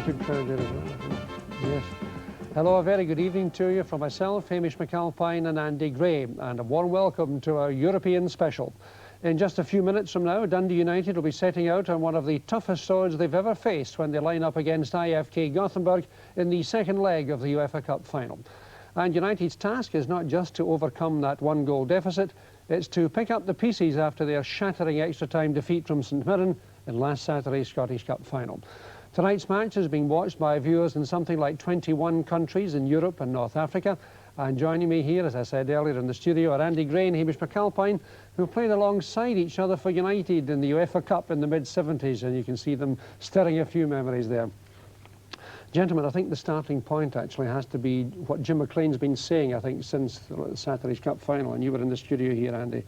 good crowd there as well. Yes. Hello, a very good evening to you from myself, Hamish McAlpine and Andy Gray, and a warm welcome to our European special. In just a few minutes from now, Dundee United will be setting out on one of the toughest swords they've ever faced when they line up against IFK Göteborg in the second leg of the UEFA Cup final. And United's task is not just to overcome that one-goal deficit, it's to pick up the pieces after their shattering extra-time defeat from St Mirren in last Saturday's Scottish Cup final. Tonight's match is being watched by viewers in something like 21 countries in Europe and North Africa. And joining me here, as I said earlier, in the studio are Andy Gray and Hamish McAlpine, who played alongside each other for United in the UEFA Cup in the mid-70s, and you can see them stirring a few memories there. Gentlemen, I think the starting point actually has to be what Jim McLean's been saying, I think, since Saturday's Cup final, and you were in the studio here, Andy.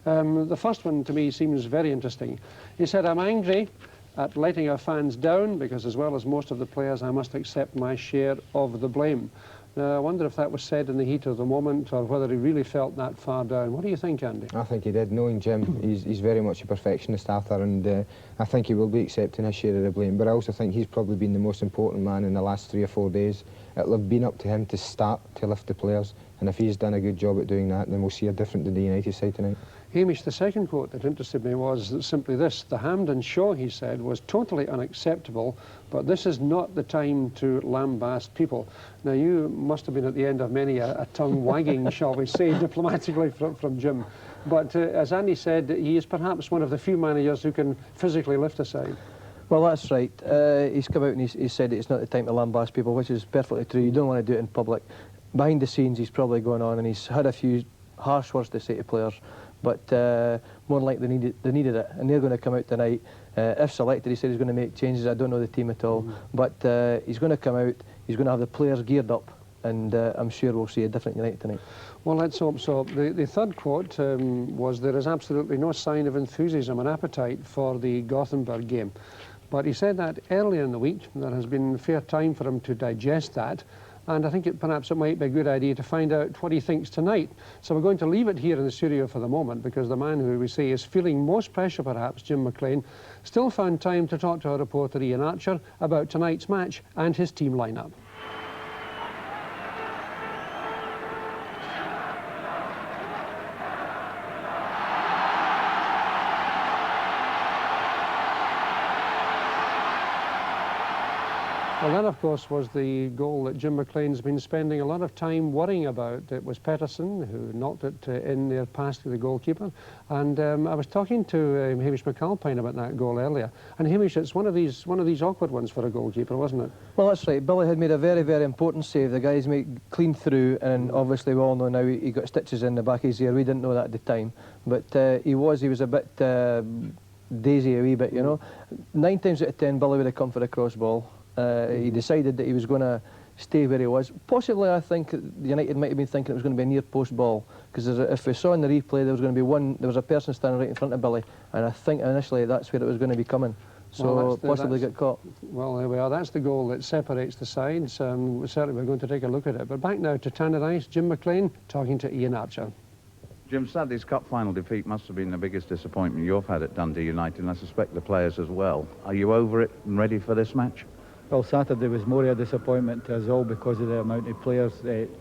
The first one, to me, seems very interesting. He said, "I'm angry at letting our fans down because, as well as most of the players, I must accept my share of the blame." Now, I wonder if that was said in the heat of the moment or whether he really felt that far down. What do you think, Andy? I think he did. Knowing Jim, he's very much a perfectionist, Arthur, and I think he will be accepting his share of the blame. But I also think he's probably been the most important man in the last 3 or 4 days. It'll have been up to him to start to lift the players, and if he's done a good job at doing that, then we'll see a different Dundee United side tonight. Hamish, the second quote that interested me was simply this: "The Hampden show," he said, "was totally unacceptable, but this is not the time to lambast people." Now, you must have been at the end of many a tongue wagging, shall we say, diplomatically from Jim. But as Andy said, he is perhaps one of the few managers who can physically lift a side. Well, that's right. He's come out and he's said it's not the time to lambast people, which is perfectly true. You don't want to do it in public. Behind the scenes, he's probably gone on and he's had a few harsh words to say to players, but more than likely they needed it, and they're going to come out tonight. If selected, he said he's going to make changes. I don't know the team at all, but he's going to come out, he's going to have the players geared up, and I'm sure we'll see a different United tonight. Well, let's hope so. The third quote was, "There is absolutely no sign of enthusiasm and appetite for the Gothenburg game." But he said that earlier in the week. There has been fair time for him to digest that. And I think perhaps it might be a good idea to find out what he thinks tonight. So we're going to leave it here in the studio for the moment, because the man who we say is feeling most pressure perhaps, Jim McLean, still found time to talk to our reporter Ian Archer about tonight's match and his team lineup. Well, that, of course, was the goal that Jim McLean's been spending a lot of time worrying about. It was Pettersson who knocked it in there past the goalkeeper. And I was talking to Hamish McAlpine about that goal earlier. And Hamish, it's one of these awkward ones for a goalkeeper, wasn't it? Well, that's right. Billy had made a very, very important save. The guy's made clean through, and obviously we all know now he got stitches in the back of his ear. We didn't know that at the time. But he was a bit daisy a wee bit, you know. 9 times out of 10, Billy would have come for the cross ball. He decided that he was going to stay where he was. Possibly, I think United might have been thinking it was going to be a near post ball, because if we saw in the replay, there was a person standing right in front of Billy, and I think initially that's where it was going to be coming. So well, possibly get caught. Well, there we are. That's the goal that separates the sides. Certainly, we're going to take a look at it. But back now to Tannadice, Jim McLean talking to Ian Archer. Jim, Saturday's Cup final defeat must have been the biggest disappointment you've had at Dundee United, and I suspect the players as well. Are you over it and ready for this match? Well, Saturday was more a disappointment to us all because of the amount of players,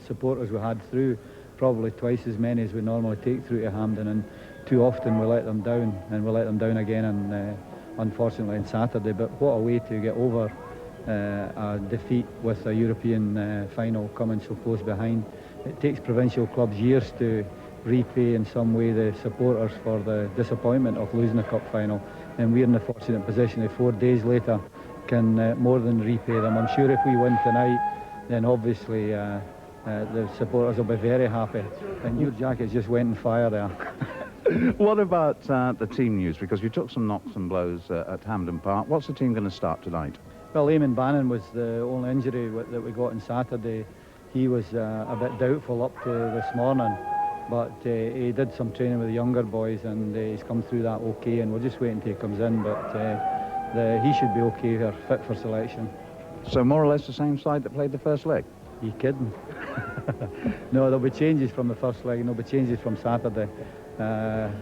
supporters we had through, probably twice as many as we normally take through to Hampden, and too often we let them down, and we let them down again, and unfortunately on Saturday. But what a way to get over a defeat with a European final coming so close behind. It takes provincial clubs years to repay in some way the supporters for the disappointment of losing the cup final, and we're in the fortunate position of 4 days later can more than repay them. I'm sure if we win tonight, then obviously the supporters will be very happy. And your jacket just went on fire there. What about the team news? Because you took some knocks and blows at Hampden Park. What's the team going to start tonight? Well, Eamon Bannon was the only injury that we got on Saturday. He was a bit doubtful up to this morning, but he did some training with the younger boys, and he's come through that okay, and we're just waiting till he comes in. But he should be okay here, fit for selection. So more or less the same side that played the first leg? Are you kidding? No, there'll be changes from the first leg, and there'll be changes from Saturday.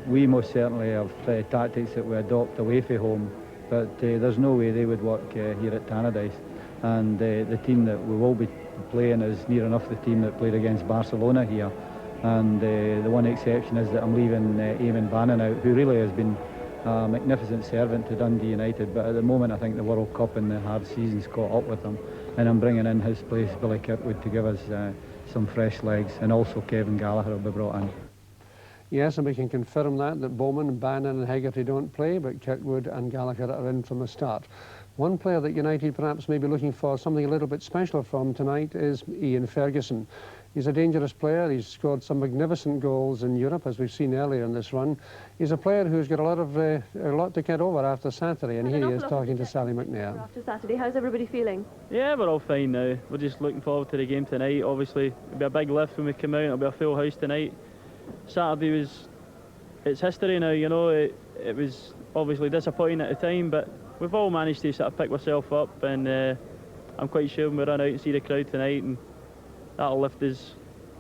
We most certainly have tactics that we adopt away from home, but there's no way they would work here at Tannadice. and the team that we will be playing is near enough the team that played against Barcelona here. And the one exception is that I'm leaving Eamon Bannon out, who really has been a magnificent servant to Dundee United, but at the moment I think the World Cup and the hard season's caught up with him, and I'm bringing in his place, Billy Kirkwood, to give us some fresh legs, and also Kevin Gallagher will be brought in. Yes, and we can confirm that Bowman, Bannon and Hegarty don't play, but Kirkwood and Gallagher are in from the start. One player that United perhaps may be looking for something a little bit special from tonight is Ian Ferguson. He's a dangerous player. He's scored some magnificent goals in Europe, as we've seen earlier in this run. He's a player who's got a lot to get over after Saturday, and here he is talking to Sally McNair. After Saturday, how's everybody feeling? Yeah, we're all fine now. We're just looking forward to the game tonight. Obviously, it'll be a big lift when we come out. It'll be a full house tonight. Saturday it's history now, you know. It was obviously disappointing at the time, but we've all managed to sort of pick ourselves up, and I'm quite sure when we run out and see the crowd tonight, and that'll lift us.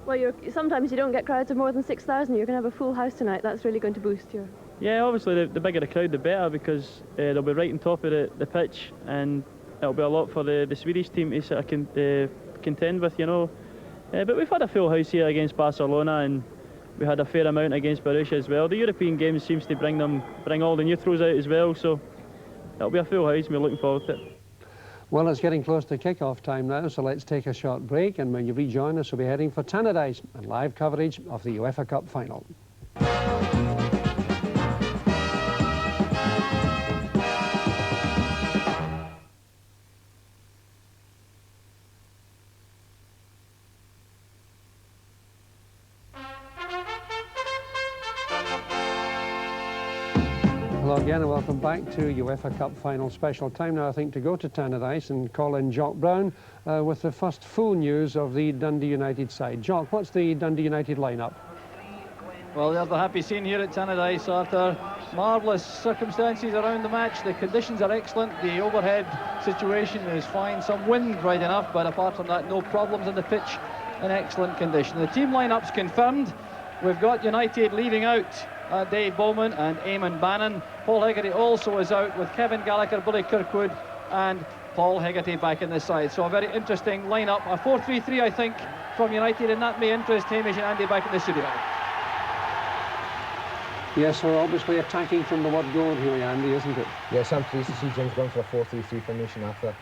Well, sometimes you don't get crowds of more than 6,000. You're going to have a full house tonight. That's really going to boost you. Yeah, obviously the bigger the crowd, the better, because they'll be right on top of the pitch, and it'll be a lot for the Swedish team to sort of contend with, you know. But we've had a full house here against Barcelona, and we had a fair amount against Borussia as well. The European games seems to bring all the neutrals out as well, so it'll be a full house, and we're looking forward to it. Well, it's getting close to kick-off time now, so let's take a short break, and when you rejoin us, we'll be heading for Tannadice and live coverage of the UEFA Cup final. Hello again and welcome back to UEFA Cup final special. Time now, I think, to go to Tannadice and call in Jock Brown with the first full news of the Dundee United side. Jock, what's the Dundee United lineup? Well, there's the happy scene here at Tannadice, Arthur. Marvellous circumstances around the match. The conditions are excellent. The overhead situation is fine. Some wind right enough, but apart from that, no problems on the pitch. In excellent condition. The team lineup's confirmed. We've got United leaving out Dave Bowman and Eamon Bannon. Paul Hegarty also is out, with Kevin Gallagher, Billy Kirkwood and Paul Hegarty back in the side. So a very interesting lineup, a 4-3-3 I think from United, and that may interest Hamish and Andy back in the studio. Yes, we're obviously attacking from the word go here, Andy, isn't it? Yes, I'm pleased to see Jim's going for a 4-3-3 formation after.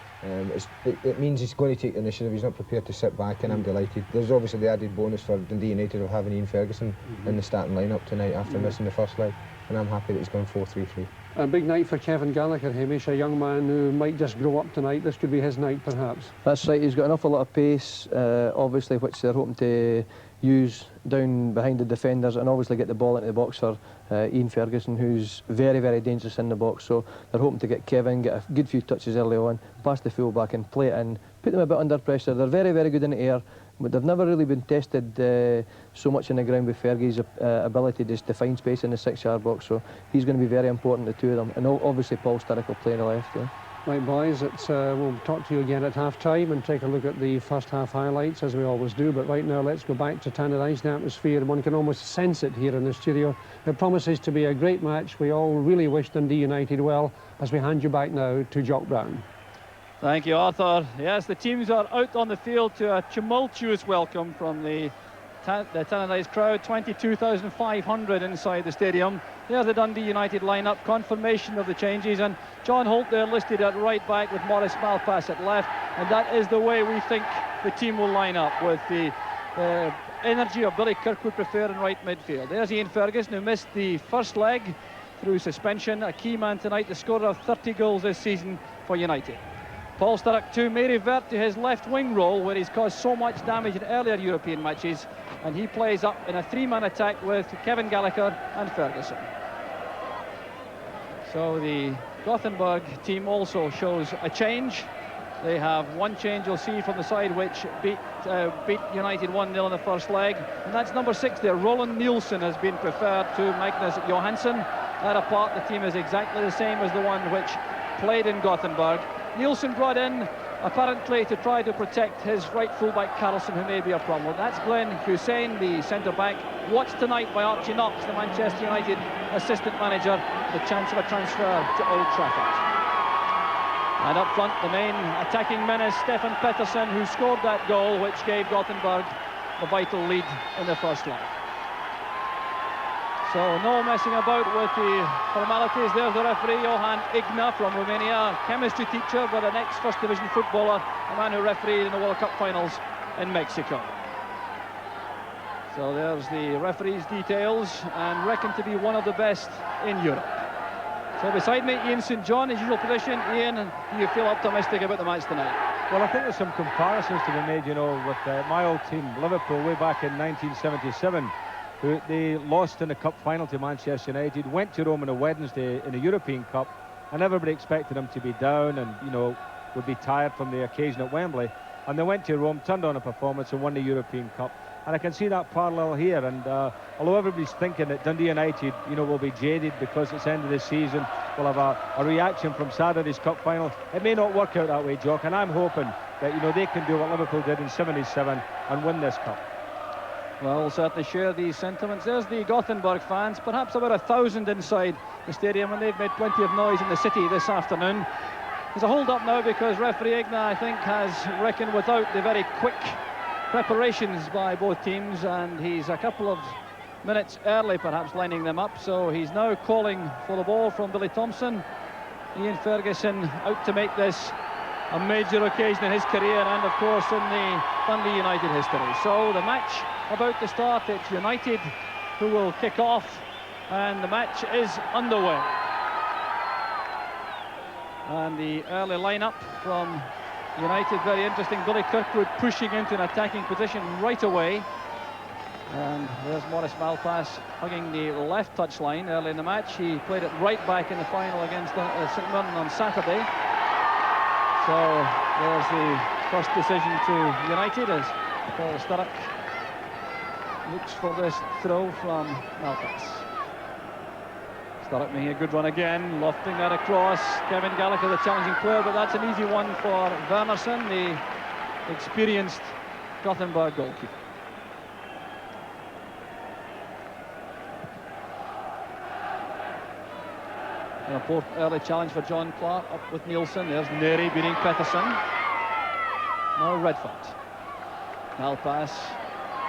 It means he's going to take the initiative. He's not prepared to sit back, and I'm delighted. There's obviously the added bonus for Dundee United of having Ian Ferguson in the starting lineup tonight after missing the first leg, and I'm happy that he's gone 4-3-3. A big night for Kevin Gallagher, Hamish, a young man who might just grow up tonight. This could be his night, perhaps. That's right, he's got an awful lot of pace, obviously, which they're hoping to use down behind the defenders, and obviously get the ball into the box for Ian Ferguson, who's very, very dangerous in the box. So they're hoping to get Kevin, get a good few touches early on, pass the full back and play it in, put them a bit under pressure. They're very, very good in the air, but they've never really been tested so much in the ground with Fergie's ability just to find space in the 6-yard box. So he's going to be very important, the two of them, and obviously Paul Sturrock will play on the left. Yeah. Right, boys, we'll talk to you again at half-time and take a look at the first half highlights, as we always do. But right now, let's go back to Tannadice. The atmosphere, one can almost sense it here in the studio. It promises to be a great match. We all really wish Dundee United well, as we hand you back now to Jock Brown. Thank you, Arthur. Yes, the teams are out on the field to a tumultuous welcome from the Tannadice crowd, 22,500 inside the stadium. There's the Dundee United lineup, confirmation of the changes, and John Holt there listed at right back with Maurice Malpass at left, and that is the way we think the team will line up, with the energy of Billy Kirkwood preferring right midfield. There's Ian Ferguson, who missed the first leg through suspension, a key man tonight, the scorer of 30 goals this season for United. Paul Sturrock too may revert to his left wing role, where he's caused so much damage in earlier European matches, and he plays up in a 3-man attack with Kevin Gallagher and Ferguson. So the Gothenburg team also shows a change. They have one change you'll see from the side, which beat United 1-0 in the first leg, and that's number 6 there. Roland Nielsen has been preferred to Magnus Johansson. That apart, the team is exactly the same as the one which played in Gothenburg. Nielsen brought in apparently to try to protect his right fullback Carlson, who may be a problem. That's Glenn Hussein, the centre-back, watched tonight by Archie Knox, the Manchester United assistant manager, the chance of a transfer to Old Trafford. And up front, the main attacking menace, Stefan Pettersson, who scored that goal, which gave Gothenburg the vital lead in the first leg. So no messing about with the formalities. There's the referee, Johan Igna from Romania, chemistry teacher, but an ex-First Division footballer, a man who refereed in the World Cup finals in Mexico. So there's the referee's details, and reckoned to be one of the best in Europe. So beside me, Ian St John, his usual position. Ian, do you feel optimistic about the match tonight? Well, I think there's some comparisons to be made, you know, with my old team, Liverpool, way back in 1977. Who they lost in the cup final to Manchester United, went to Rome on a Wednesday in the European Cup, and everybody expected them to be down and, you know, would be tired from the occasion at Wembley. And they went to Rome, turned on a performance and won the European Cup. And I can see that parallel here. And although everybody's thinking that Dundee United, you know, will be jaded because it's the end of the season, we'll have a reaction from Saturday's cup final, it may not work out that way, Jock. And I'm hoping that, you know, they can do what Liverpool did in '77 and win this cup. Well, we'll certainly share these sentiments. There's the Gothenburg fans, perhaps about 1,000 inside the stadium, and they've made plenty of noise in the city this afternoon. There's a hold-up now because referee Igna, I think, has reckoned without the very quick preparations by both teams, and he's a couple of minutes early, perhaps, lining them up. So he's now calling for the ball from Billy Thompson. Ian Ferguson out to make this a major occasion in his career, and of course in the Dundee United history. So the match about to start. It's United who will kick off, and the match is underway. And the early lineup from United, very interesting. Billy Kirkwood pushing into an attacking position right away. And there's Maurice Malpass hugging the left touchline early in the match. He played it right back in the final against St Mirren on Saturday. So there's the first decision to United as Paul Sturrock looks for this throw from Malpass. Sturrock making a good run again, lofting that across. Kevin Gallagher, the challenging player, but that's an easy one for Wernersson, the experienced Gothenburg goalkeeper. An important early challenge for John Clark, up with Nielsen. There's Neri beating Pettersson. Now Redford. Malpass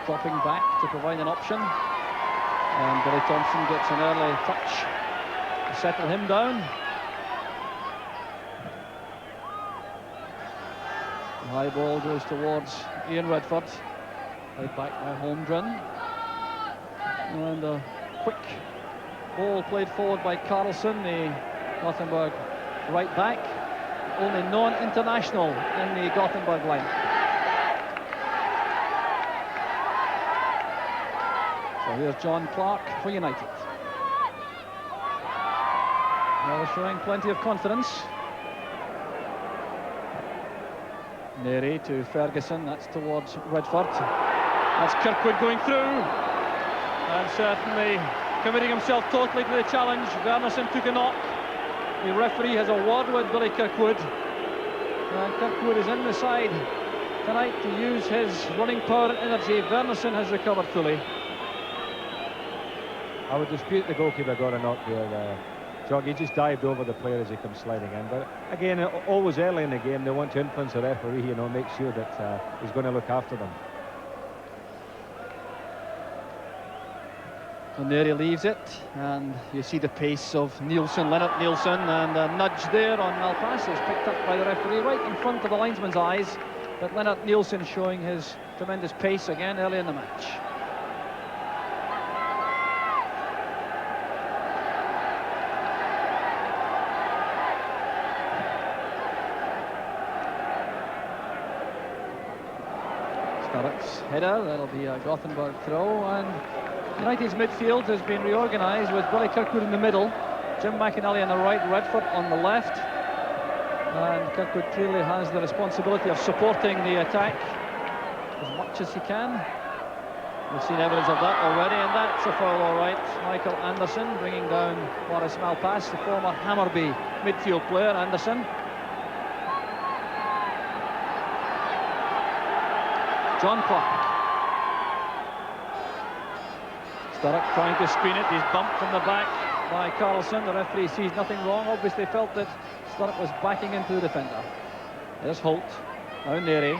dropping back to provide an option. And Billy Thompson gets an early touch to settle him down. The high ball goes towards Ian Redford. Played back by Holmgren. And a quick ball played forward by Carlson, the Gothenburg right back. Only non-international in the Gothenburg line. So here's John Clark for United. Well, showing plenty of confidence. Neri to Ferguson, that's towards Redford. That's Kirkwood going through. And certainly committing himself totally to the challenge. Wernersson took a knock. The referee has a word with Billy Kirkwood. And Kirkwood is in the side tonight to use his running power and energy. Wernersson has recovered fully. I would dispute the goalkeeper got a knock there. Jock, he just dived over the player as he comes sliding in. But again, always early in the game, they want to influence the referee, you know, make sure that he's going to look after them. And there he leaves it, and you see the pace of Nielsen, Lennart Nielsen, and a nudge there on Malpass is picked up by the referee right in front of the linesman's eyes. But Lennart Nielsen showing his tremendous pace again early in the match. Sturrock's header, that'll be a Gothenburg throw, and United's midfield has been reorganised with Billy Kirkwood in the middle, Jim McInally on the right, Redford on the left. And Kirkwood clearly has the responsibility of supporting the attack as much as he can. We've seen evidence of that already, and that's a foul, all right. Michael Anderson bringing down Maurice Malpass, the former Hammarby midfield player, Anderson. John Clark. Sturrock trying to screen it. He's bumped from the back by Carlson. The referee sees nothing wrong. Obviously felt that Sturrock was backing into the defender. There's Holt. Now Neary.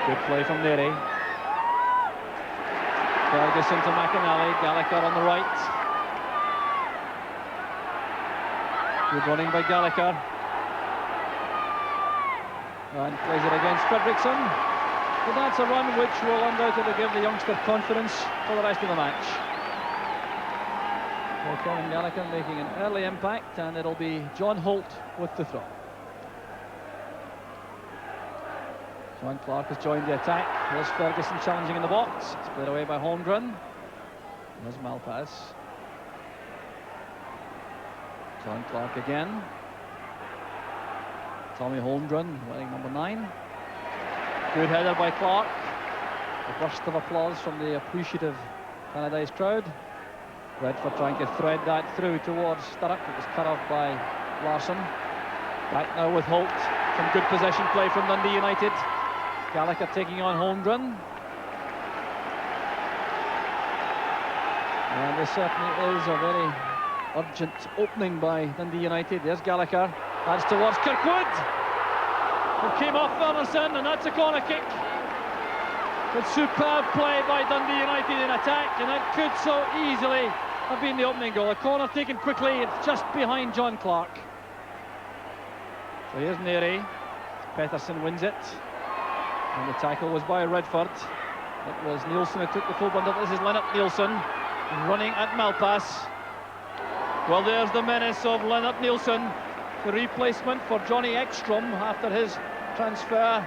Good play from Neary. Ferguson to McInally. Gallagher on the right. Good running by Gallagher. And plays it against Fredriksson. But that's a run which will undoubtedly give the youngster confidence for the rest of the match. Well, Kevin Gallagher making an early impact, and it'll be John Holt with the throw. John Clark has joined the attack. Here's Ferguson challenging in the box. It's played away by Holmgren. There's Malpass. John Clark again. Tommy Holmgren wearing number 9. Good header by Clark. A burst of applause from the appreciative Canadese crowd. Redford trying to thread that through towards Sturrock. It was cut off by Larsson. Back now with Holt. Some good possession play from Dundee United. Gallagher taking on Holmgren. And this certainly is a very urgent opening by Dundee United. There's Gallagher. That's towards Kirkwood. It came off Wernersson, and that's a corner kick. But superb play by Dundee United in attack, and that could so easily have been the opening goal. A corner taken quickly, it's just behind John Clark. So here's Neary. Pettersson wins it. And the tackle was by Redford. It was Nielsen who took the full bundle. This is Lennart Nielsen running at Malpass. Well, there's the menace of Lennart Nielsen, the replacement for Johnny Ekstrom after his transfer,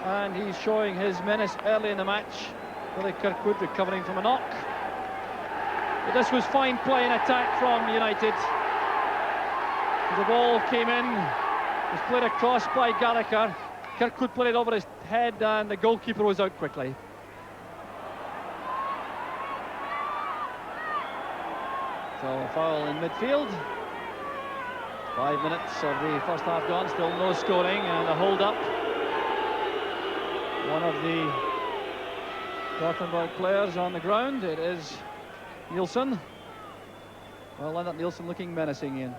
and he's showing his menace early in the match. Billy Kirkwood recovering from a knock. But this was fine play in attack from United. The ball came in, was played across by Gallagher. Kirkwood played it over his head, and the goalkeeper was out quickly. So a foul in midfield. 5 minutes of the first half gone, still no scoring, and a hold-up. One of the Gothenburg players on the ground, it is Nielsen. Well, Lennart Nielsen looking menacing, Ian.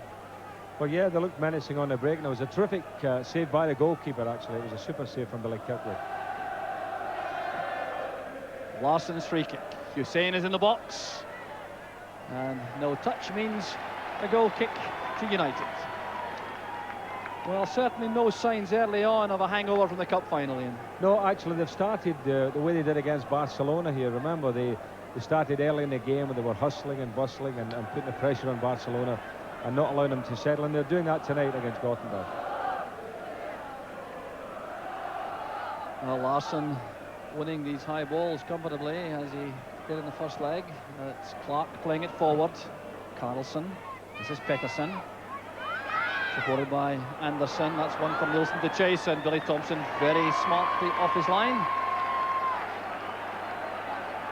Well, yeah, they looked menacing on the break, and it was a terrific save by the goalkeeper, actually. It was a super save from Billy Kirkwood. Larsson's free kick. Hussein is in the box. And no touch means a goal kick to United. Well, certainly no signs early on of a hangover from the cup final, Ian. No, actually, they've started the way they did against Barcelona here. Remember, they started early in the game, and they were hustling and bustling and putting the pressure on Barcelona and not allowing them to settle, and they're doing that tonight against Gothenburg. Well, Larsson winning these high balls comfortably as he did in the first leg. It's Clark playing it forward. Carlson. This is Pettersson. Supported by Anderson. That's one from Nielsen to chase, and Billy Thompson very smartly off his line.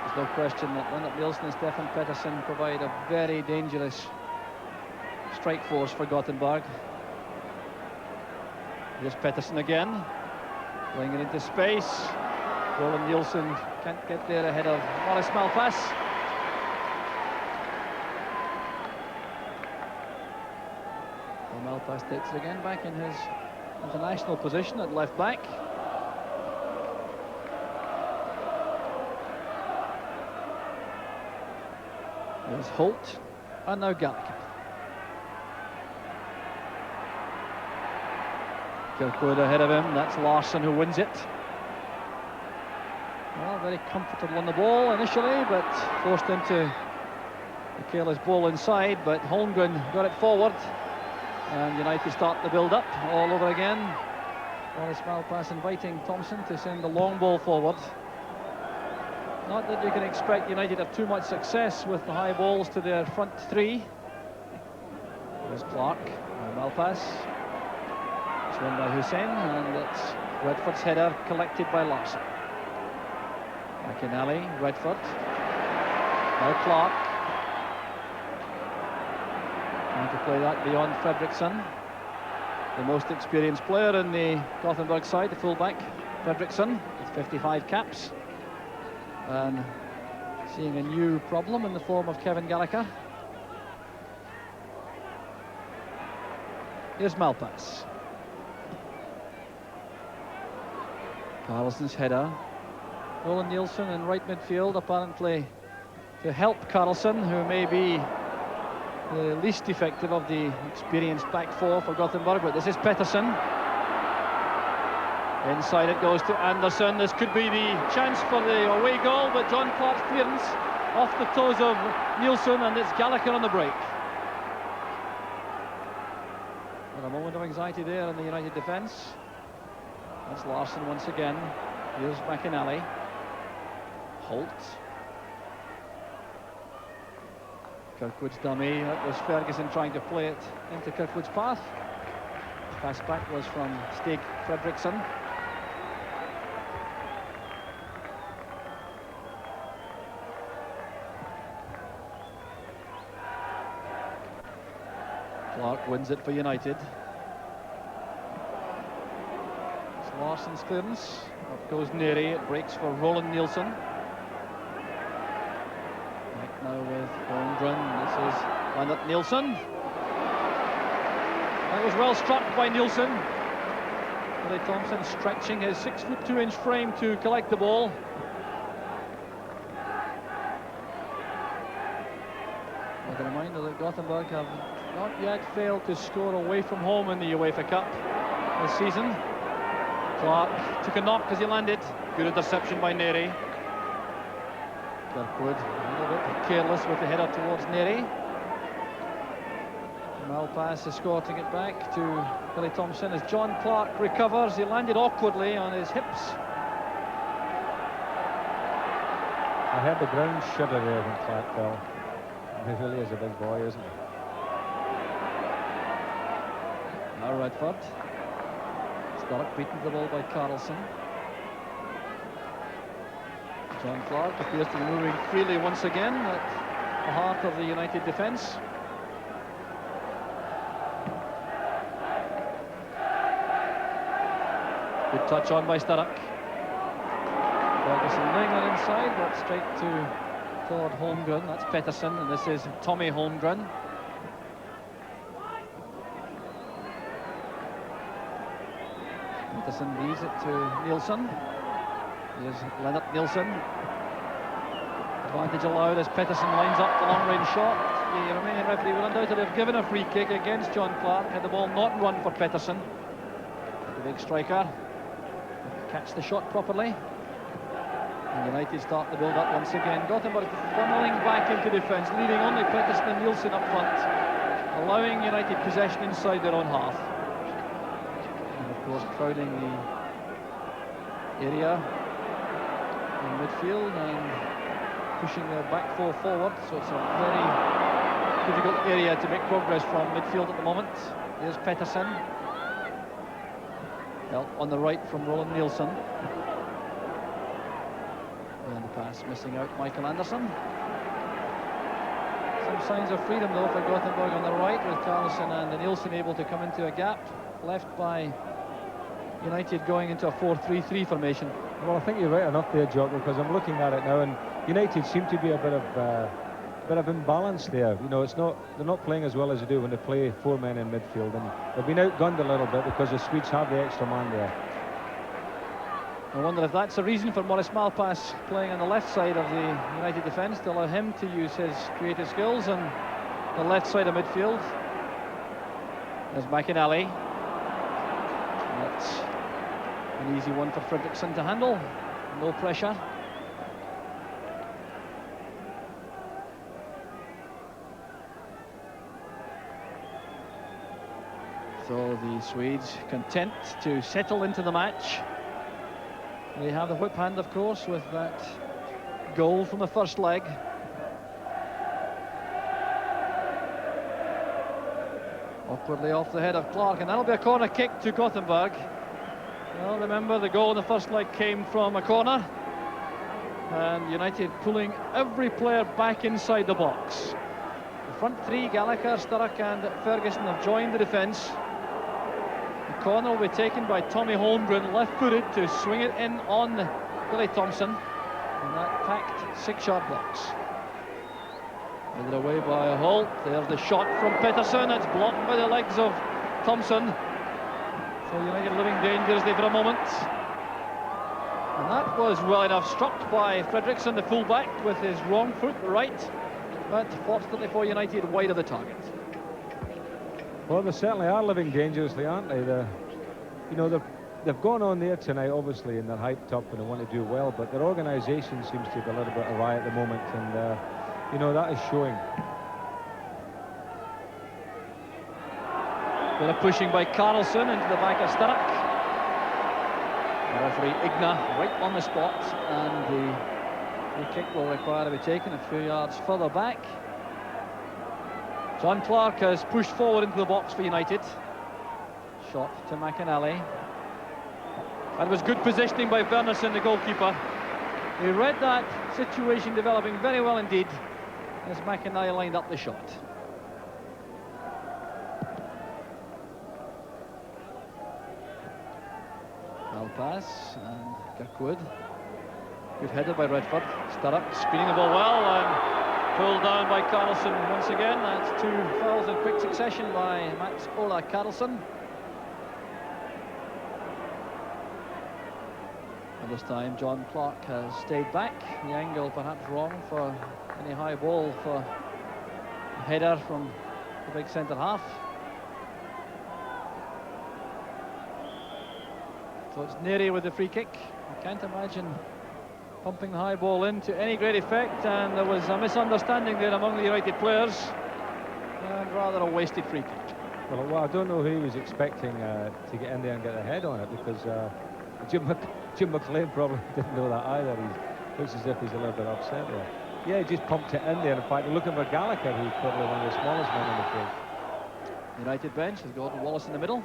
There's no question that Lennart Nielsen and Stefan Pettersson provide a very dangerous strike force for Gothenburg. Here's Pettersson again, playing it into space. Roland Nielsen can't get there ahead of Morris Malpass. Well, Malpass takes it again, back in his international position at left back. There's Holt, and now Gallagher. Kirkwood ahead of him, that's Larsson who wins it. Well, very comfortable on the ball initially, but forced into the careless ball inside, but Holmgren got it forward, and United start the build-up all over again. Morris Malpass inviting Thompson to send the long ball forward. Not that you can expect United to have too much success with the high balls to their front three. There's Clark, Malpass. It's won by Hussein, and it's Redford's header collected by Larsson. McInally, Redford. Now Clark. Trying to play that beyond Fredriksson. The most experienced player in the Gothenburg side, the fullback, Fredriksson, with 55 caps. And seeing a new problem in the form of Kevin Gallagher. Here's Malpass. Carlson's header. Roland Nielsen in right midfield, apparently to help Carlson, who may be the least effective of the experienced back four for Gothenburg, but this is Pettersson. Inside it goes to Anderson. This could be the chance for the away goal, but John Clark's clearance off the toes of Nielsen, and it's Gallagher on the break. And a moment of anxiety there in the United defence. That's Larsson once again. Here's McInally. Holt. Kirkwood's dummy. That was Ferguson trying to play it into Kirkwood's path. Pass back was from Stig Fredriksson. Clark wins it for United. It's Larsson's clearance. Up goes Neri. It breaks for Roland Nielsen. Back now with Holmgren. This is Lennart Nielsen. That was well struck by Nielsen. Billy Thompson stretching his 6'2" frame to collect the ball. With a reminder that Gothenburg have not yet failed to score away from home in the UEFA Cup this season. Clark took a knock as he landed. Good interception by Neri. Kirkwood a little bit careless with the header towards Neri. Malpass escorting it back to Billy Thompson as John Clark recovers. He landed awkwardly on his hips. I heard the ground shudder there when Clark fell. He really is a big boy, isn't he? Now Redford. Stark beaten the ball by Carlson. John Clark appears to be moving freely once again at the heart of the United defence. Good touch on by Stark. Ferguson laying that inside, but straight toward Holmgren. That's Pettersson, and this is Tommy Holmgren. Pettersson leaves it to Nielsen. Here's Lennart Nielsen. Advantage allowed as Pettersson lines up the long-range shot. The Romanian referee will undoubtedly have given a free kick against John Clark had the ball not run for Pettersson. The big striker catch the shot properly. And United start the build-up once again. Gothenburg funneling back into defence, leaving only Pettersson and Nielsen up front, allowing United possession inside their own half. And of course crowding the area in midfield and pushing their back four forward, so it's a very difficult area to make progress from midfield at the moment. Here's Pettersson. Help on the right from Roland Nielsen. And the pass missing out Michael Anderson. Some signs of freedom though for Gothenburg on the right, with Carlson and Nielsen able to come into a gap left by United going into a 4-3-3 formation. Well, I think you're right enough there, Jock, because I'm looking at it now, and United seem to be a bit of imbalance there. You know, they're not playing as well as they do when they play four men in midfield, and they've been outgunned a little bit because the Swedes have the extra man there. I wonder if that's a reason for Maurice Malpass playing on the left side of the United defence, to allow him to use his creative skills on the left side of midfield. There's McInally. That's an easy one for Fredriksson to handle. No pressure. So the Swedes content to settle into the match. They have the whip hand, of course, with that goal from the first leg. Awkwardly off the head of Clark, and that'll be a corner kick to Gothenburg. Well, remember, the goal in the first leg came from a corner, and United pulling every player back inside the box. The front three, Gallagher, Sturrock and Ferguson, have joined the defence. The corner will be taken by Tommy Holmgren, left-footed, to swing it in on Billy Thompson in that packed six-yard box. Headed away by Holt. There's the shot from Pettersson. It's blocked by the legs of Thompson. So United living dangerously for a moment. And that was well enough struck by Fredriksson, the fullback, with his wrong foot right. But fortunately for United, wide of the target. Well, they certainly are living dangerously, aren't they? You know, they've gone on there tonight, obviously, and they're hyped up and they want to do well, but their organisation seems to be a little bit awry at the moment, and, you know, that is showing. Bit of pushing by Carlson into the back of Sturrock. Referee Igna right on the spot, and the free kick will require to be taken a few yards further back. John Clark has pushed forward into the box for United. Shot to McAnally. That was good positioning by Wernerson, the goalkeeper. He read that situation developing very well indeed as McAnally lined up the shot. Well pass, and Kirkwood. Good header by Redford. Sturrock screening the ball well and pulled down by Carlson once again. That's 2 fouls in quick succession by Max Ola Carlson. And this time John Clark has stayed back. The angle perhaps wrong for any high ball for a header from the big centre half. So it's Neri with the free kick. I can't imagine pumping the high ball in to any great effect, and there was a misunderstanding there among the United players, and rather a wasted free kick. Well, I don't know who he was expecting to get in there and get a head on it, because Jim McLean probably didn't know that either. He looks as if he's a little bit upset there. Yeah, he just pumped it in there. In fact, looking for Gallagher, who's probably one of the smallest men on the field. United bench has Gordon Wallace in the middle.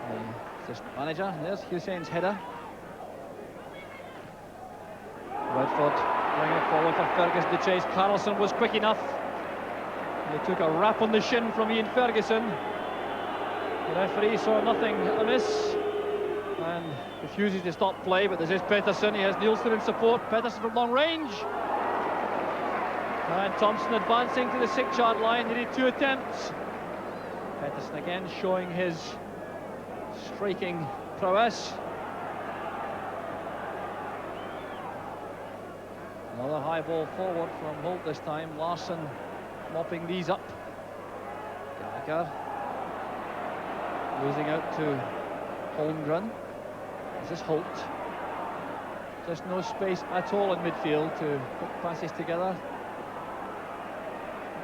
The assistant manager, there's Hussein's header. Redford bringing it forward for Ferguson to chase. Carlson was quick enough. He took a rap on the shin from Ian Ferguson. The referee saw nothing amiss and refuses to stop play, but this is Pettersson. He has Nielsen in support. Pettersson from long range. And Thompson advancing to the 6-yard line. Needed 2 attempts. Pettersson again showing his striking prowess. Another high ball forward from Holt this time. Larsson mopping these up. Gallagher losing out to Holmgren. This is Holt. Just no space at all in midfield to put passes together.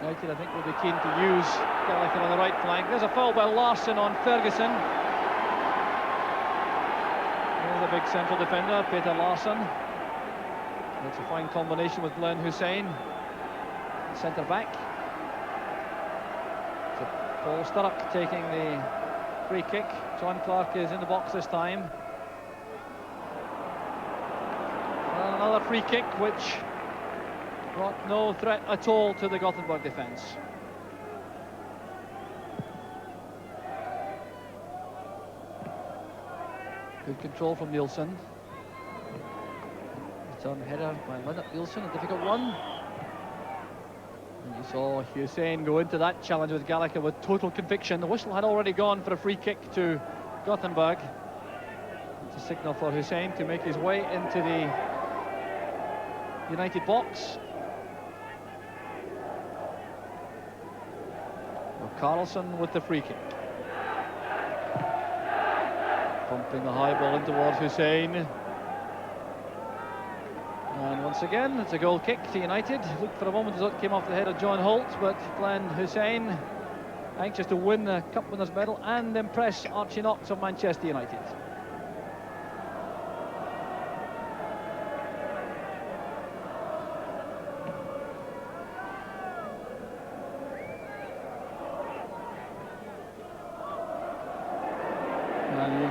United, I think, will be keen to use Gallagher on the right flank. There's a foul by Larsson on Ferguson. There's a big central defender, Peter Larsson. It's a fine combination with Glenn Hussein, centre back. So Paul Sturrock taking the free kick. John Clark is in the box this time. And another free kick which brought no threat at all to the Gothenburg defence. Good control from Nielsen. Return header by Lennart Nielsen, a difficult one. And you saw Hussein go into that challenge with Gallagher with total conviction. The whistle had already gone for a free kick to Gothenburg. It's a signal for Hussein to make his way into the United box. Carlson with the free kick. Pumping the high ball in towards Hussein. And once again, it's a goal kick to United. Looked for a moment as it came off the head of John Holt, but Glenn Hussein anxious to win the Cup Winners' Medal and impress Archie Knox of Manchester United.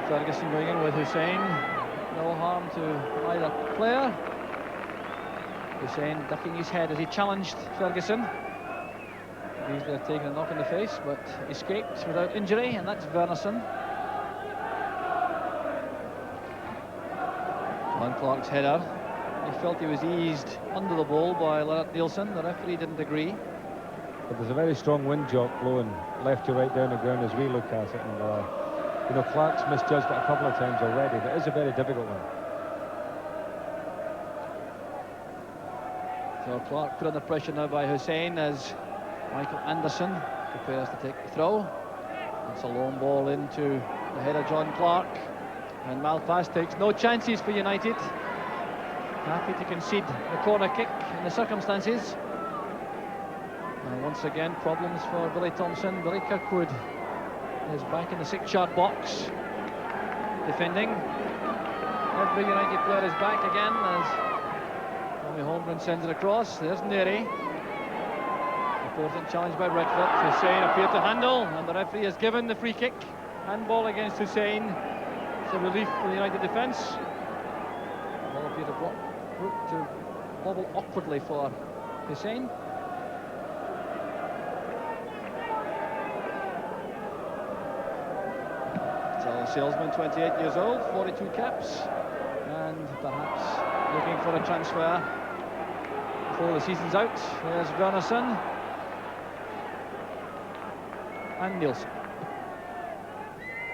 Ferguson going in with Hussein. No harm to either player. Hussein ducking his head as he challenged Ferguson. Easily have taken a knock in the face, but escaped without injury, and that's Wernerson. John Clark's header. He felt he was eased under the ball by Lennart Nielsen. The referee didn't agree. But there's a very strong wind jock blowing left to right down the ground as we look at it, and you know, Clark's misjudged it a couple of times already, but it's a very difficult one. So Clark put under pressure now by Hussein as Michael Anderson prepares to take the throw. It's a long ball into the head of John Clark, and Malpass takes no chances for United. Happy to concede the corner kick in the circumstances. And once again, problems for Billy Thompson. Billy Kirkwood is back in the 6-yard box, defending. Every United player is back again as Tommy Holmgren sends it across. There's Neri. Important challenge by Redford. Hussein appeared to handle, and the referee has given the free kick. Handball against Hussein. It's a relief for the United defence. The ball appeared to bobble awkwardly for Hussein. So Salesman, 28 years old, 42 caps, and perhaps looking for a transfer before the season's out. There's Wernerson and Nielsen.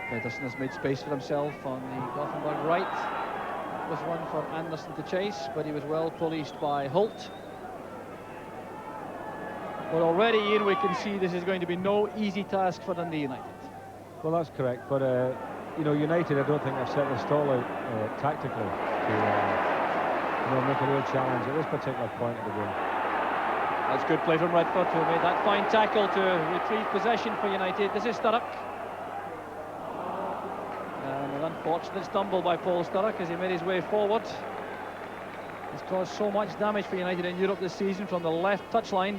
Pedersen has made space for himself on the Gothenburg right. That was one for Anderson to chase, but he was well policed by Holt. But already, Ian, we can see this is going to be no easy task for Dundee United. Well, that's correct, but you know, United, I don't think they've set the stall out tactically to you know, make a real challenge at this particular point of the game. That's good play from Redford, who made that fine tackle to retrieve possession for United. This is Sturrock. And an unfortunate stumble by Paul Sturrock as he made his way forward. He's caused so much damage for United in Europe this season from the left touchline.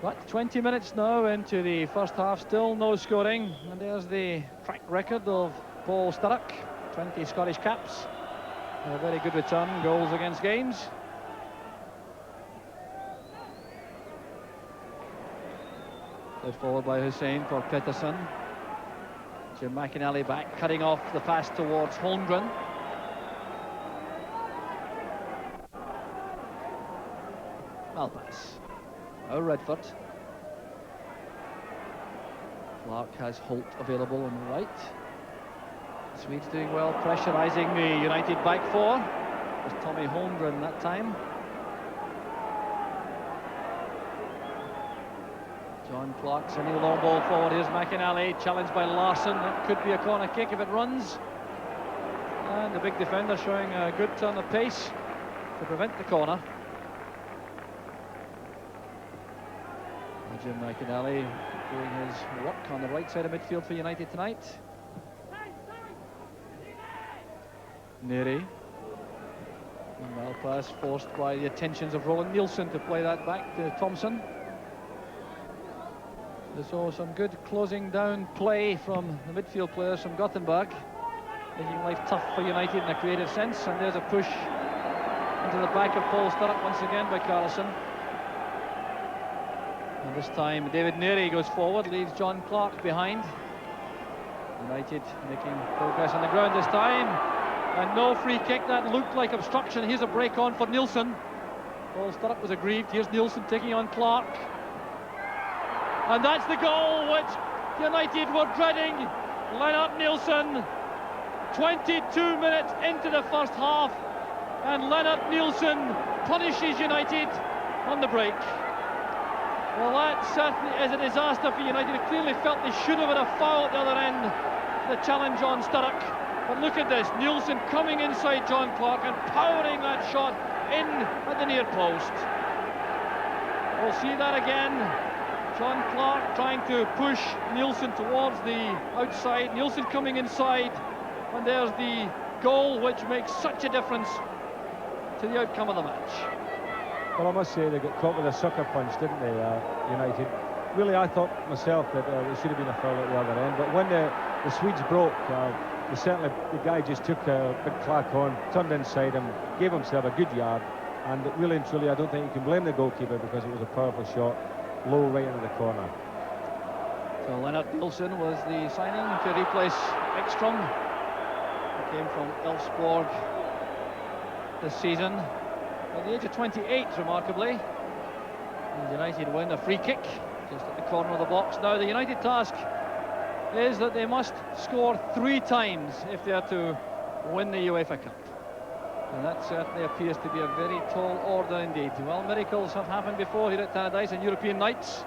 But 20 minutes now into the first half, still no scoring. And there's the track record of Paul Sturrock, 20 Scottish caps. A very good return, goals against games. Played forward by Hussein for Pettersson. Jim McInally back, cutting off the pass towards Holmgren. Malpass. Now Redford. Clark has Holt available on the right. The Swedes doing well, pressurising the United back four. It was Tommy Holmgren that time. John Clark sending a long ball forward. Here's McInally, challenged by Larsson. That could be a corner kick if it runs. And the big defender showing a good turn of pace to prevent the corner. Jim McInally doing his work on the right side of midfield for United tonight. Neri. And Malpass forced by the attentions of Roland Nielsen to play that back to Thompson. So some good closing down play from the midfield players from Gothenburg, making life tough for United in a creative sense. And there's a push into the back of Paul Sturrock once again by Carlson. And this time David Neri goes forward, leaves John Clark behind. United making progress on the ground this time. And no free kick, that looked like obstruction. Here's a break on for Nielsen. Paul Sturrock was aggrieved. Here's Nielsen taking on Clark. And that's the goal which United were dreading. Lennart Nielsen, 22 minutes into the first half, and Lennart Nielsen punishes United on the break. Well, that certainly is a disaster for United. It clearly felt they should have had a foul at the other end, the challenge on Sturrock. But look at this, Nielsen coming inside John Clark and powering that shot in at the near post. We'll see that again. John Clark trying to push Nielsen towards the outside. Nielsen coming inside, and there's the goal which makes such a difference to the outcome of the match. Well, I must say they got caught with a sucker punch, didn't they, United? Really, I thought myself that there should have been a foul at the other end, but when the Swedes broke, the guy just took a big clack on, turned inside him, gave himself a good yard, and really and truly I don't think you can blame the goalkeeper because it was a powerful shot, low right into the corner. So Lennart Nielsen was the signing to replace Ekstrom. He came from Elfsborg this season at the age of 28, remarkably. And United win a free kick just at the corner of the box. Now the United task is that they must score 3 times if they are to win the UEFA Cup. And that certainly appears to be a very tall order indeed. Well, miracles have happened before here at Tannadice on European nights.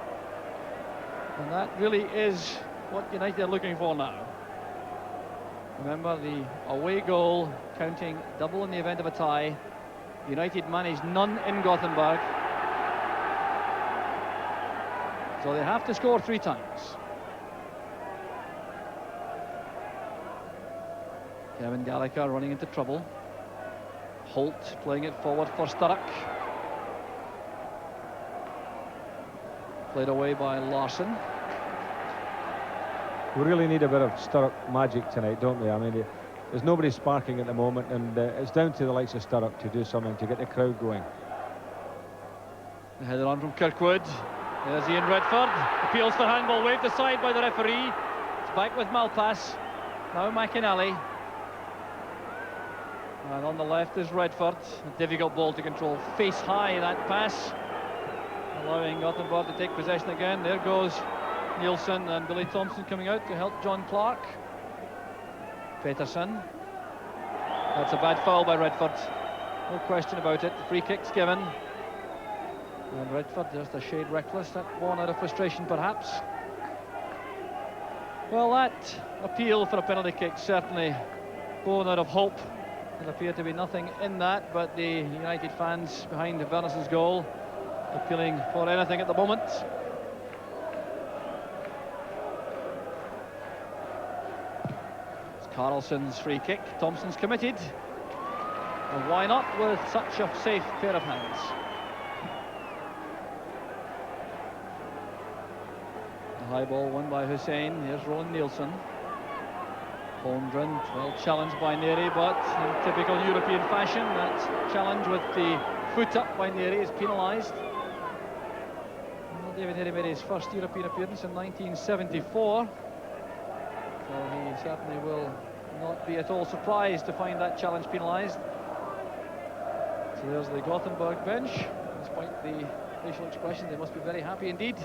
And that really is what United are looking for now. Remember, the away goal counting double in the event of a tie. United managed none in Gothenburg. So they have to score 3 times. Kevin Gallagher running into trouble. Holt playing it forward for Sturrock. Played away by Larsson. We really need a bit of Sturrock magic tonight, don't we? I mean, there's nobody sparking at the moment, and it's down to the likes of Sturrock to do something to get the crowd going. The header on from Kirkwood. There's Ian Redford. Appeals for handball, waved aside by the referee. It's back with Malpass. Now McInally. And on the left is Redford. A difficult ball to control. Face high, that pass. Allowing Gothenburg to take possession again. There goes Nielsen and Billy Thompson coming out to help John Clark. Pettersson. That's a bad foul by Redford. No question about it. Free kick's given. And Redford just a shade reckless. That born out of frustration perhaps. Well, that appeal for a penalty kick certainly born out of hope. There appeared to be nothing in that, but the United fans behind Wernersson's goal appealing for anything at the moment. It's Carlson's free kick. Thompson's committed. And why not with such a safe pair of hands? The high ball won by Hussein. Here's Roland Nielsen. Holmgren, well challenged by Neri, but in typical European fashion, that challenge with the foot up by Neri is penalised. Well, David Neri made his first European appearance in 1974, so he certainly will not be at all surprised to find that challenge penalised. So there's the Gothenburg bench. Despite the facial expression, they must be very happy indeed.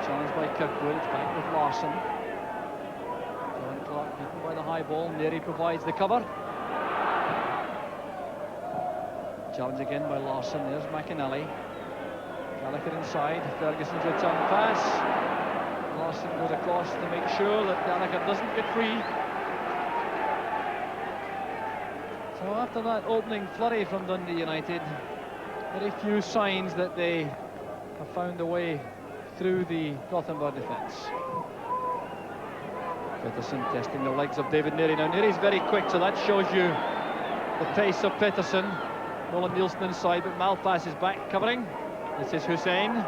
Challenged by Kirkwood, it's back with Larsson. John Clark beaten by the high ball. Neri provides the cover. Challenge again by Larsson. There's McInally. Gallagher inside. Ferguson's return pass. Larsson goes across to make sure that Gallagher doesn't get free. So after that opening flurry from Dundee United, very few signs that they have found a way through the Gothenburg defence. Pettersson testing the legs of David Neri. Now Neri's very quick, so that shows you the pace of Pettersson. Roland Nielsen inside, but Malpass is back covering. This is Hussein.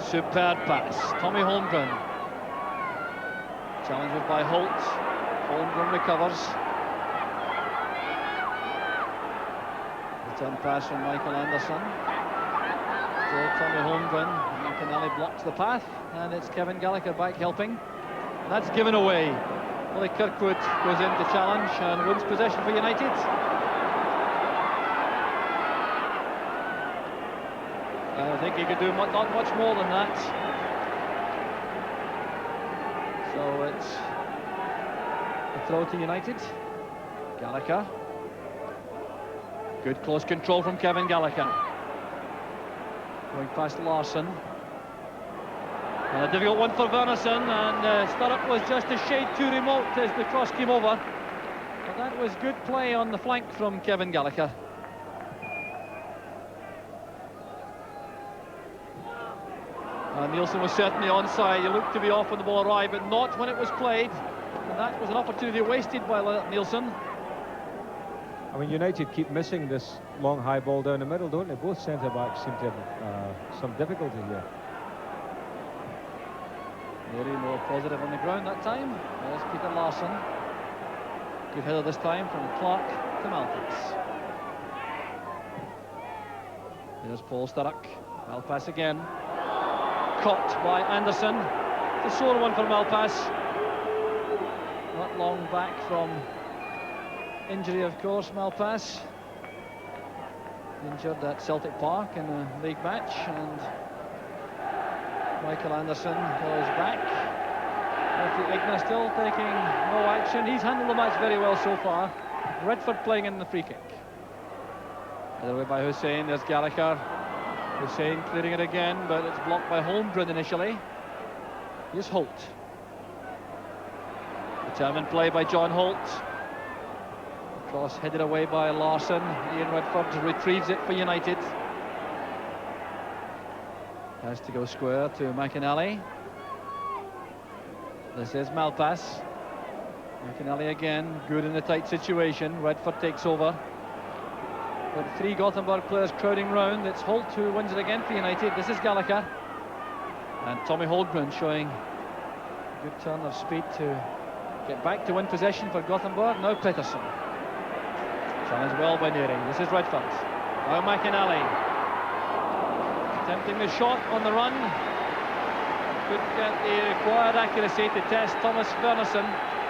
Superb pass. Tommy Holmgren. Challenged by Holt. Holmgren recovers. Return pass from Michael Anderson. Tommy Holmgren. McInally blocks the path, and it's Kevin Gallagher back helping. That's given away. Billy Kirkwood goes in to challenge and wins possession for United. I think he could do not much more than that. So it's a throw to United. Gallagher. Good close control from Kevin Gallagher. Going past Larsson. And a difficult one for Wernersson, and Sturrock was just a shade too remote as the cross came over. But that was good play on the flank from Kevin Gallagher. And Nielsen was certainly onside. He looked to be off when the ball arrived, but not when it was played. And that was an opportunity wasted by Nielsen. I mean, United keep missing this long high ball down the middle, don't they? Both centre-backs seem to have some difficulty here. Very more positive on the ground that time. There's Peter Larsson. Good header this time from Clark to Malpass. There's Paul Sturrock. Malpass again. Caught by Anderson. It's a sore one for Malpass. Not long back from injury, of course, Malpass. Injured at Celtic Park in a league match, and Michael Anderson goes back. Igna still taking no action. He's handled the match very well so far. Redford playing in the free kick. Headed away by Hussein. There's Gallagher. Hussein clearing it again, but it's blocked by Holmgren initially. Here's Holt. Determined play by John Holt. Cross headed away by Larson. Ian Redford retrieves it for United. Has to go square to McInally. This is Malpass. McInally again, good in the tight situation. Redford takes over. But 3 Gothenburg players crowding round. It's Holt who wins it again for United. This is Gallagher. And Tommy Holmgren showing a good turn of speed to get back to win possession for Gothenburg. Now Pettersson. Challenged well by Neri. This is Redford. Now McInally. Attempting the shot on the run. Couldn't get the required accuracy to test Thomas Wernersson.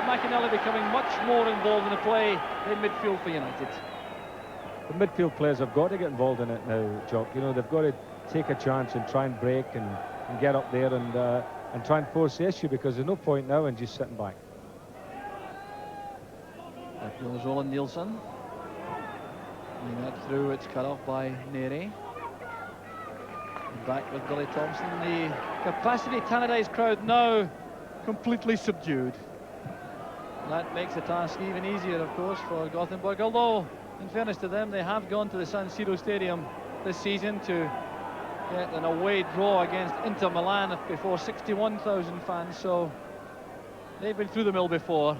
McInally becoming much more involved in the play in midfield for United. The midfield players have got to get involved in it now, Jock. You know, they've got to take a chance and try and break and get up there and try and force the issue, because there's no point now in just sitting back. That goes Roland Nielsen. Playing that through, it's cut off by Neri. Back with Billy Thompson. The capacity Tannadice crowd now completely subdued. That makes the task even easier, of course, for Gothenburg, although in fairness to them, they have gone to the San Siro Stadium this season to get an away draw against Inter Milan before 61,000 fans, so they've been through the mill before.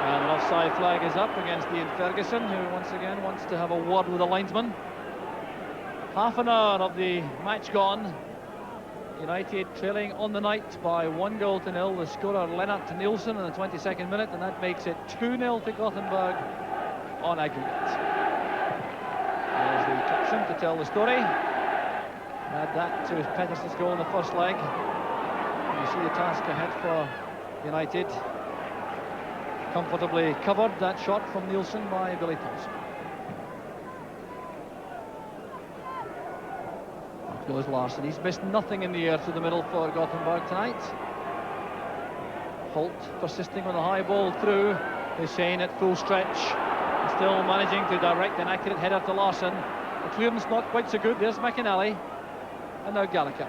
And an offside flag is up against Ian Ferguson, who once again wants to have a word with the linesman. Half an hour of the match gone. United trailing on the night by 1-0 to 0. The scorer Lennart Nilsson in the 22nd minute, and that makes it 2-0 to Gothenburg on aggregate. There's the caption to tell the story. Add that to Pettersson's goal in the first leg. You see the task ahead for United. Comfortably covered, that shot from Nielsen by Billy Thompson. Goes Larson. He's missed nothing in the air through the middle for Gothenburg tonight. Holt persisting on the high ball through. Hussein at full stretch. Still managing to direct an accurate header to Larson. The clearance not quite so good. There's McInally. And now Gallagher.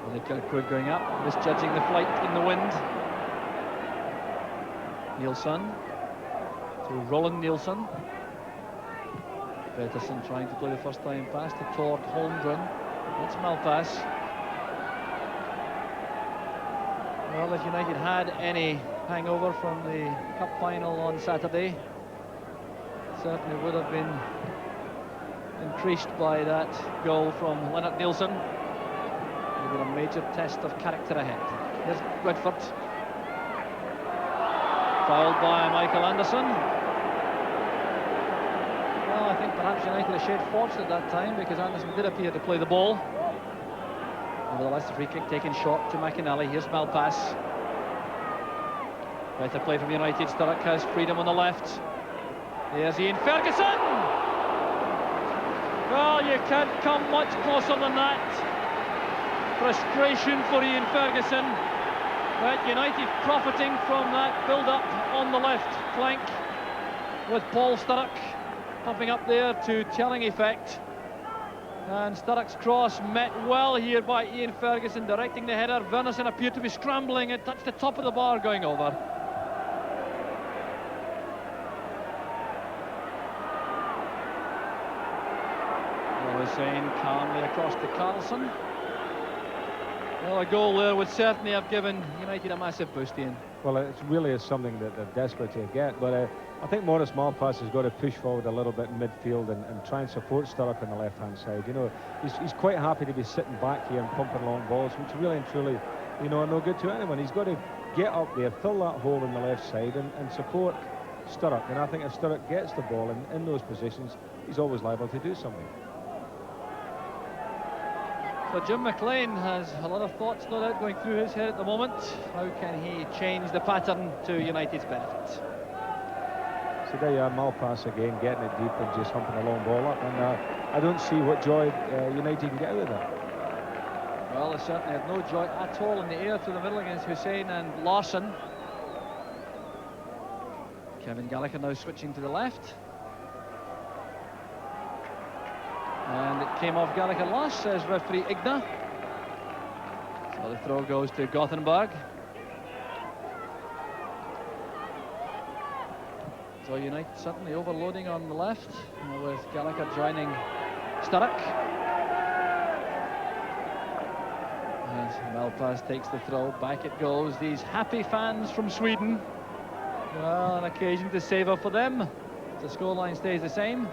And the Kirkwood going up, misjudging the flight in the wind. Nielsen to Roland Nielsen. Pettersson trying to play the first time pass to Tord Holmgren. That's Malpass. Well, if United had any hangover from the cup final on Saturday, certainly would have been increased by that goal from Lennart Nielsen. Maybe a major test of character ahead. Here's Redford. Fouled by Michael Anderson. Well, I think perhaps United a shade fortunate that time, because Anderson did appear to play the ball. Nevertheless, the free kick taken short to McInally. Here's Malpass. Better play from United. Sturrock has freedom on the left. There's Ian Ferguson. Well, you can't come much closer than that. Frustration for Ian Ferguson. But United profiting from that build-up on the left flank with Paul Sturrock pumping up there to telling effect. And Sturrock's cross met well here by Ian Ferguson, directing the header. Wernersson appeared to be scrambling. It touched the top of the bar going over. Hussein calmly across to Carlson. Well, a goal there would certainly have given United a massive boost, Ian. Well, it really is something that they're desperate to get, but I think Maurice Malpass has got to push forward a little bit in midfield and try and support Sturrock on the left-hand side. You know, he's quite happy to be sitting back here and pumping long balls, which really and truly, you know, are no good to anyone. He's got to get up there, fill that hole in the left side and support Sturrock. And I think if Sturrock gets the ball in those positions, he's always liable to do something. But Jim McLean has a lot of thoughts, no doubt, going through his head at the moment. How can he change the pattern to United's benefit? So there you are, Malpass again, getting it deep and just humping a long ball up. And I don't see what joy United can get out of that. Well, they certainly had no joy at all in the air to the middle against Hussein and Larson. Kevin Gallagher now switching to the left. And it came off Gallagher last, says referee Igna. So the throw goes to Gothenburg. So United certainly overloading on the left, with Gallagher joining Sturrock. As Malpass takes the throw, back it goes. These happy fans from Sweden. Well, an occasion to savour for them. The scoreline stays the same.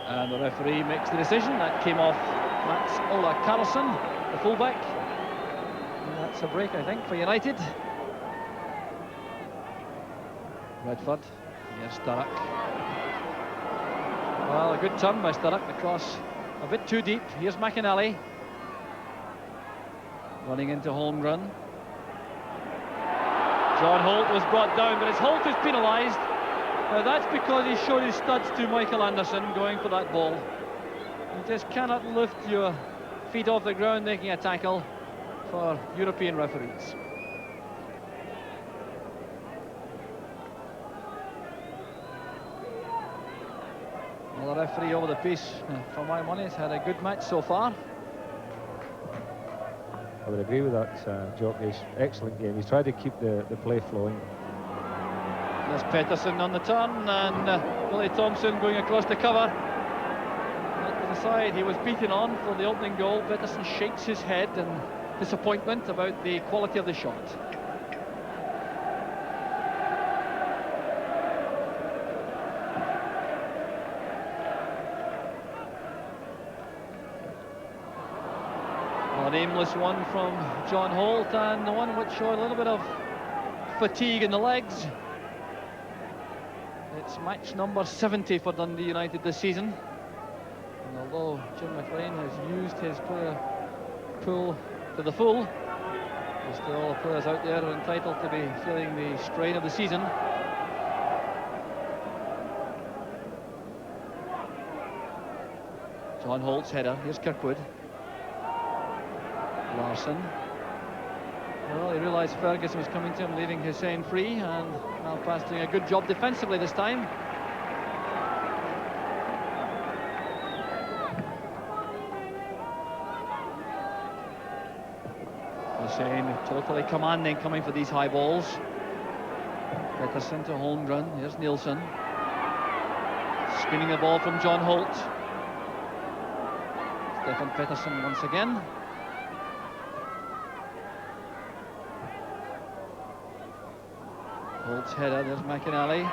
And the referee makes the decision. That came off Mats Ola Karlsson, the fullback. And that's a break, I think, for United. Redford, here's Sturrock. Well, a good turn by Sturrock. The cross a bit too deep. Here's McInally. Running into Holmgren. John Holt was brought down, but as Holt is penalised, now that's because he showed his studs to Michael Anderson going for that ball. You just cannot lift your feet off the ground making a tackle for European referees. Well, the referee over the piece, for my money, has had a good match so far. I would agree with that, Jock. He's excellent game. He's tried to keep the play flowing. There's Pettersson on the turn, and Billy Thompson going across the cover. Not to the side, he was beaten on for the opening goal. Pettersson shakes his head in disappointment about the quality of the shot. An aimless one from John Holt, and the one which showed a little bit of fatigue in the legs. It's match number 70 for Dundee United this season. And although Jim McLean has used his player pool to the full, there's still all the players out there are entitled to be feeling the strain of the season. John Holt's header, here's Kirkwood. Larson. Well, he realised Ferguson was coming to him, leaving Hussein free, and Malpass doing a good job defensively this time. Hussein totally commanding, coming for these high balls. Pettersson to Holmgren. Here's Nielsen. Screening the ball from John Holt. Stefan Pettersson once again. Holt's header, there's McInally.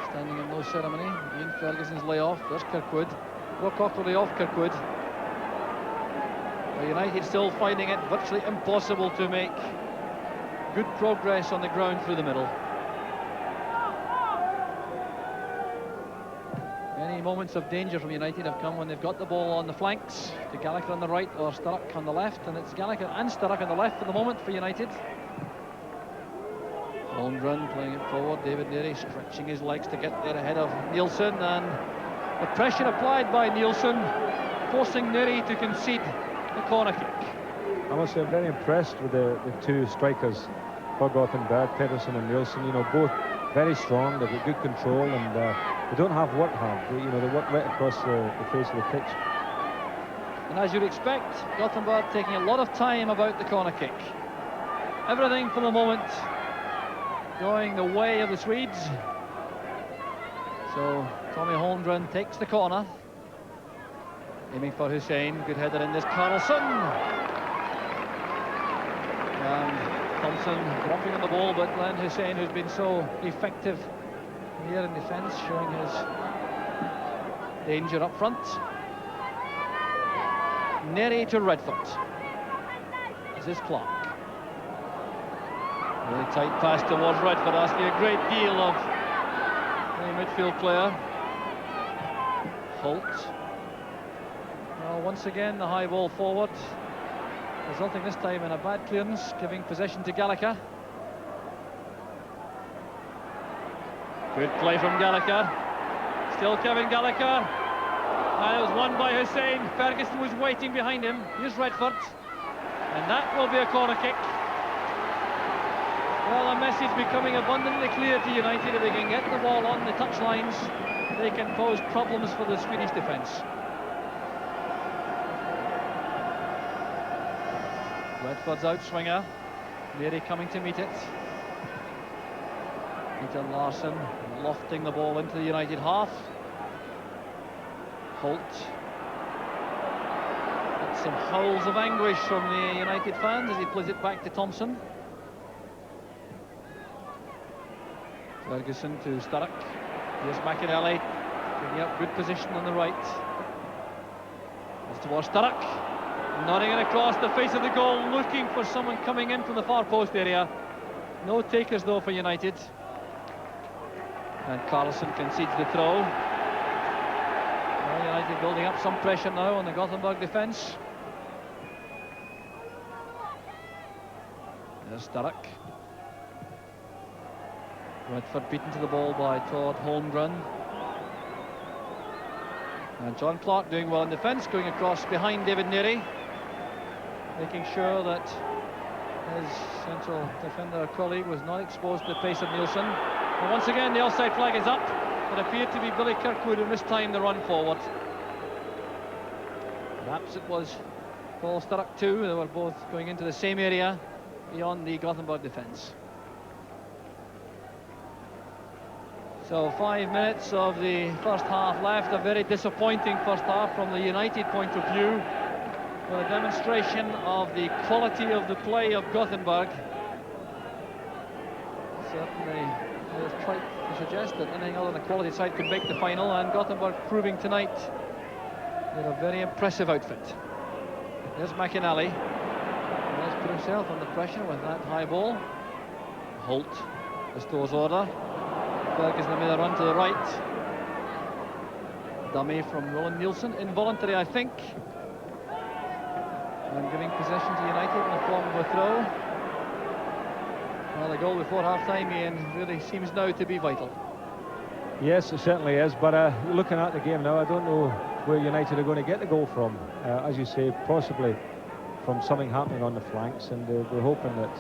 Standing in no ceremony. Ian Ferguson's layoff, there's Kirkwood. Wilcock will lay off Kirkwood. But United still finding it virtually impossible to make good progress on the ground through the middle. Many moments of danger from United have come when they've got the ball on the flanks to Gallagher on the right or Sturrock on the left, and it's Gallagher and Sturrock on the left for the moment for United. Holmgren playing it forward, David Neary stretching his legs to get there ahead of Nielsen, and the pressure applied by Nielsen forcing Neary to concede the corner kick. I must say I'm very impressed with the two strikers for Gothenburg, Pettersson and Nielsen. You know, both very strong, they've got good control, and they don't have work hard. They work right across the face of the pitch. And as you'd expect, Gothenburg taking a lot of time about the corner kick. Everything for the moment going the way of the Swedes. So Tommy Holmgren takes the corner, aiming for Hussein. Good header in this, Karlsson. And Thompson dropping on the ball, but Glenn Hussein, who's been so effective here in defence, showing his danger up front. Neary to Redford. This is Clark. Really tight pass towards Redford, asking a great deal of the midfield player. Holt. once again, the high ball forward, resulting this time in a bad clearance, giving possession to Gallagher. Good play from Gallagher. Still Kevin Gallagher. And it was won by Hussein. Ferguson was waiting behind him. Here's Redford. And that will be a corner kick. Well, the message becoming abundantly clear to United. If they can get the ball on the touchlines, they can pose problems for the Swedish defence. Redford's outswinger. Nearly coming to meet it. Peter Larsson lofting the ball into the United half. Holt. Got some howls of anguish from the United fans as he plays it back to Thompson. Ferguson to Sturrock. Here's McInally, picking up good position on the right. It's towards Sturrock, nodding it across the face of the goal, looking for someone coming in from the far post area. No takers though for United. And Carlson concedes the throw. Well, United building up some pressure now on the Gothenburg defence. There's Sturrock. Redford beaten to the ball by Todd Holmgren. And John Clark doing well in defence, going across behind David Neary, making sure that his central defender colleague was not exposed to the pace of Nielsen. And once again the offside flag is up. It appeared to be Billy Kirkwood who missed time the run forward. Perhaps it was Paul Sturrock too. They were both going into the same area beyond the Gothenburg defence. So 5 minutes of the first half left. A very disappointing first half from the United point of view, with a demonstration of the quality of the play of Gothenburg. Certainly they've tried to suggest that anything other than a quality side could make the final, and Gothenburg proving tonight they're a very impressive outfit. There's McInally. He has put himself under pressure with that high ball. Holt restores order. Ferguson made a run to the right. Dummy from Roland Nielsen, involuntary I think, and giving possession to United in the form of a throw. Well, the goal before half-time, Ian, really seems now to be vital. Yes, it certainly is, but looking at the game now, I don't know where United are going to get the goal from. As you say, possibly from something happening on the flanks, and we're hoping that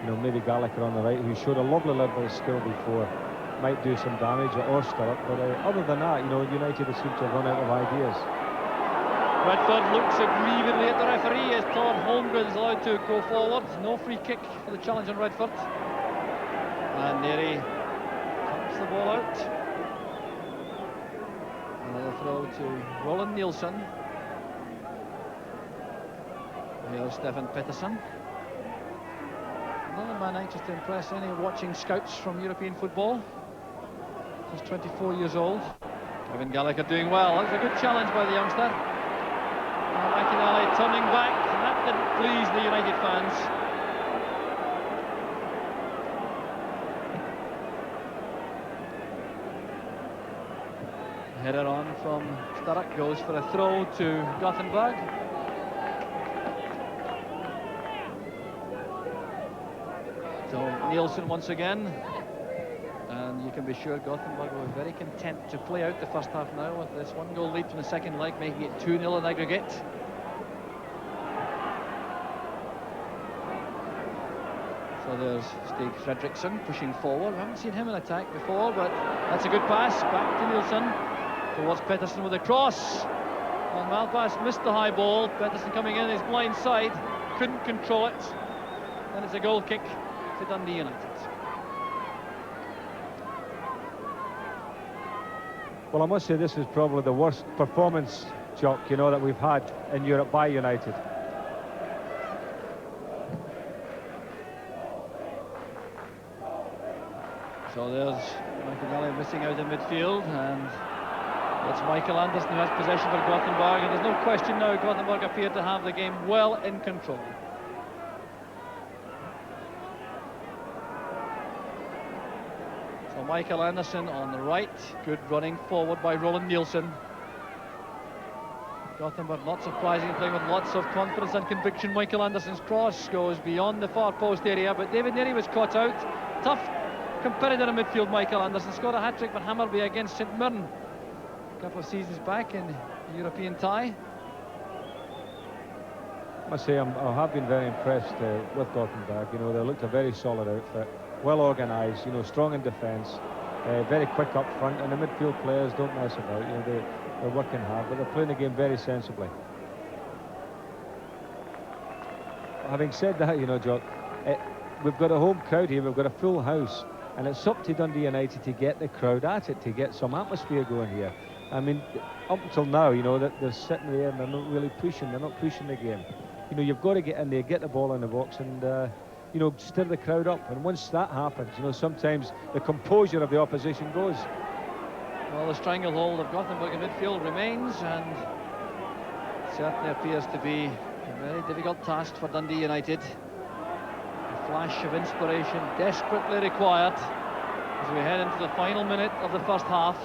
you know, maybe Gallagher on the right, who showed a lovely level of skill before, might do some damage, or Sturrock. But other than that, you know, United seem to have run out of ideas. Redford looks aggrievedly at the referee as Todd Holmgren is allowed to go forward. No free kick for the challenge on Redford. And Neary cuts the ball out. Another throw to Roland Nielsen. Here's Stefan Pettersson. Another man anxious to impress any watching scouts from European football. He's 24 years old. Kevin Gallagher doing well. That was a good challenge by the youngster. McInally turning back, and that didn't please the United fans. Header on from Sturrock goes for a throw to Gothenburg. So Nielsen once again, and you can be sure Gothenburg were very content to play out the first half now with this 1-goal lead from the second leg, making it 2-0 in aggregate. So there's Stig Fredriksson pushing forward. We haven't seen him in attack before, but that's a good pass back to Nielsen towards Pettersson with a cross. And Malpass missed the high ball. Pettersson coming in his blind side, couldn't control it, and it's a goal kick to Dundee United. Well, I must say this is probably the worst performance, Jock, you know, that we've had in Europe by United. So there's McInally missing out in midfield, and it's Michael Anderson who has possession for Gothenburg, and there's no question now Gothenburg appear to have the game well in control. So Michael Anderson on the right, good running forward by Roland Nielsen. Gothenburg not surprisingly playing with lots of confidence and conviction. Michael Anderson's cross goes beyond the far post area, but David Neary was caught out. Tough competitor in midfield, Michael Anderson. Scored a hat-trick for Hammarby against St Mirren a couple of seasons back in the European tie. I must say I have been very impressed with Gothenburg. You know, they looked a very solid outfit, well organised, you know, strong in defence, very quick up front, and the midfield players don't mess about. You know, they're working hard, but they're playing the game very sensibly. Having said that, you know, Jock, we've got a home crowd here, we've got a full house, and it's up to Dundee United to get the crowd at it, to get some atmosphere going here. I mean, up until now, you know, that they're sitting there and they're not really pushing, they're not pushing the game. You know, you've got to get in there, get the ball in the box, and you know, stir the crowd up. And once that happens, you know, sometimes the composure of the opposition goes. Well, the stranglehold of Gothenburg in midfield remains, and certainly appears to be a very difficult task for Dundee United. A flash of inspiration desperately required as we head into the final minute of the first half.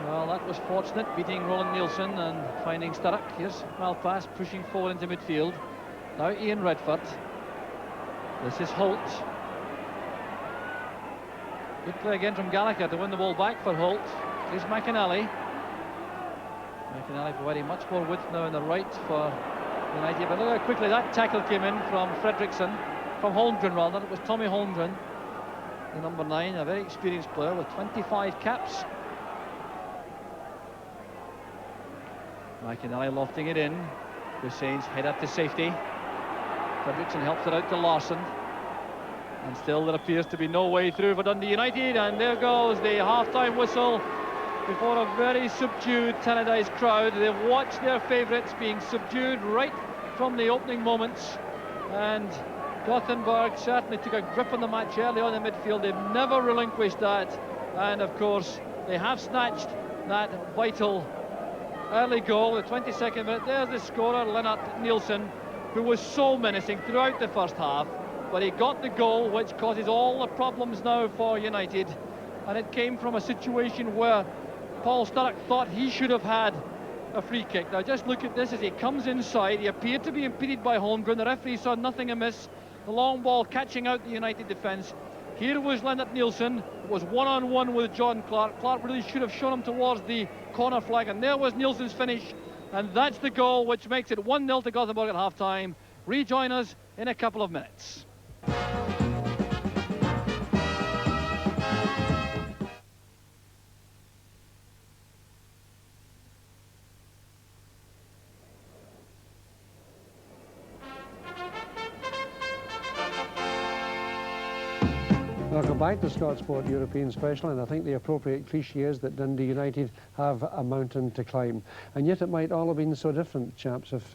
Well, that was fortunate, beating Roland Nielsen and finding Sturrock. Here's Malpass pushing forward into midfield. Now Ian Redford. This is Holt. Good play again from Gallagher to win the ball back for Holt. Here's McInally. McInally providing much more width now on the right for United. But look how quickly that tackle came in from Fredriksson, from Holmgren rather. It was Tommy Holmgren, the number 9, a very experienced player with 25 caps. McInally lofting it in. Hussein's header to safety. Fredriksson helps it out to Larsson. And still there appears to be no way through for Dundee United. And there goes the half-time whistle before a very subdued Tannadice crowd. They've watched their favourites being subdued right from the opening moments. And Gothenburg certainly took a grip on the match early on in midfield. They've never relinquished that. And of course, they have snatched that vital early goal, the 22nd minute. There's the scorer, Lennart Nielsen, who was so menacing throughout the first half, but he got the goal, which causes all the problems now for United. And it came from a situation where Paul Sturrock thought he should have had a free kick. Now just look at this as he comes inside. He appeared to be impeded by Holmgren. The referee saw nothing amiss. The long ball catching out the United defence. Here was Lennart Nielsen. It was one-on-one with John Clark. Clark really should have shown him towards the corner flag, and there was Nielsen's finish. And that's the goal which makes it 1-0 to Gothenburg at half-time. Rejoin us in a couple of minutes. Welcome back to Scott Sport European Special, and I think the appropriate cliche is that Dundee United have a mountain to climb. And yet it might all have been so different, chaps, if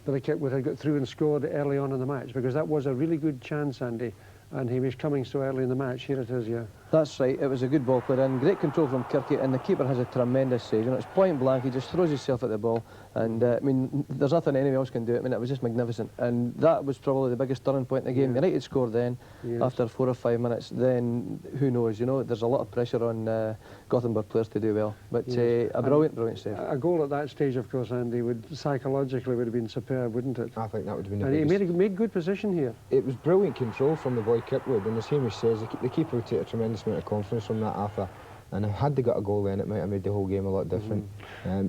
Billy Kitt would have got through and scored early on in the match, because that was a really good chance, Andy, and he was coming so early in the match. Here it is, yeah. That's right, it was a good ball played in, great control from Kirky, and the keeper has a tremendous save. You know, it's point blank, he just throws himself at the ball, and I mean, there's nothing anyone else can do. I mean, it was just magnificent, and that was probably the biggest turning point in the game. Yeah. United scored then, yes, after 4 or 5 minutes, then who knows, you know, there's a lot of pressure on Gothenburg players to do well, but yes, a brilliant save. A goal at that stage, of course, Andy, would psychologically would have been superb, wouldn't it? I think that would have been and he made good position here. It was brilliant control from the boy Kirkwood, and as Hamish says, the keeper would take a tremendous amount of confidence from that after, and had they got a goal then, it might have made the whole game a lot different.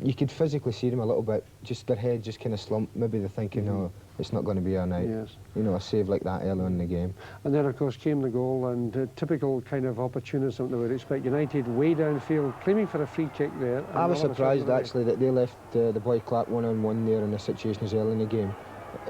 You could physically see them a little bit, just their head just kind of slumped. Maybe they're thinking, oh, it's not going to be our night. Yes. You know, a save like that early on in the game. And then, of course, came the goal, and typical kind of opportunism that we would expect. United way downfield, claiming for a free kick there. I was surprised, actually, that they left the boy Clark one-on-one there in the situations early in the game.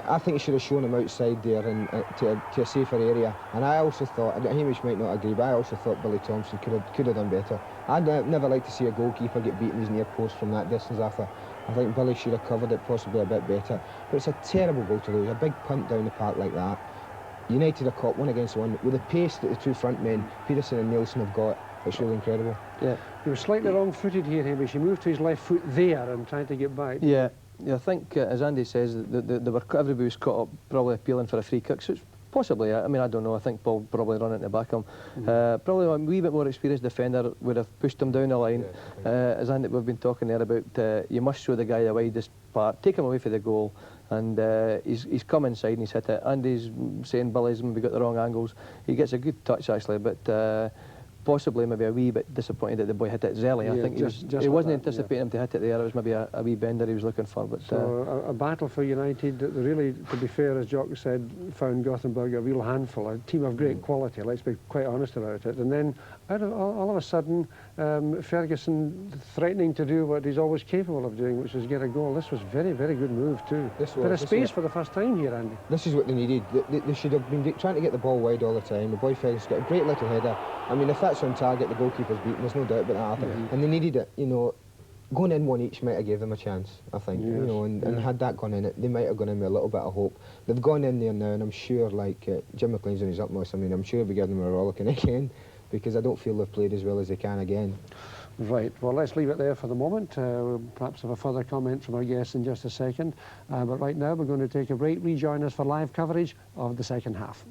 I think he should have shown him outside there and to a safer area. And I also thought, Hamish might not agree, but I also thought Billy Thompson could have done better. I'd never like to see a goalkeeper get beaten his near post from that distance after. I think Billy should have covered it possibly a bit better. But it's a terrible goal to lose, a big punt down the park like that. United are caught 1 against 1 with the pace that the two front men, Peterson and Nielsen, have got. It's really incredible. Yeah, he was slightly wrong-footed here, Hamish. He moved to his left foot there and tried to get back. Yeah. Yeah, I think, as Andy says, everybody was caught up probably appealing for a free kick, so it's Possibly. I mean, I don't know. I think Paul probably run it in the back of him. Probably a wee bit more experienced defender would have pushed him down the line. As Andy, we've been talking there about, you must show the guy the widest part, take him away for the goal, and he's come inside and he's hit it. Andy's saying Billy's maybe got the wrong angles. He gets a good touch actually, but possibly maybe a wee bit disappointed that the boy hit it early. I think he wasn't anticipating him to hit it there. It was maybe a wee bender he was looking for. But so a battle for United that really, to be fair, as Jock said, found Gothenburg a real handful, a team of great quality. Let's be quite honest about it. And then all of a sudden, Ferguson threatening to do what he's always capable of doing, which is get a goal. This was very, very good move too. Bit of space for the first time here, Andy. This is what they needed. They should have been trying to get the ball wide all the time. The boy Ferguson's got a great little header. I mean, if that's on target, the goalkeeper's beaten. There's no doubt about that. And they needed it. You know, going in one each might have gave them a chance. I think. You know, and had that gone in, they might have gone in with a little bit of hope. They've gone in there now, and I'm sure, like Jim McLean's on his utmost. I mean, I'm sure he'll be giving them a rollicking again, because I don't feel they've played as well as they can again. Right, well, let's leave it there for the moment. We'll perhaps have a further comment from our guests in just a second. But right now, we're going to take a break. Rejoin us for live coverage of the second half.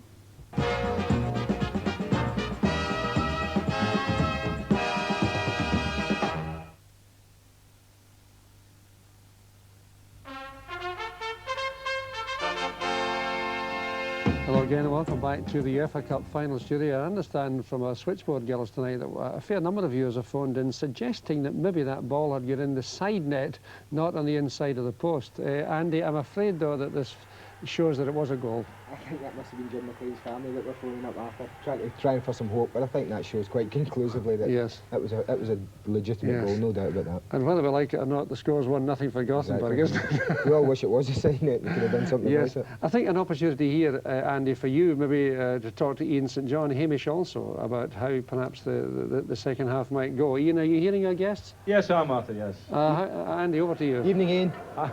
Hello again and welcome back to the UEFA Cup final studio. I understand from our switchboard girls tonight that a fair number of viewers have phoned in suggesting that maybe that ball had got in the side net, not on the inside of the post. Andy, I'm afraid though that this shows that it was a goal. I think that must have been Jim McLean's family that were phoning up after, trying for some hope, but I think that shows quite conclusively that it was a legitimate goal, no doubt about that. And whether we like it or not, the score's 1-0 for Gothenburg, isn't it? We all wish it was a side net, we could have done something about it. I think an opportunity here, Andy, for you maybe to talk to Ian St John, Hamish also, about how perhaps the second half might go. Ian, are you hearing our guests? Yes, I'm Arthur, yes. Andy, over to you. Evening, Ian. All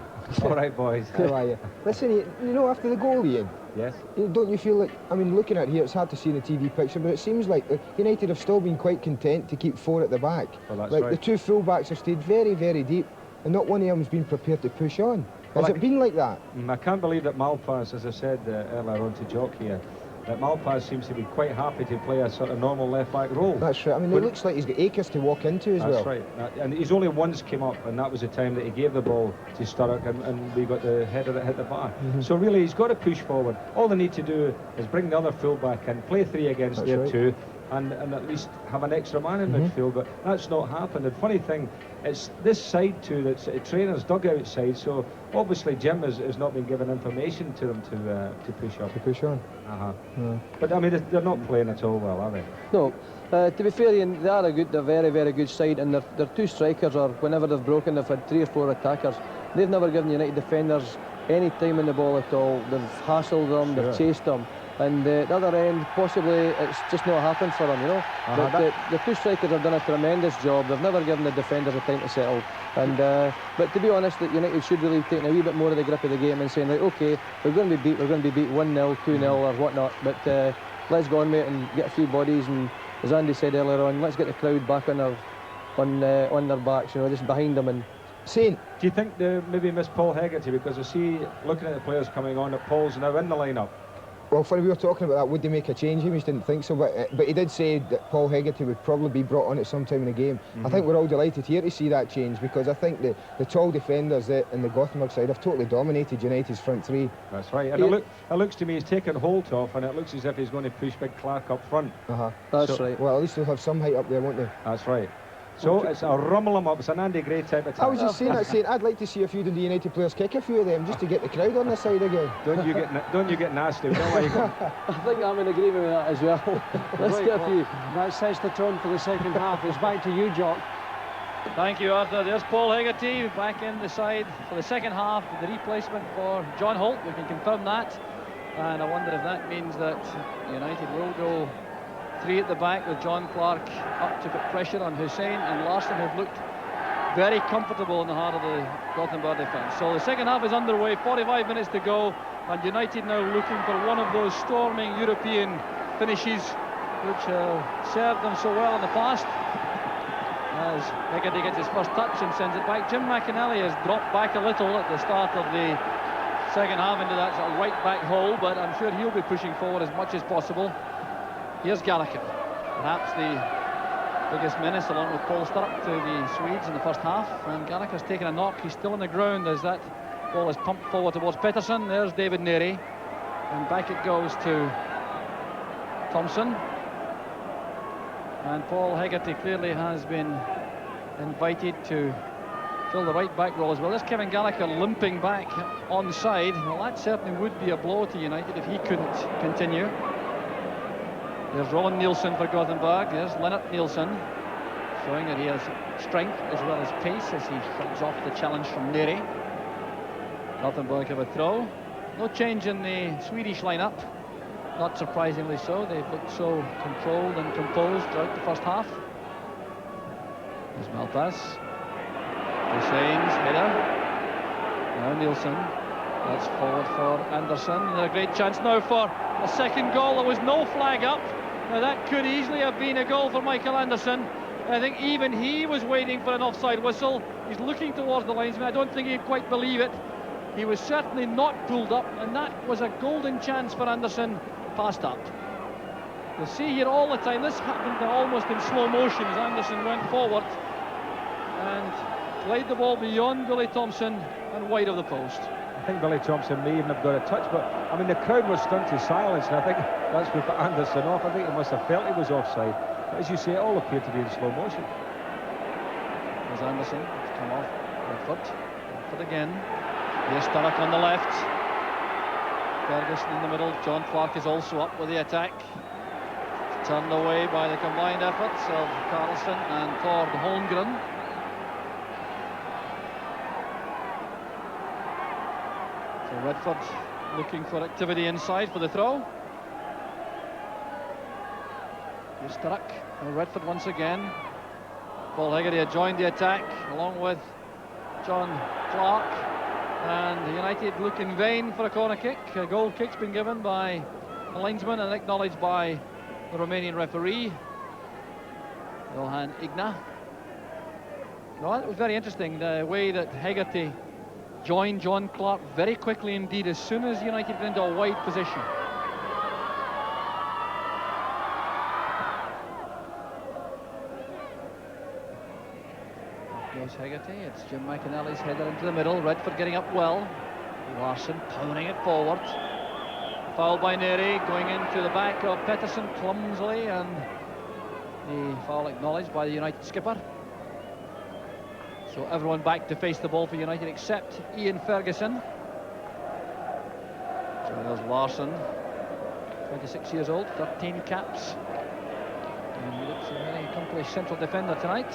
right, boys. How are you? Listen, you know, after the goal, Ian, yes. Don't you feel like, I mean, looking at here, it's hard to see in the TV picture, but it seems like United have still been quite content to keep 4 at the back. Well, that's like right. The 2 full-backs have stayed very, very deep, and not one of them's been prepared to push on. Has it been like that? I can't believe that Malpass, as I said earlier on to Jock here, that Malpass seems to be quite happy to play a sort of normal left-back role. That's right. I mean, it looks like he's got acres to walk into as well. That's right. And he's only once came up, and that was the time that he gave the ball to Sturrock, and we got the header that hit the bar. So really, he's got to push forward. All they need to do is bring the other full-back in, play 3 against their 2, and at least have an extra man in midfield, but that's not happened. And funny thing, it's this side too that's a trainer's dugout side, so obviously Jim has not been given information to them to push up. To push on. But I mean, they're not playing at all well, are they? no. To be fair, Ian, they are they're very, very good side, and their 2 strikers, or whenever they've broken, they've had 3 or 4 attackers. They've never given United defenders any time in the ball at all. They've hassled them, they've chased them. And the other end, possibly it's just not happened for them, you know. But the 2 strikers have done a tremendous job. They've never given the defenders a time to settle. And but to be honest, that United should really have taken a wee bit more of the grip of the game and saying, right, OK, we're going to be beat 1-0, 2-0 or whatnot. But let's go on, mate, and get a few bodies. And as Andy said earlier on, let's get the crowd back on their backs, you know, just behind them. And Saint, do you think they maybe miss Paul Hegarty? Because I see, looking at the players coming on, that Paul's now in the lineup. well, funny, we were talking about that. Would they make a change? Hamish didn't think so, but he did say that Paul Hegarty would probably be brought on at some time in the game. I think we're all delighted here to see that change, because I think the tall defenders in the Gothenburg side have totally dominated United's front 3. That's right. And it looks to me he's taken Holt off, and it looks as if he's going to push Big Clark up front. That's right. Well, at least they'll have some height up there, won't they? That's right. So it's a rumble 'em up. It's an Andy Gray type attack. I was just saying I'd like to see a few Dundee United players kick a few of them just to get the crowd on their side again. Don't you get nasty. Don't let you go. I think I'm in agreement with that as well. Let's get a few. That sets the tone for the second half. It's back to you, Jock. Thank you, Arthur. There's Paul Hegarty back in the side for the second half, the replacement for John Holt. We can confirm that. And I wonder if that means that United will go 3 at the back with John Clark up to put pressure on Hussein and Larsson, who've looked very comfortable in the heart of the Gothenburg defence. So the second half is underway, 45 minutes to go, and United now looking for one of those storming European finishes which served them so well in the past. As Hegarty gets his first touch and sends it back. Jim McInally has dropped back a little at the start of the second half into that sort of right back hole, but I'm sure he'll be pushing forward as much as possible. Here's Gallagher, perhaps the biggest menace along with Paul Sturrock to the Swedes in the first half, and Gallagher's taken a knock. He's still on the ground as that ball is pumped forward towards Pettersson. There's David Neary, and back it goes to Thompson. And Paul Hegarty clearly has been invited to fill the right back role as well. There's Kevin Gallagher limping back onside. Well, that certainly would be a blow to United if he couldn't continue. There's Roland Nielsen for Gothenburg. There's Lennart Nielsen, showing that he has strength as well as pace as he shrugs off the challenge from Neary. Gothenburg have a throw. No change in the Swedish lineup. Not surprisingly so. They've looked so controlled and composed throughout the first half. There's Malpass. Hussain's header. Now Nielsen. That's forward for Anderson. And a great chance now for a second goal. There was no flag up. Now that could easily have been a goal for Michael Anderson. I think even he was waiting for an offside whistle. He's looking towards the linesman. I don't think he'd quite believe it. He was certainly not pulled up, and that was a golden chance for Anderson. Passed up. You'll see here all the time, this happened almost in slow motion as Anderson went forward and played the ball beyond Billy Thompson and wide of the post. I think Billy Thompson may even have got a touch, but I mean the crowd was stunned to silence, and I think that's what put Anderson off. I think he must have felt he was offside. But as you say, it all appeared to be in slow motion. There's Anderson, it's come off Redford again. Here's Sturrock on the left. Ferguson in the middle. John Clark is also up with the attack. Turned away by the combined efforts of Carlson and Tord Holmgren. So Redford looking for activity inside for the throw. Here's Sturrock. And Redford once again. Paul Hegarty had joined the attack along with John Clark. And United look in vain for a corner kick. A goal kick's been given by the linesman and acknowledged by the Romanian referee, Johan Igna. No, it was very interesting, the way that Hegarty joined John Clark very quickly indeed as soon as United got into a wide position. Hegarty, it's Jim McInally's header into the middle. Redford getting up well. Larsson pounding it forward. Foul by Neary, going into the back of Pettersson clumsily, and the foul acknowledged by the United skipper. So everyone back to face the ball for United except Ian Ferguson. So there's Larsson, 26 years old, 13 caps. And he looks a very accomplished central defender tonight.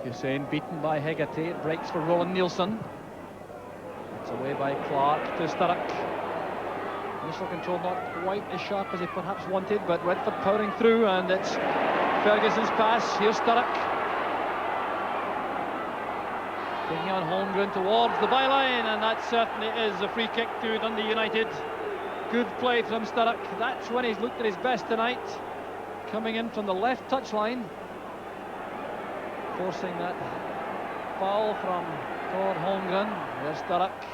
Hussain beaten by Hegarty. It breaks for Roland Nielsen. It's away by Clark to Sturrock. Initial control not quite as sharp as he perhaps wanted, but Redford powering through, and it's Ferguson's pass. Here's Sturrock. Taking on Holmgren towards the byline, and that certainly is a free kick to Dundee United. Good play from Sturrock. That's when he's looked at his best tonight. Coming in from the left touchline. Forcing that foul from Tord Holmgren. There's Sturrock.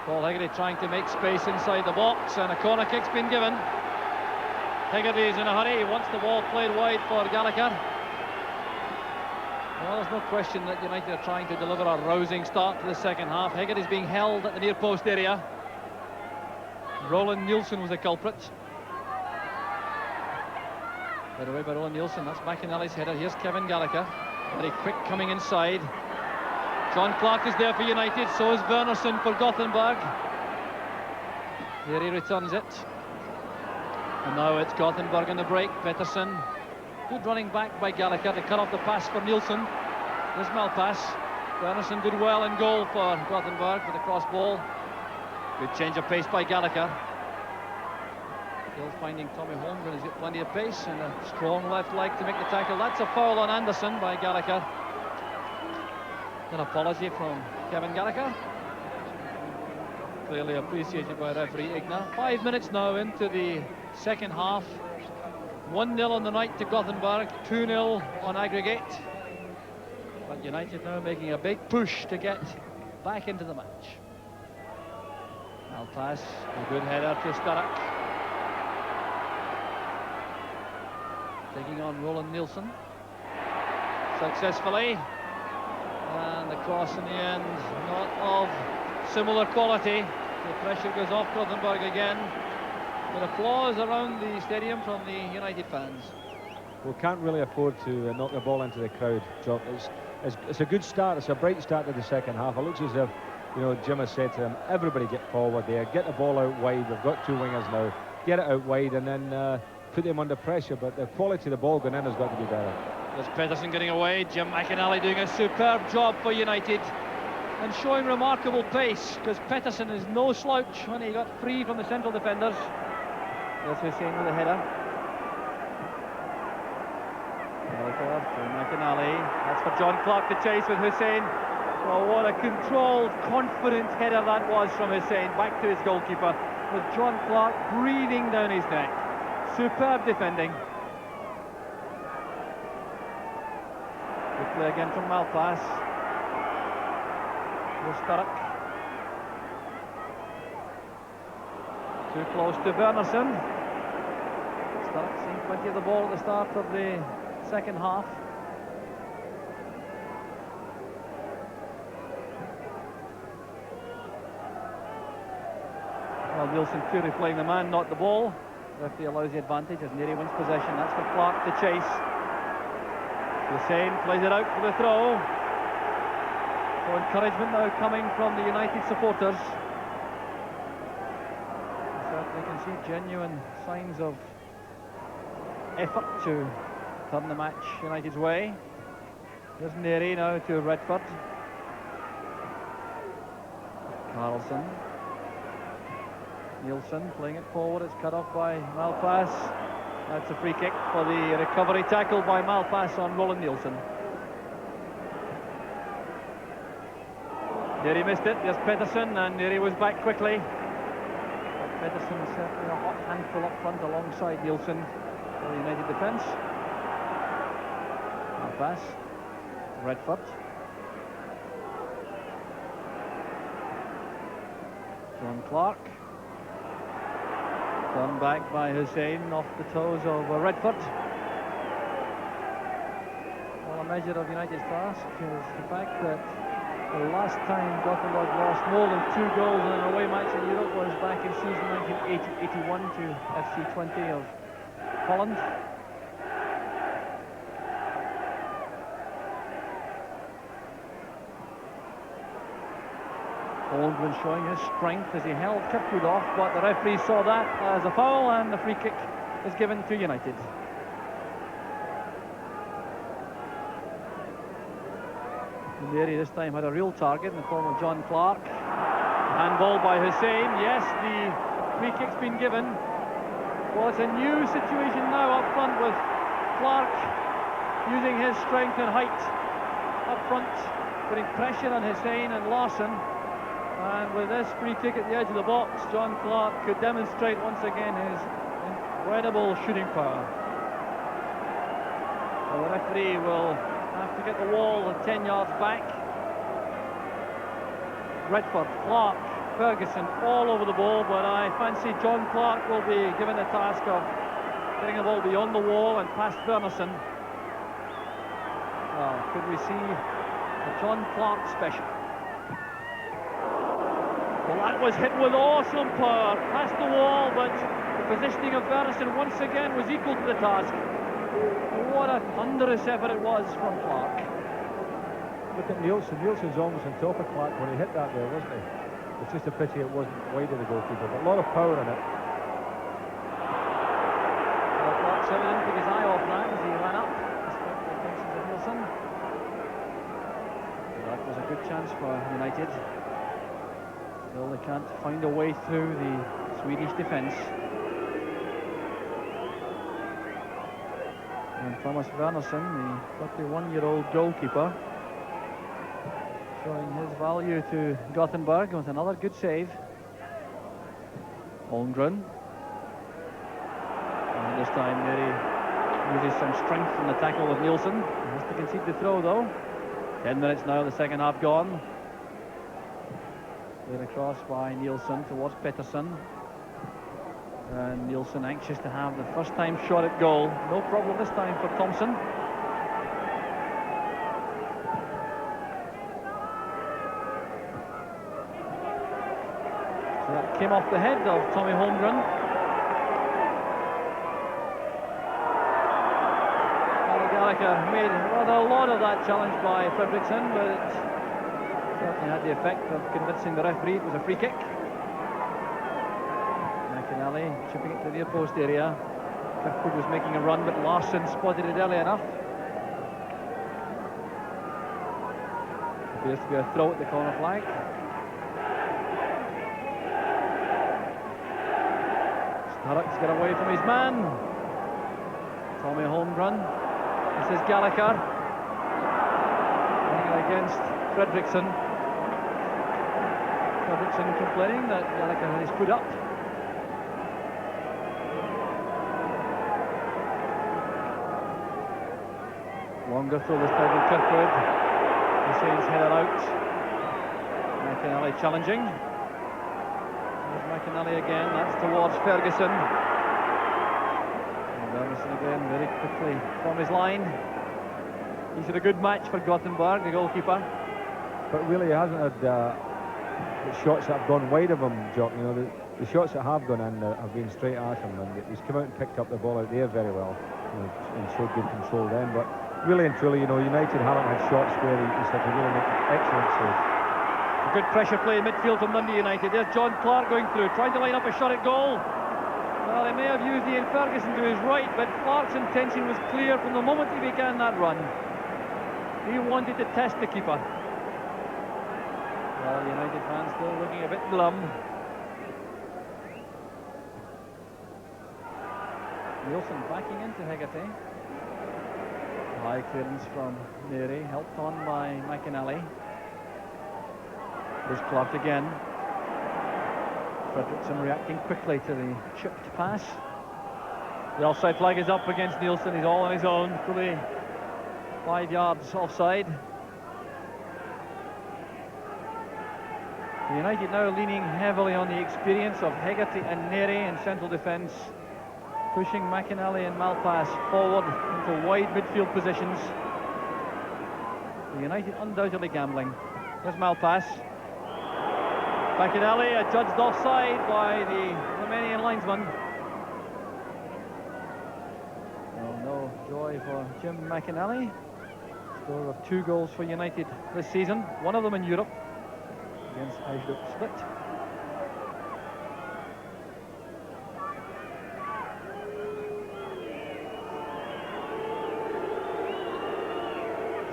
Paul Hegarty trying to make space inside the box, and a corner kick's been given. Hegarty is in a hurry. He wants the ball played wide for Gallagher. Well, there's no question that United are trying to deliver a rousing start to the second half. Hegarty's being held at the near post area. Roland Nielsen was the culprit. Led away by Roland Nielsen. That's McInally's header. Here's Kevin Gallagher. Very quick coming inside. John Clark is there for United. So is Wernersson for Gothenburg. Here he returns it. And now it's Gothenburg on the break. Pettersson. Good running back by Gallagher to cut off the pass for Nielsen. There's Malpass. Wernersson did well in goal for Gothenburg with a cross ball. Good change of pace by Gallagher. Still finding Tommy Holmgren. He's got plenty of pace and a strong left leg to make the tackle. That's a foul on Anderson by Gallagher. An apology from Kevin Gallagher. Clearly appreciated by referee Igna. 5 minutes now into the second half. 1-0 on the night to Gothenburg, 2-0 on aggregate. United now making a big push to get back into the match. Malpass, a good header to Sturrock. Taking on Roland Nielsen. Successfully. And the cross in the end, not of similar quality. The pressure goes off Gothenburg again. But applause around the stadium from the United fans. We can't really afford to knock the ball into the crowd, Jock. It's a good start. It's a bright start to the second half. It looks as if, you know, Jim has said to them, everybody get forward there, get the ball out wide. We've got two wingers now. Get it out wide and then put them under pressure. But the quality of the ball going in has got to be better. There's Pettersson getting away. Jim McInally doing a superb job for United and showing remarkable pace, because Pettersson is no slouch when he got free from the central defenders. There's Hussein with a header. McInally. That's for John Clark to chase with Hussein. Oh, what a controlled, confident header that was from Hussein back to his goalkeeper, with John Clark breathing down his neck. Superb defending. Good play again from Malpass. Here's Sturrock. Too close to Wernersson. Sturrock seeing plenty of the ball at the start of the second half. Well, Nielsen clearly playing the man, not the ball. Referee allows the advantage as Neary wins possession. That's for Clark to chase. Hussein plays it out for the throw. So encouragement now coming from the United supporters. You certainly can see genuine signs of effort to turn the match United's way. There's Neary now to Redford. Carlson. Nielsen playing it forward. It's cut off by Malpass. That's a free kick for the recovery tackle by Malpass on Roland Nielsen. Neary missed it. There's Pettersson, and Neary was back quickly. But Pettersson certainly a hot handful up front alongside Nielsen for the United defence. Malpass. Redford. John Clark. Done back by Hussein off the toes of Redford. Well, a measure of United's task is the fact that the last time Gothenburg lost more than 2 goals in an away match in Europe was back in season 1980-81 to FC 20 of Holland. Holmgren showing his strength as he held Kirkwood off, but the referee saw that as a foul, and the free kick is given to United. Neary this time had a real target in the form of John Clark. Handball by Hussein. Yes, the free kick's been given. Well, it's a new situation now up front with Clark using his strength and height up front, putting pressure on Hussein and Larsson. And with this free kick at the edge of the box, John Clark could demonstrate once again his incredible shooting power. Well, the referee will have to get the wall 10 yards back. Redford, Clark, Ferguson all over the ball, but I fancy John Clark will be given the task of getting the ball beyond the wall and past Wernersson. Well, could we see a John Clark special? Well, that was hit with awesome power, past the wall, but the positioning of Wernersson once again was equal to the task. What a thunderous effort it was from Clark. Look at Nielsen. Nielsen's almost on top of Clark when he hit that there, wasn't he? It's just a pity it wasn't wide of the goalkeeper, but a lot of power in it. Well, Clark certainly didn't take his eye off that as he ran up, despite the attentions of Nielsen. That was a good chance for United. Still, they can't find a way through the Swedish defence. And Thomas Wernersson, the 31-year-old goalkeeper, showing his value to Gothenburg with another good save. Holmgren. And this time Neary uses some strength from the tackle of Nielsen. He has to concede the throw though. 10 minutes now, the second half gone. Played across by Nielsen towards Pettersson. And Nielsen anxious to have the first time shot at goal. No problem this time for Thompson. So that came off the head of Tommy Holmgren. Gallagher made rather a lot of that challenge by Fredriksson, but it certainly had the effect of convincing the referee it was a free kick. McInally chipping it to the near post area. Kirkwood was making a run, but Larsson spotted it early enough. Appears to be a throw at the corner flag. Sturrock's got away from his man. Tommy Holmgren. This is Gallagher. Running against Fredriksson. Fredriksson complaining that Gallagher had his foot up. Longer throw this time from Kirkwood. Hussein's header out. McInally challenging. There's McInally again, that's towards Ferguson. And Ferguson again very quickly from his line. He's had a good match for Gothenburg, the goalkeeper. But really he hasn't had the shots that have gone wide of him, Jock. You know, the shots that have gone in have been straight at him, and he's come out and picked up the ball out there very well, you know, and showed good control then. But really and truly, you know, United haven't had shots where he's had to really make excellent save. A good pressure play in midfield from Dundee United. There's John Clark going through, trying to line up a shot at goal. Well, they may have used Ian Ferguson to his right, but Clark's intention was clear from the moment he began that run. He wanted to test the keeper. Well, United fans still looking a bit glum. Nielsen backing into Hegarty. High clearance from Neary, helped on by McInally. There's Clark again. Fredriksson reacting quickly to the chipped pass. The offside flag is up against Nielsen. He's all on his own, fully 5 yards offside. The United now leaning heavily on the experience of Hegarty and Neary in central defence, pushing McInally and Malpass forward into wide midfield positions. The United undoubtedly gambling. There's Malpass. McInally adjudged offside by the Romanian linesman. Oh, no joy for Jim McInally. Scorer of 2 goals for United this season, one of them in Europe against Hajduk Split.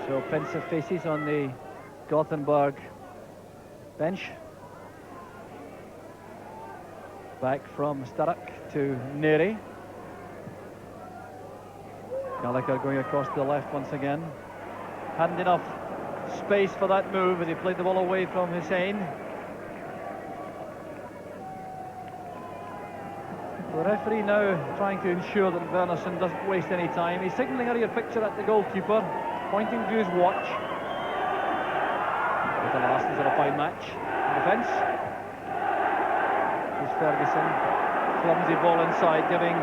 So pensive faces on the Gothenburg bench. Back from Sturrock to Neary. Gallagher going across to the left once again. Hadn't enough space for that move as he played the ball away from Hussein. The referee now trying to ensure that Wernersson doesn't waste any time. He's signalling a rear picture at the goalkeeper, pointing to his watch. But the last is a fine match in defence. Here's Ferguson, clumsy ball inside, giving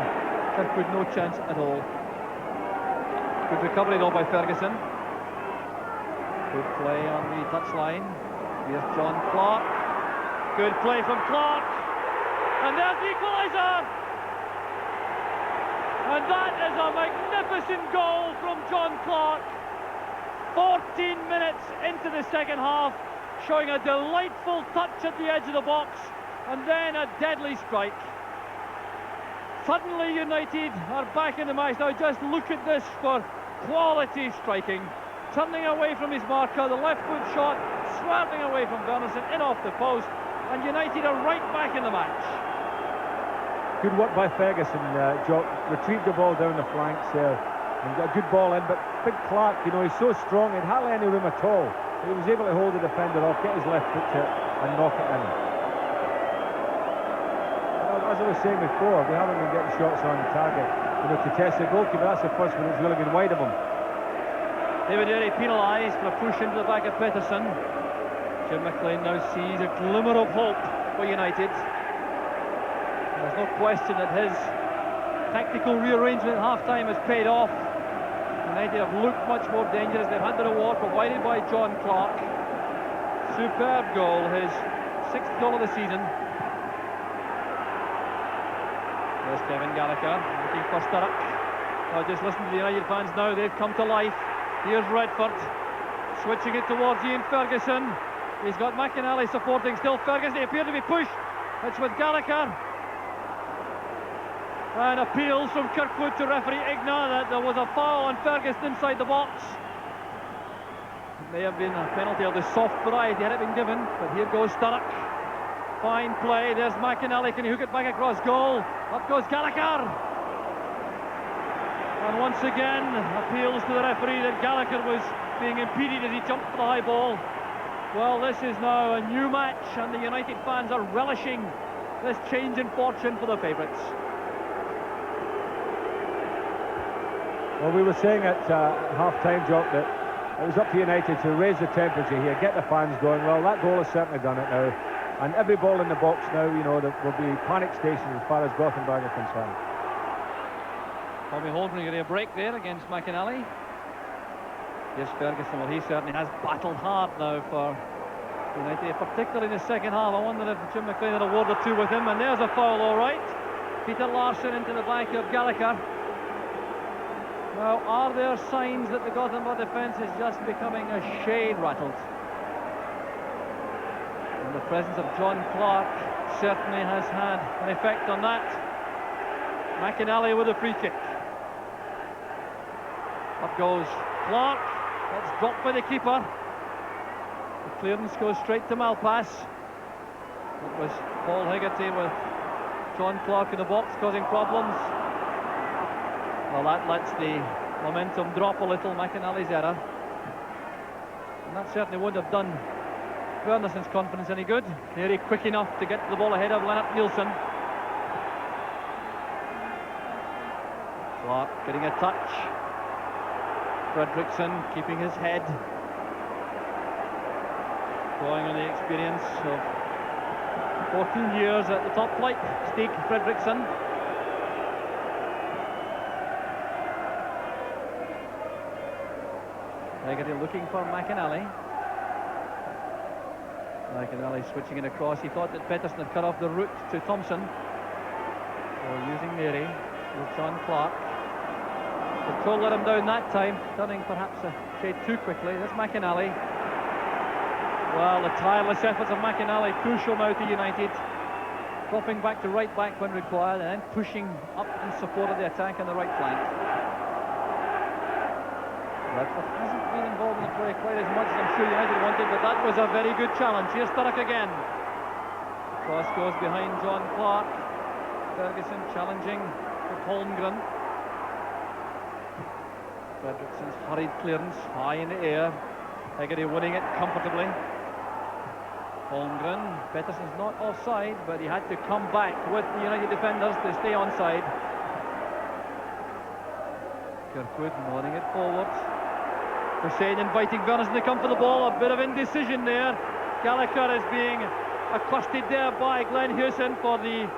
Kirkwood no chance at all. Good recovery though by Ferguson. Good play on the touchline. Here's John Clark. Good play from Clark. And there's the equaliser. And that is a magnificent goal from John Clark. 14 minutes into the second half, showing a delightful touch at the edge of the box, and then a deadly strike. Suddenly United are back in the match. Now just look at this for quality striking. Turning away from his marker, the left foot shot, swerving away from Wernersson, in off the post, and United are right back in the match. Good work by Ferguson, Jock. Retrieved the ball down the flanks there and got a good ball in, but big Clark, you know, he's so strong, he had hardly any room at all. He was able to hold the defender off, get his left foot to it and knock it in. As I was saying before, we haven't been getting shots on target, you know, to test the goalkeeper. That's the first one that's really been wide of him. David Derry penalised for a push into the back of Pettersson. Jim McLean now sees a glimmer of hope for United. There's no question that his tactical rearrangement at half-time has paid off. United have looked much more dangerous. They've had the reward provided by John Clark. Superb goal, his 6th goal of the season. There's Kevin Gallagher looking for Sturrock. Oh, just listen to the United fans now, they've come to life. Here's Redford, switching it towards Ian Ferguson. He's got McInally supporting still Ferguson. He appeared to be pushed. It's with Gallagher. And appeals from Kirkwood to referee Igna that there was a foul on Ferguson inside the box. It may have been a penalty of the soft variety had it been given, but here goes Sturrock. Fine play, there's McInally, can he hook it back across goal? Up goes Gallagher. And once again, appeals to the referee that Gallagher was being impeded as he jumped for the high ball. Well, this is now a new match, and the United fans are relishing this change in fortune for the favourites. Well, we were saying at half-time, Jock, that it was up to United to raise the temperature here, get the fans going. Well, that goal has certainly done it now. And every ball in the box now, you know, there will be panic stations as far as Gothenburg are concerned. Tommy Holmgren getting a break there against McInally. Here's Ferguson. Well, he certainly has battled hard now for United, particularly in the second half. I wonder if Jim McLean had a word or two with him. And there's a foul, all right. Peter Larsson into the back of Gallagher. Now, are there signs that the Gothenburg defence is just becoming a shade rattled? And the presence of John Clark certainly has had an effect on that. McInally with a free kick. Up goes Clark. That's dropped by the keeper. The clearance goes straight to Malpass. It was Paul Hegarty with John Clark in the box causing problems. Well, that lets the momentum drop a little, McInally's error. And that certainly wouldn't have done Wernersson's confidence any good. Nearly quick enough to get the ball ahead of Lennart Nilsson. Clark getting a touch. Fredriksson keeping his head. Going on the experience of 14 years at the top flight, Stig Fredriksson. Hegarty looking for McInally. McInally switching it across. He thought that Pettersson had cut off the route to Thompson. So using Mary with John Clark. Control let him down that time, turning perhaps a shade too quickly. There's McInally. Well, the tireless efforts of McInally, crucial now to United. Dropping back to right back when required, and then pushing up in support of the attack on the right flank. Redford hasn't been involved in the play quite as much as I'm sure United wanted, but that was a very good challenge. Here's Sturrock again. Cross goes behind John Clark. Ferguson challenging with Holmgren. Fredriksson's hurried clearance high in the air. Hegarty winning it comfortably. Holmgren. Pettersson's not offside, but he had to come back with the United defenders to stay onside. Kirkwood nodding it forward. Hussein inviting Wernersson to come for the ball. A bit of indecision there. Gallagher is being accosted there by Glenn Hewson for the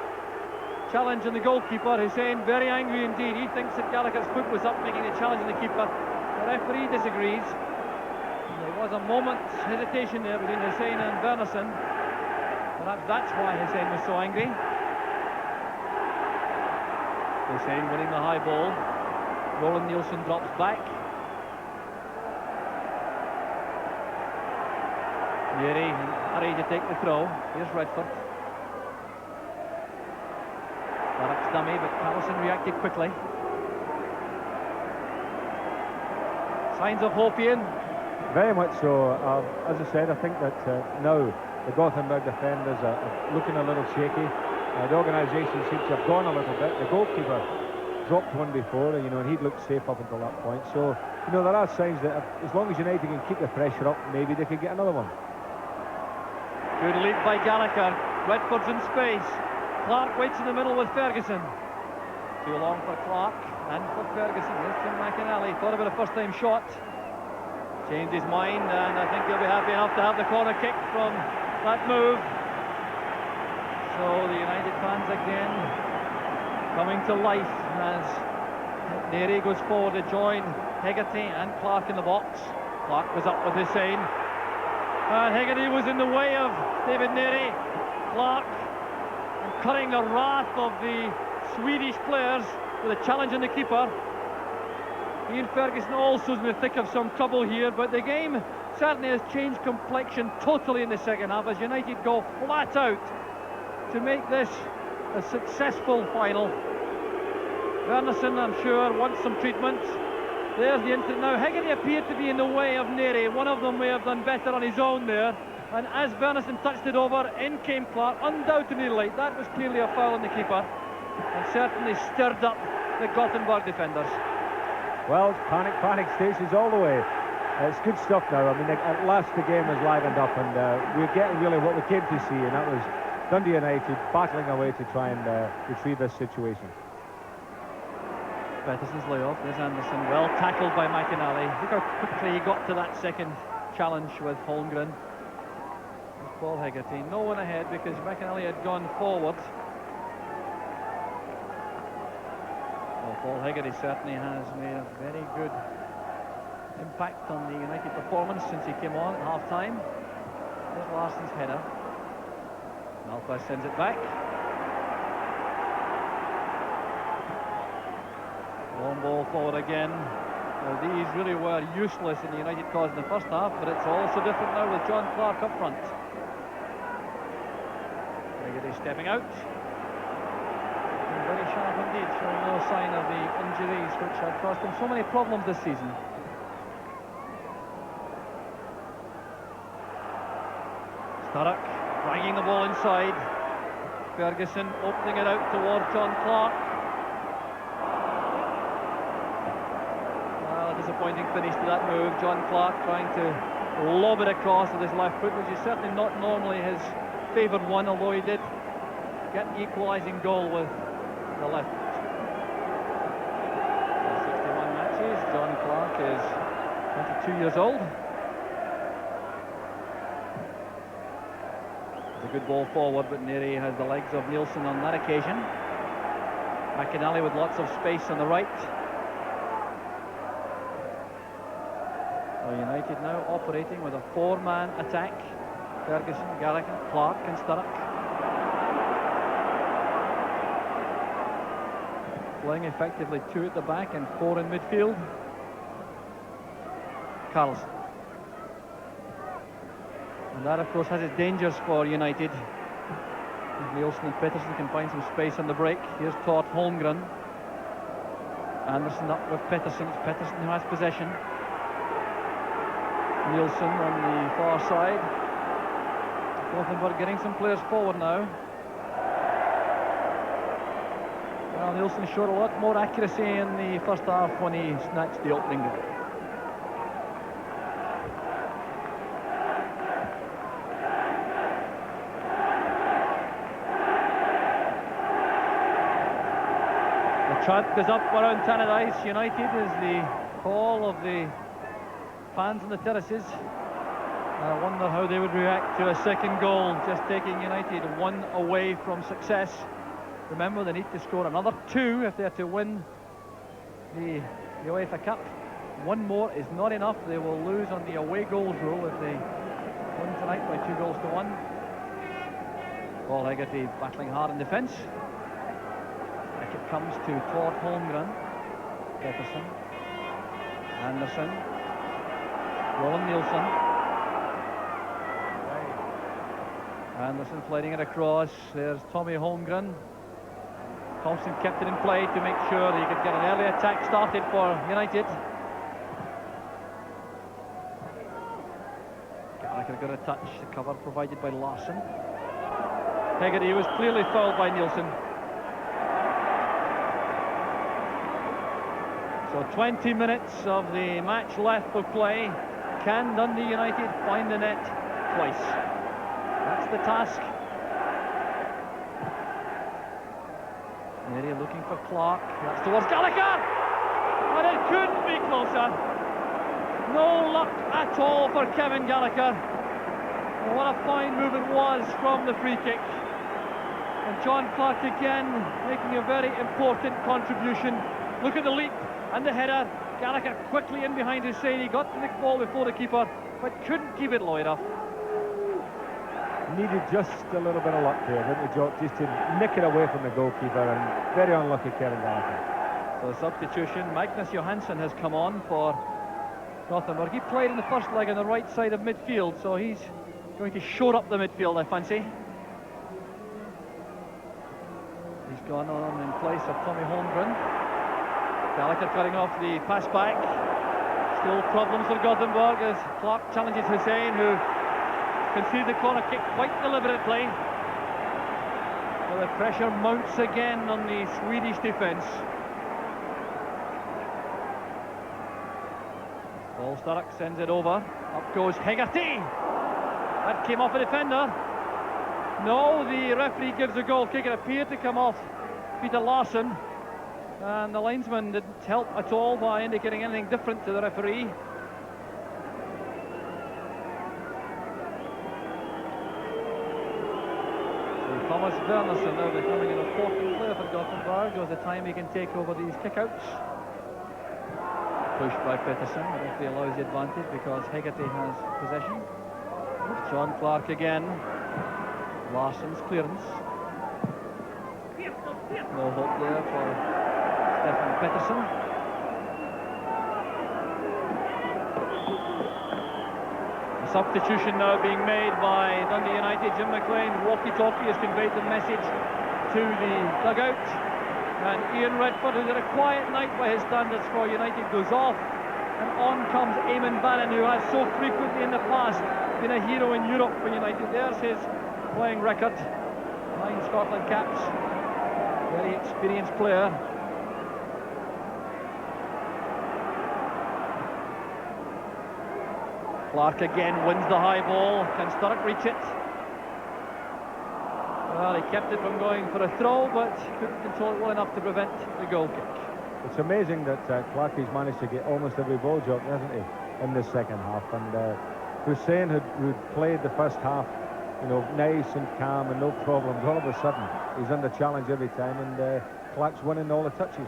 challenge on the goalkeeper. Hussein very angry indeed. He thinks that Gallagher's foot was up, making a challenge on the keeper. The referee disagrees. There was a moment's hesitation there between Hussein and Wernersson. Perhaps that's why Hussein was so angry. Hussein winning the high ball. Roland Nilsson drops back. Mary in a hurry to take the throw. Here's Redford. Barrack's dummy, but Carlson reacted quickly. Signs of hope, Ian. Very much so. As I said, I think that now the Gothenburg defenders are looking a little shaky. The organisation seems to have gone a little bit. The goalkeeper dropped one before, you know, and he'd looked safe up until that point. So, you know, there are signs that as long as United can keep the pressure up, maybe they could get another one. Good lead by Gallagher. Redford's in space. Clark waits in the middle with Ferguson. Too long for Clark and for Ferguson. Here's Tim McInally. Thought about a first-time shot. changed his mind, and I think he'll be happy enough to have the corner kick from that move. So the United fans again coming to life as Neri goes forward to join Hegarty and Clark in the box. Clark was up with Hussein, and Hegarty was in the way of David Neri. Clark incurring the wrath of the Swedish players with a challenge on the keeper. Ian Ferguson also is in the thick of some trouble here, but the game certainly has changed complexion totally in the second half as United go flat out to make this a successful final. Wernerson, I'm sure, wants some treatment. There's the incident now. Hegarty appeared to be in the way of Neri. One of them may have done better on his own there. And as Wernerson touched it over, in came Clark, undoubtedly late. That was clearly a foul on the keeper, and certainly stirred up the Gothenburg defenders. Well, panic stations all the way. It's good stuff now. I mean, at last the game has livened up, and we're getting really what we came to see, and that was Dundee United battling away to try and retrieve this situation. Pettersson's layoff. There's Anderson, well tackled by McInally. Look how quickly he got to that second challenge with Holmgren. There's Paul Hegarty. No one ahead because McInally had gone forward. Well, Paul Hegarty certainly has made a very good impact on the United performance since he came on at half-time. There's Larsson's header. Malquist sends it back. Long ball forward again. Well, these really were useless in the United cause in the first half, but it's also different now with John Clark up front. Hegarty stepping out. Very sharp indeed, showing no sign of the injuries which have caused him so many problems this season. Sturrock dragging the ball inside. Ferguson opening it out towards John Clark. Well, a disappointing finish to that move. John Clark trying to lob it across with his left foot, which is certainly not normally his favoured one, although he did get an equalising goal with the left. 61 matches. John Clark is 22 years old. It's a good ball forward, but Neri has the legs of Nielsen on that occasion. McInally with lots of space on the right. So United now operating with a four-man attack. Ferguson, Gallagher, Clark and Sturrock. Playing effectively two at the back and four in midfield. Carlson. And that, of course, has its dangers for United. Nielsen and Pettersson can find some space on the break. Here's Todd Holmgren. Anderson up with Pettersson. It's Pettersson who has possession. Nielsen on the far side. Gothenburg getting some players forward now. Well, Nielsen showed a lot more accuracy in the first half when he snatched the opening goal. The chant goes up around Tannadice United as the call of the fans on the terraces. I wonder how they would react to a second goal, just taking United one away from success. Remember, they need to score another two if they're to win the UEFA Cup. One more is not enough. They will lose on the away goals rule if they win tonight by 2-1. Paul Hegarty battling hard in defence. Back it comes to Todd Holmgren. Pettersson. Anderson. Roland Nielsen. Anderson flighting it across. There's Tommy Holmgren. Thompson kept it in play to make sure he could get an early attack started for United. Gallagher got a touch. The cover provided by Larsson. Hegarty was clearly fouled by Nielsen. So 20 minutes of the match left for play. Can Dundee United find the net twice? That's the task. Neri looking for Clark. That's towards Gallagher! And it couldn't be closer. No luck at all for Kevin Gallagher. And what a fine move it was from the free kick. And John Clark again making a very important contribution. Look at the leap and the header. Gallagher quickly in behind Hussein. He got to the ball before the keeper, but couldn't keep it low enough. Needed just a little bit of luck there, didn't he, Jock? Just to nick it away from the goalkeeper, and very unlucky Kevin Gallagher. So the substitution, Magnus Johansson has come on for Gothenburg. He played in the first leg on the right side of midfield, so he's going to shore up the midfield, I fancy. He's gone on in place of Tommy Holmgren. Gallagher cutting off the pass back. Still problems for Gothenburg as Clark challenges Hussein, who conceded the corner kick quite deliberately. So the pressure mounts again on the Swedish defence. Paul Sturrock sends it over. Up goes Hegarty. That came off a defender. No, the referee gives a goal kick. It appeared to come off Peter Larsson, and the linesman didn't help at all by indicating anything different to the referee. So Thomas Wernerson now becoming an important player for Gothenburg as the time he can take over these kickouts. Pushed by Pettersson. The referee allows the advantage because Hegarty has possession. John Clark again. Larsson's clearance. No hope there for Stefan Pettersson. A substitution now being made by Dundee United. Jim McLean, walkie-talkie, has conveyed the message to the dugout. And Ian Redford, who's had a quiet night by his standards for United, goes off. And on comes Eamon Bannon, who has so frequently in the past been a hero in Europe for United. There's his playing record. 9 Scotland caps. Very experienced player. Clark again wins the high ball. Can Sturrock reach it? Well, he kept it from going for a throw, but couldn't control it well enough to prevent the goal kick. It's amazing that Clark has managed to get almost every ball, Jock, hasn't he, in the second half. And Hussein, who'd played the first half, you know, nice and calm and no problems, all of a sudden he's under challenge every time, and Clark's winning all the touches.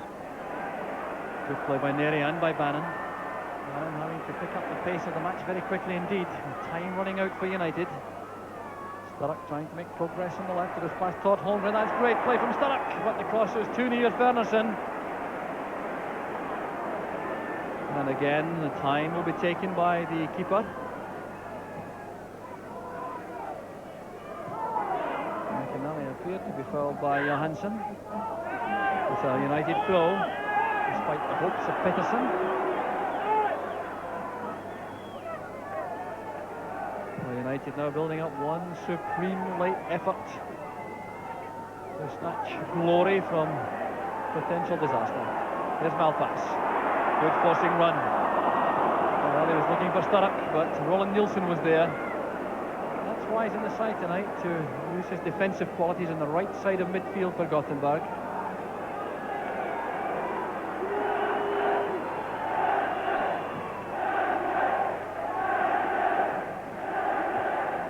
Good play by Neri and by Bannon. Bannon having to pick up the pace of the match very quickly indeed. Time running out for United. Sturrock trying to make progress on the left. It was past Todd Holmgren. That's great play from Sturrock, but the cross was too near Wernerson. And again, the time will be taken by the keeper. McInally appeared to be fouled by Johansson. It's a United throw, despite the hopes of Pettersson. Well, United now building up one supreme late effort to snatch glory from potential disaster. Here's Malpass. Good forcing run. Well, he was looking for Sturrock, but Roland Nielsen was there. That's why he's in the side tonight, to use his defensive qualities on the right side of midfield for Gothenburg.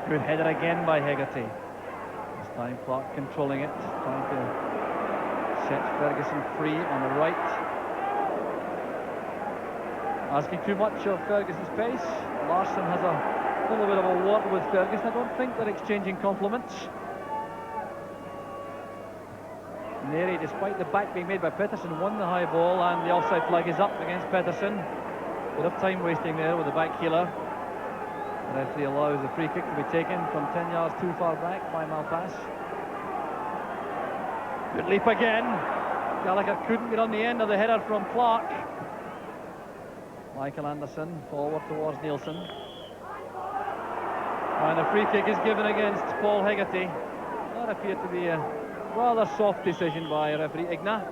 Good header again by Hegarty. This time Clark controlling it, trying to set Ferguson free on the right. Asking too much of Ferguson's pace. Larsson has a little bit of a word with Ferguson. I don't think they're exchanging compliments. Neri, despite the back being made by Pettersson, won the high ball, and the offside flag is up against Pettersson. Bit of time wasting there with the back heeler. The referee allows the free kick to be taken from 10 yards too far back by Malpass. Good leap again. Gallagher couldn't get on the end of the header from Clark. Michael Anderson forward towards Nielsen. And a free kick is given against Paul Hegarty. That appeared to be a rather soft decision by referee Igna.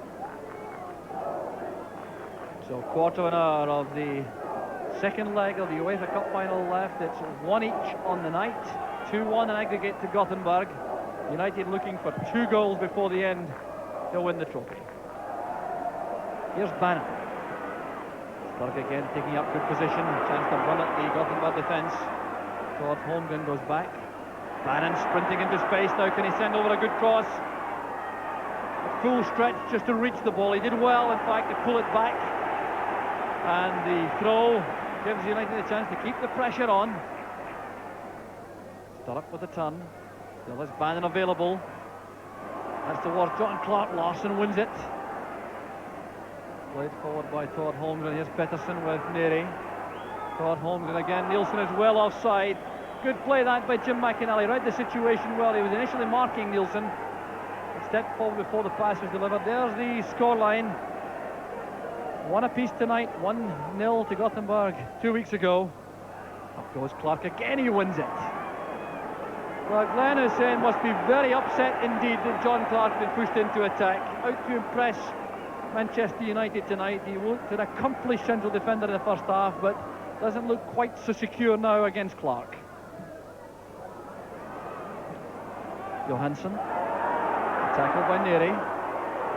So quarter of an hour of the second leg of the UEFA Cup final left. It's 1 each on the night. 2-1 in aggregate to Gothenburg. United looking for 2 goals before the end to win the trophy. Here's Bannon. Berg again taking up good position. Chance to run at the Gothenburg defence. Todd Holmgren goes back. Bannon sprinting into space now. Can he send over a good cross? A full stretch just to reach the ball. He did well, in fact, to pull it back. And the throw gives United a chance to keep the pressure on. Sturrock with the turn. Still has Bannon available. That's towards John Clark. Larsson wins it. Played forward by Todd Holmgren. Here's Pettersson with Neri. Todd Holmgren again. Nielsen is well offside. Good play that by Jim McInally. Read the situation well. He was initially marking Nielsen. He stepped forward before the pass was delivered. There's the scoreline. One apiece tonight. 1-0 to Gothenburg 2 weeks ago. Up goes Clark again. He wins it. Well, Glenn Hussein must be very upset indeed that John Clark has been pushed into attack. Out to impress Manchester United tonight. He looked an accomplished central defender in the first half, but doesn't look quite so secure now against Clark. Johansson, tackled by Neri.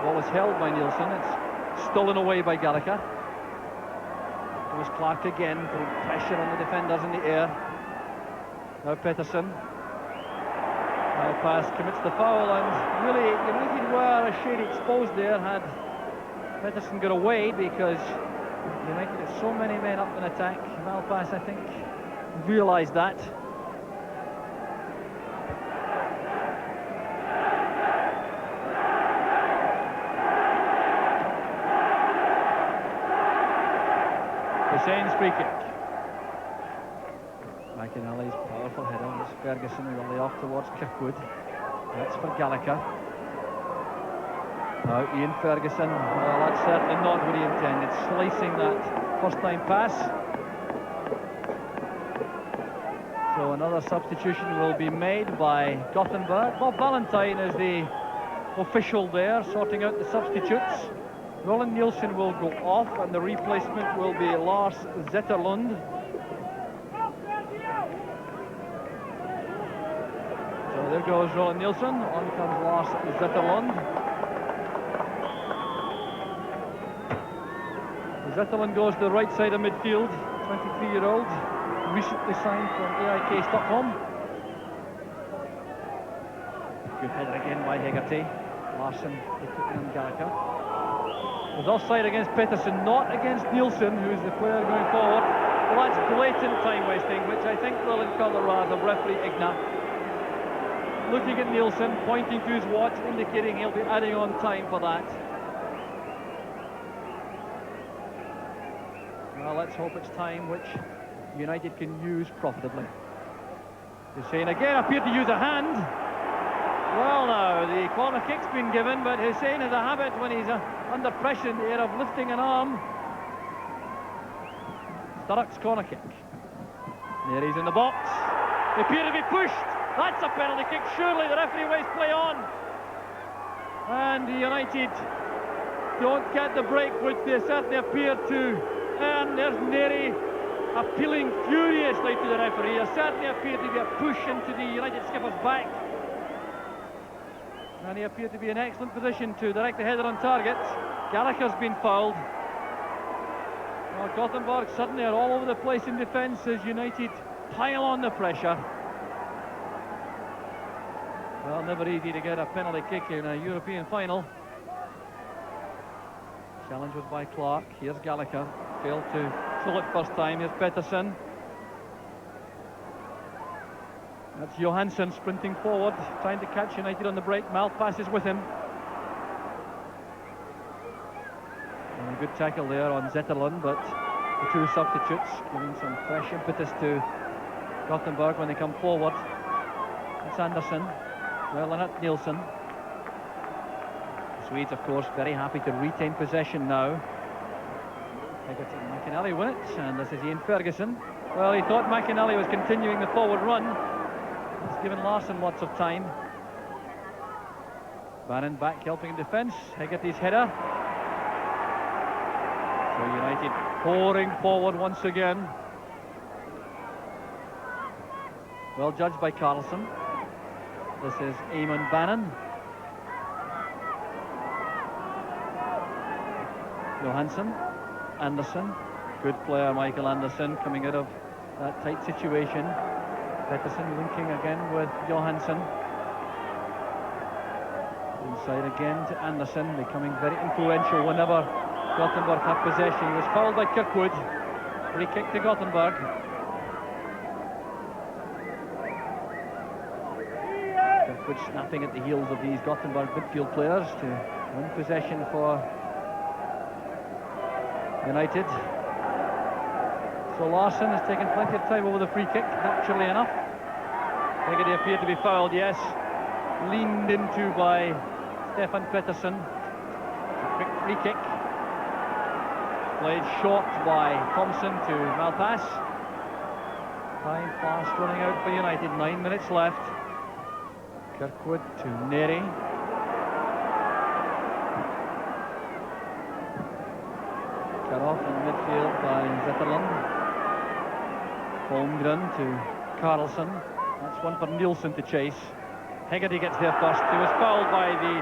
Ball is held by Nielsen. It's stolen away by Gallagher. Goes Clark again, putting pressure on the defenders in the air. Now Pettersson. Pass commits the foul, and really United were a shade exposed there had Pettersson got away, because United had so many men up in attack. Malpass, I think, realised that. Hussein's free kick. McInally's powerful header. There's Ferguson with a lay off towards Kirkwood. That's for Gallagher. Now Ian Ferguson. Well, that's certainly not what he intended. Slicing that first time pass. So another substitution will be made by Gothenburg. Bob Valentine is the official there, sorting out the substitutes. Roland Nielsen will go off, and the replacement will be Lars Zetterlund. So there goes Roland Nielsen. On comes Lars Zetterlund. Zetterlund goes to the right side of midfield. 23-year-old, recently signed from AIK Stockholm. Good header again by Hegarty. Larsson taking on Gallagher. It was offside against Pettersson, not against Nielsen, who's the player going forward. Well, that's blatant time wasting, which I think will incur the wrath of referee Igna. Looking at Nielsen, pointing to his watch, indicating he'll be adding on time for that. Well, let's hope it's time which United can use profitably. Hussein again appeared to use a hand. Well, now, the corner kick's been given, but Hussein has a habit when he's under pressure in the air of lifting an arm. Sturrock's corner kick. There he's in the box. They appear to be pushed. That's a penalty kick. Surely the referee waits play on. And United don't get the break which they certainly appear to earn. There's Neri appealing furiously to the referee. There certainly appeared to be a push into the United skipper's back. And he appeared to be in excellent position to direct the header on target. Gallagher's been fouled. Well, Gothenburg suddenly are all over the place in defence as United pile on the pressure. Well, never easy to get a penalty kick in a European final. Challenge was by Clark. Here's Gallagher. Failed to pull it first time. Here's Pettersson. That's Johansson sprinting forward, trying to catch United on the break. Malpass is with him. And a good tackle there on Zetterlund, but the two substitutes giving some fresh impetus to Gothenburg when they come forward. It's Andersson. Well, and that's Nielsen. The Swedes, of course, very happy to retain possession now. Hegarty and McInally win it, and this is Ian Ferguson. Well, he thought McInally was continuing the forward run. It's given Larsson lots of time. Bannon back helping in defence. Hegarty's header. So United pouring forward once again. Well judged by Carlson. This is Eamon Bannon. Johansson, Andersson, Good player, Michael Anderson, coming out of that tight situation. Pettersson linking again with Johansson. Inside again to Anderson, becoming very influential whenever Gothenburg have possession. He was fouled by Kirkwood. Free kick to Gothenburg. Kirkwood snapping at the heels of these Gothenburg midfield players to win possession for United. So Larsson has taken plenty of time over the free kick, naturally enough. Hegarty appeared to be fouled, yes. Leaned into by Stefan Pettersson. A quick free kick. Played short by Thompson to Malpass. Time fast running out for United, 9 minutes left. Kirkwood to Neri. Cut off in midfield by Zetterlund. Holmgren to Carlson. That's one for Nielsen to chase. Hegarty gets there first. He was fouled by the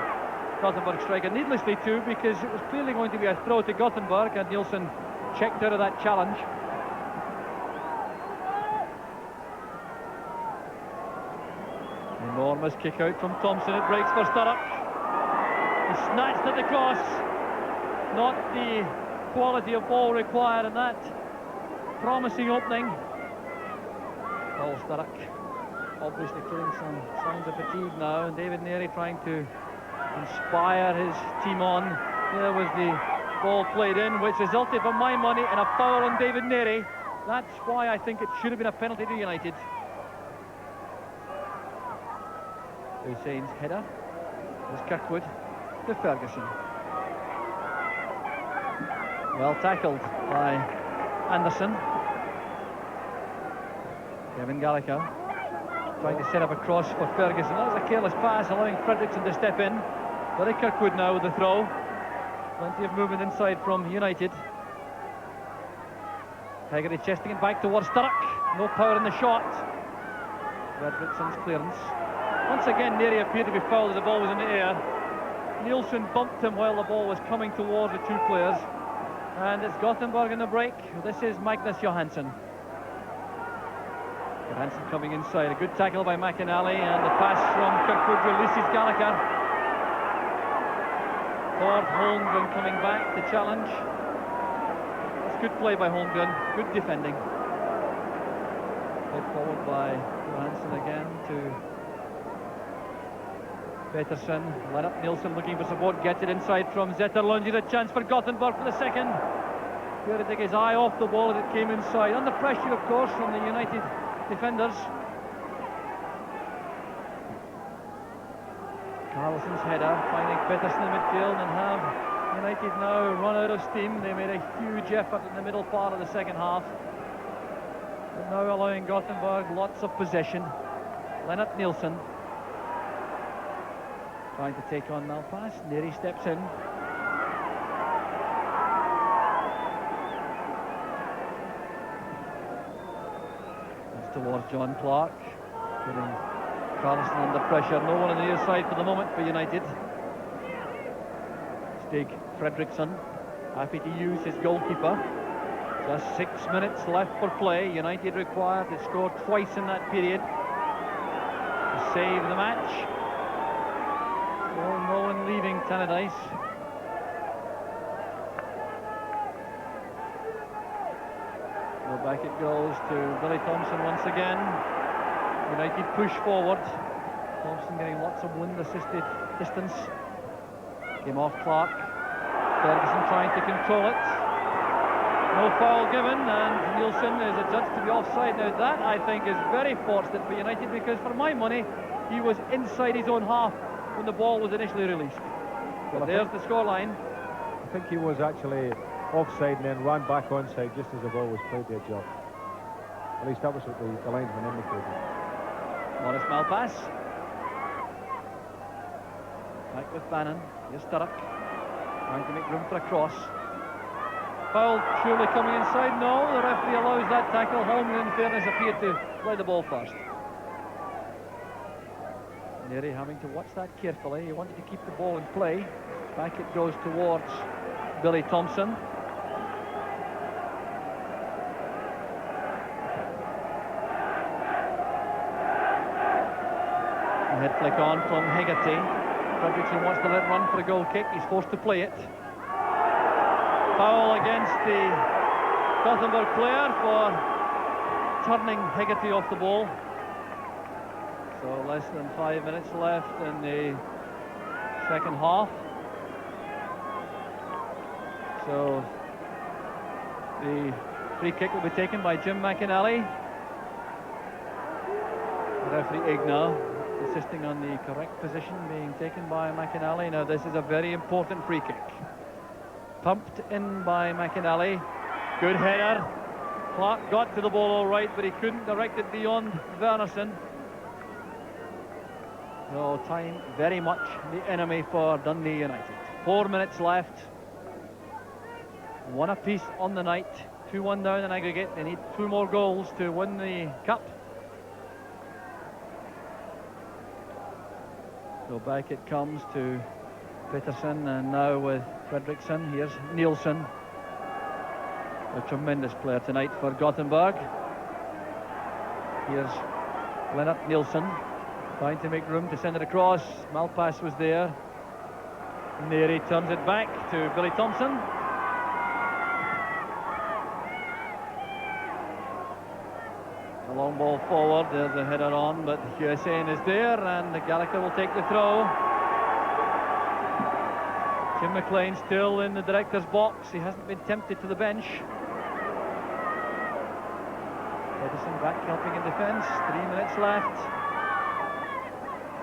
Gothenburg striker, needlessly too, because it was clearly going to be a throw to Gothenburg, and Nielsen checked out of that challenge. Enormous kick out from Thompson. It breaks for Sturrock. He snatched at the cross. Not the quality of ball required in that promising opening. Paul Sturrock obviously showing some signs of fatigue now, and David Neri trying to inspire his team on. There was the ball played in, which resulted, for my money, in a foul on David Neri. That's why I think it should have been a penalty to United. Hussein's header was Kirkwood to Ferguson. Well tackled by Anderson. Kevin Gallagher trying to set up a cross for Ferguson. That was a careless pass, allowing Fredriksson to step in. Very Kirkwood now with the throw. Plenty of movement inside from United. Hegarty chesting it back towards Sturrock. No power in the shot. Fredriksson's clearance. Once again, Neri appeared to be fouled as the ball was in the air. Nielsen bumped him while the ball was coming towards the two players. And it's Gothenburg in the break. This is Magnus Johansson. Johansson coming inside. A good tackle by McInally, and the pass from Kirkwood releases Gallagher. Thord Holmgren coming back to challenge. That's good play by Holmgren. Good defending. Played forward by Johansson again to Pettersson. Lennart Nilsson looking for support, gets it inside from Zetterlund. Here's a chance for Gothenburg for the second. Here to take his eye off the ball as it came inside. Under pressure, of course, from the United defenders. Carlson's header finding Pettersson in midfield, and have United now run out of steam. They made a huge effort in the middle part of the second half, but now allowing Gothenburg lots of possession. Lennart Nilsson trying to take on Malpass. Neri steps in. That's towards John Clark, putting Carlson under pressure. No one on the near side for the moment for United. Stig Fredriksson happy to use his goalkeeper. Just 6 minutes left for play. United required to score twice in that period to save the match. No one leaving Tannadice. So back it goes to Billy Thompson once again. United push forward. Thompson getting lots of wind-assisted distance. Came off Clark. Ferguson trying to control it. No foul given, and Nielsen is adjudged to be offside. Now that, I think, is very fortunate for United, because for my money, he was inside his own half when the ball was initially released. Well, there's the scoreline. I think he was actually offside and then ran back onside just as the ball was played there, Joe. At least that was what the linesman indicated. Morris Malpass. Back with Bannon. Here's Sturrock. Trying to make room for a cross. Foul surely coming inside. No, the referee allows that tackle. Holmgren, in fairness, appeared to play the ball first. Neri having to watch that carefully. He wanted to keep the ball in play. Back it goes towards Billy Thompson. head flick on from Hegarty. Fredriksson wants to let run for a goal kick. He's forced to play it. Foul against the Gothenburg player for turning Hegarty off the ball. So less than 5 minutes left in the second half. So the free kick will be taken by Jim McInally. Referee Igna insisting on the correct position being taken by McInally. Now this is a very important free kick. Pumped in by McInally. Good header. Clark got to the ball all right, but he couldn't direct it beyond Wernerson. So time very much the enemy for Dundee United. 4 minutes left. One apiece on the night. 2-1 down in aggregate. They need 2 more goals to win the cup. So back it comes to Peterson, and now with Fredriksson. Here's Nielsen. A tremendous player tonight for Gothenburg. Here's Lennart Nielsen trying to make room to send it across. Malpass was there. Neri turns it back to Billy Thompson. A long ball forward, there's a header on, but Hussein is there, and Gallagher will take the throw. Jim McLean still in the director's box. He hasn't been tempted to the bench. Edison back helping in defence. 3 minutes left.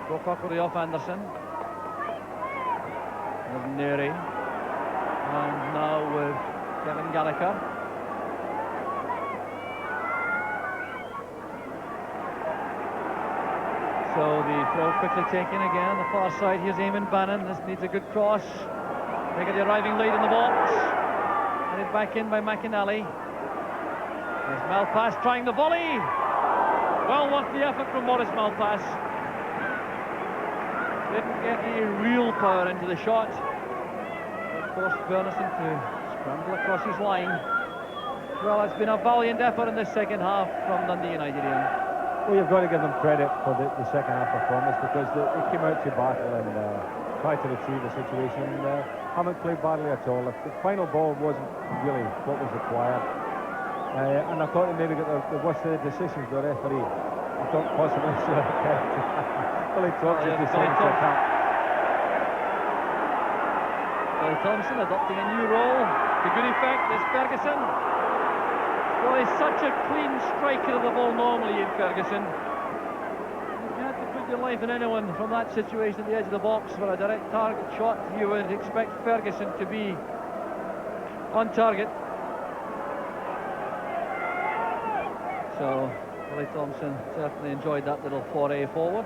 Brokaw will be off Anderson. There's Neri. And now with Kevin Gallagher. So the throw quickly taken again. The far side, here's Eamon Bannon. This needs a good cross. They get the arriving lead in the box. Headed back in by McInally. There's Malpass trying the volley. Well worth the effort from Maurice Malpass. Didn't get any real power into the shot. It forced Wernerson to scramble across his line. Well, it's been a valiant effort in the second half from Dundee United, Ian. Well, you've got to give them credit for the second half performance, because they came out to battle and tried to retrieve the situation. Haven't played badly at all. The final ball wasn't really what was required. And I thought they maybe got the worst of the decisions, the referee. I thought possibly Billy Thompson decided to attack. Billy Thompson adopting a new role to good effect. There's Ferguson. Well, he's such a clean striker of the ball normally in Ferguson. You had to put your life in anyone from that situation at the edge of the box for a direct target shot. You would expect Ferguson to be on target. So Billy Thompson certainly enjoyed that little foray forward.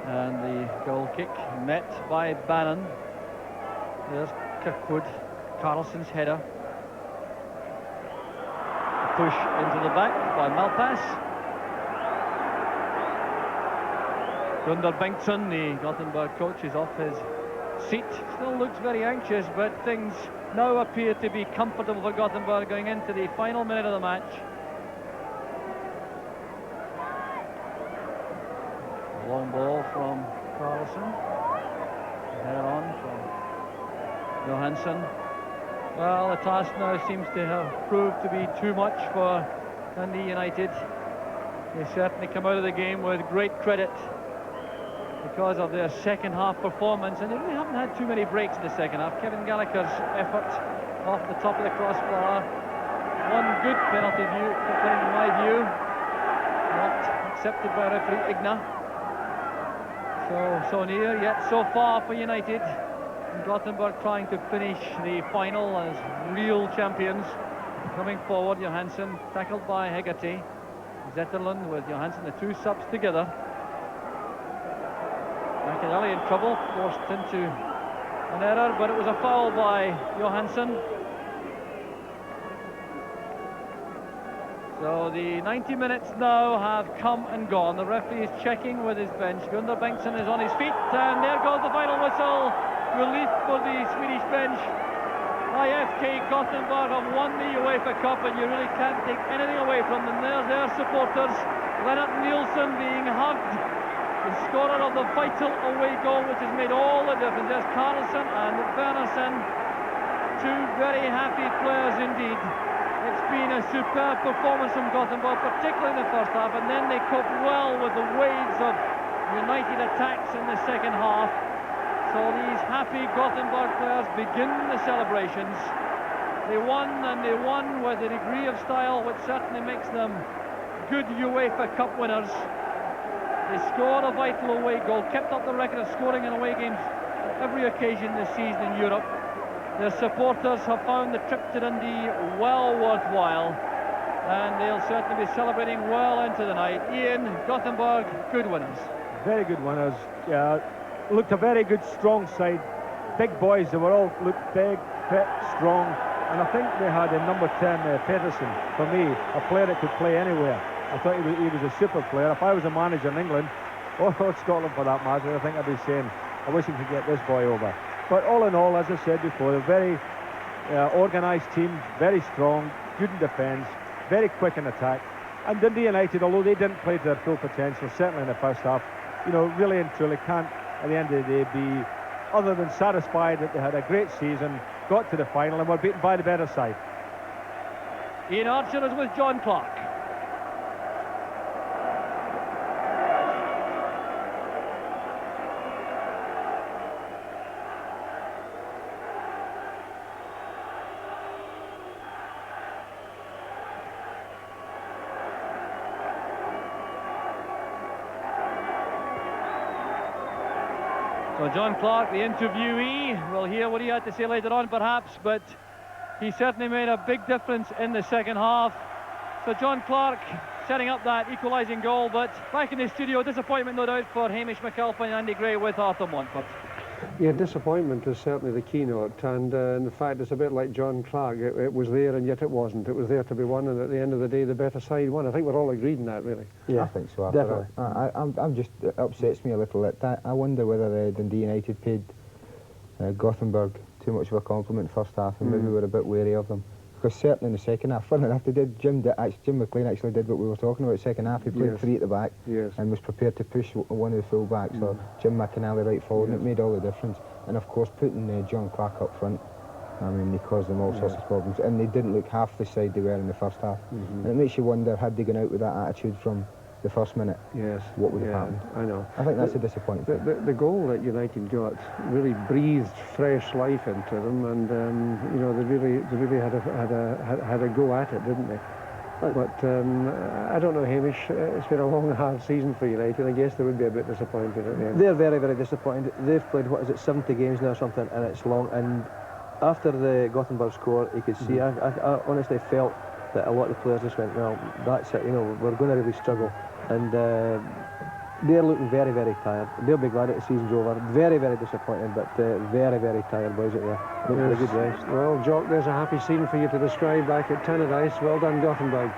And the goal kick met by Bannon. There's Kirkwood, Carlson's header. A push into the back by Malpass. Gunnar Bengtsson, the Gothenburg coach, is off his seat. Still looks very anxious, but things now appear to be comfortable for Gothenburg going into the final minute of the match. Long ball from Carlson. Header on from Johansson. Well, the task now seems to have proved to be too much for Dundee United. They certainly come out of the game with great credit because of their second half performance, and they really haven't had too many breaks in the second half. Kevin Gallagher's effort off the top of the crossbar. One good penalty in my view, not accepted by referee Igna. So near, yet so far for United. And Gothenburg trying to finish the final as real champions. Coming forward, Johansson tackled by Hegarty. Zetterlund with Johansson, the two subs together. McInally in trouble, forced into an error, but it was a foul by Johansson. So the 90 minutes now have come and gone. The referee is checking with his bench. Gunnar Bengtsson is on his feet, and there goes the final whistle. Relief for the Swedish bench. IFK Gothenburg have won the UEFA Cup, and you really can't take anything away from them. There's their supporters. Lennart Nielsen being hugged, the scorer of the vital away goal, which has made all the difference. There's Carlson and Wernersen, two very happy players indeed. It's been a superb performance from Gothenburg, particularly in the first half, and then they coped well with the waves of United attacks in the second half. So these happy Gothenburg players begin the celebrations. They won, and they won with a degree of style which certainly makes them good UEFA Cup winners. They scored a vital away goal, kept up the record of scoring in away games on every occasion this season in Europe. Their supporters have found the trip to Dundee well worthwhile, and they'll certainly be celebrating well into the night. Ian, Gothenburg, good winners. Very good winners. Looked a very good, strong side. Big boys, they were all looked big, fit, strong. And I think they had a number 10, Pedersen, for me, a player that could play anywhere. I thought he was a super player. If I was a manager in England, or Scotland for that matter, I think I'd be saying, I wish we could get this boy over. But all in all, as I said before, a very organised team, very strong, good in defence, very quick in attack. And Dundee United, although they didn't play to their full potential, certainly in the first half, you know, really and truly can't, at the end of the day, be other than satisfied that they had a great season, got to the final and were beaten by the better side. Ian Archer is with John Clark. So John Clark, the interviewee, we'll hear what he had to say later on perhaps, but he certainly made a big difference in the second half. So John Clark setting up that equalising goal, but back in the studio, disappointment no doubt for Hamish McAlpine and Andy Gray with Arthur Montfort. Yeah, disappointment is certainly the keynote, and in fact it's a bit like John Clark. It was there and yet it wasn't. It was there to be won, and at the end of the day the better side won. I think we're all agreed in that, really. Yeah, I think so. Definitely. I'm just, it upsets me a little that I wonder whether Dundee United paid Gothenburg too much of a compliment first half, and maybe we're a bit wary of them. Because certainly in the second half, funny enough, Jim McLean actually did what we were talking about. Second half, he played three at the back and was prepared to push one of the full backs, or Jim McInally right forward, and it made all the difference. And of course, putting John Clark up front, I mean, they caused them all sorts of problems, and they didn't look half the side they were in the first half. And it makes you wonder, had they gone out with that attitude from the first minute, what would have happened? I know. I think that's a disappointment. The goal that United got really breathed fresh life into them, and you know, they really had a go at it, didn't they? But I don't know, Hamish. It's been a long, hard season for United. I guess they would be a bit disappointed at the end. They're very, very disappointed. They've played, what is it, 70 games now or something, and it's long. And after the Gothenburg score, you could see, I honestly felt that a lot of the players just went, well, that's it, you know, we're going to really struggle. And they're looking very, very tired. They'll be glad that the season's over. Very, very disappointed, but very, very tired boys out there. Looking for a good rest. Well, Jock, there's a happy scene for you to describe back at Tannadice. Well done, Gothenburg.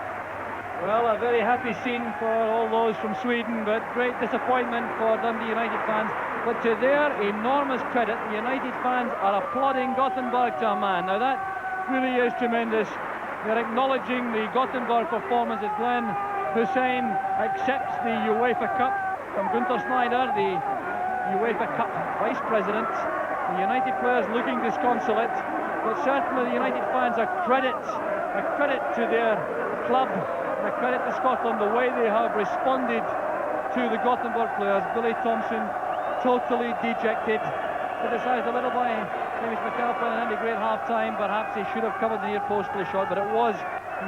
Well, a very happy scene for all those from Sweden, but great disappointment for Dundee United fans. But to their enormous credit, the United fans are applauding Gothenburg to a man. Now that really is tremendous. They're acknowledging the Gothenburg performance as Glenn Hussein accepts the UEFA Cup from Gunther Snyder, the UEFA Cup Vice President. The United players looking disconsolate, but certainly the United fans a credit to their club, and a credit to Scotland, the way they have responded to the Gothenburg players. Billy Thompson totally dejected, criticised a little by Hamish McAlpine and Andy Gray at half-time. Perhaps he should have covered the near post for the shot, but it was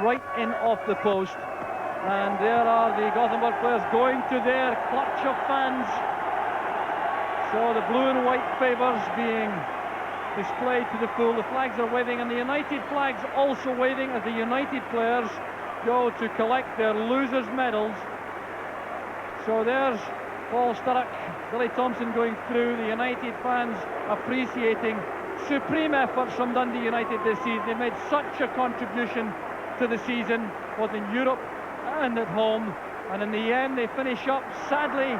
right in off the post. And there are the Gothenburg players going to their clutch of fans. So the blue and white favours being displayed to the full. The flags are waving, and the United flags also waving as the United players go to collect their losers' medals. So there's Paul Sturrock, Billy Thompson going through. The United fans appreciating supreme efforts from Dundee United this season. They've made such a contribution to the season, both in Europe and at home, and in the end they finish up sadly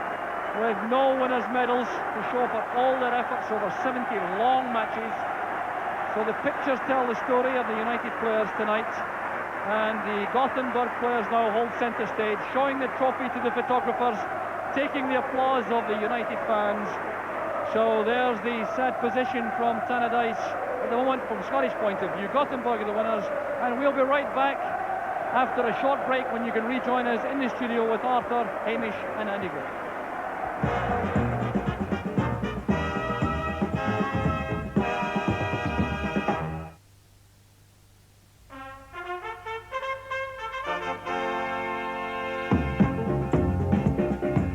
with no winners' medals to show for all their efforts over 70 long matches. So the pictures tell the story of the United players tonight, and the Gothenburg players now hold centre stage, showing the trophy to the photographers, taking the applause of the United fans. So there's the sad position from Tannadice at the moment from Scottish point of view. Gothenburg are the winners, and we'll be right back after a short break when you can rejoin us in the studio with Arthur, Hamish and Andy Gray.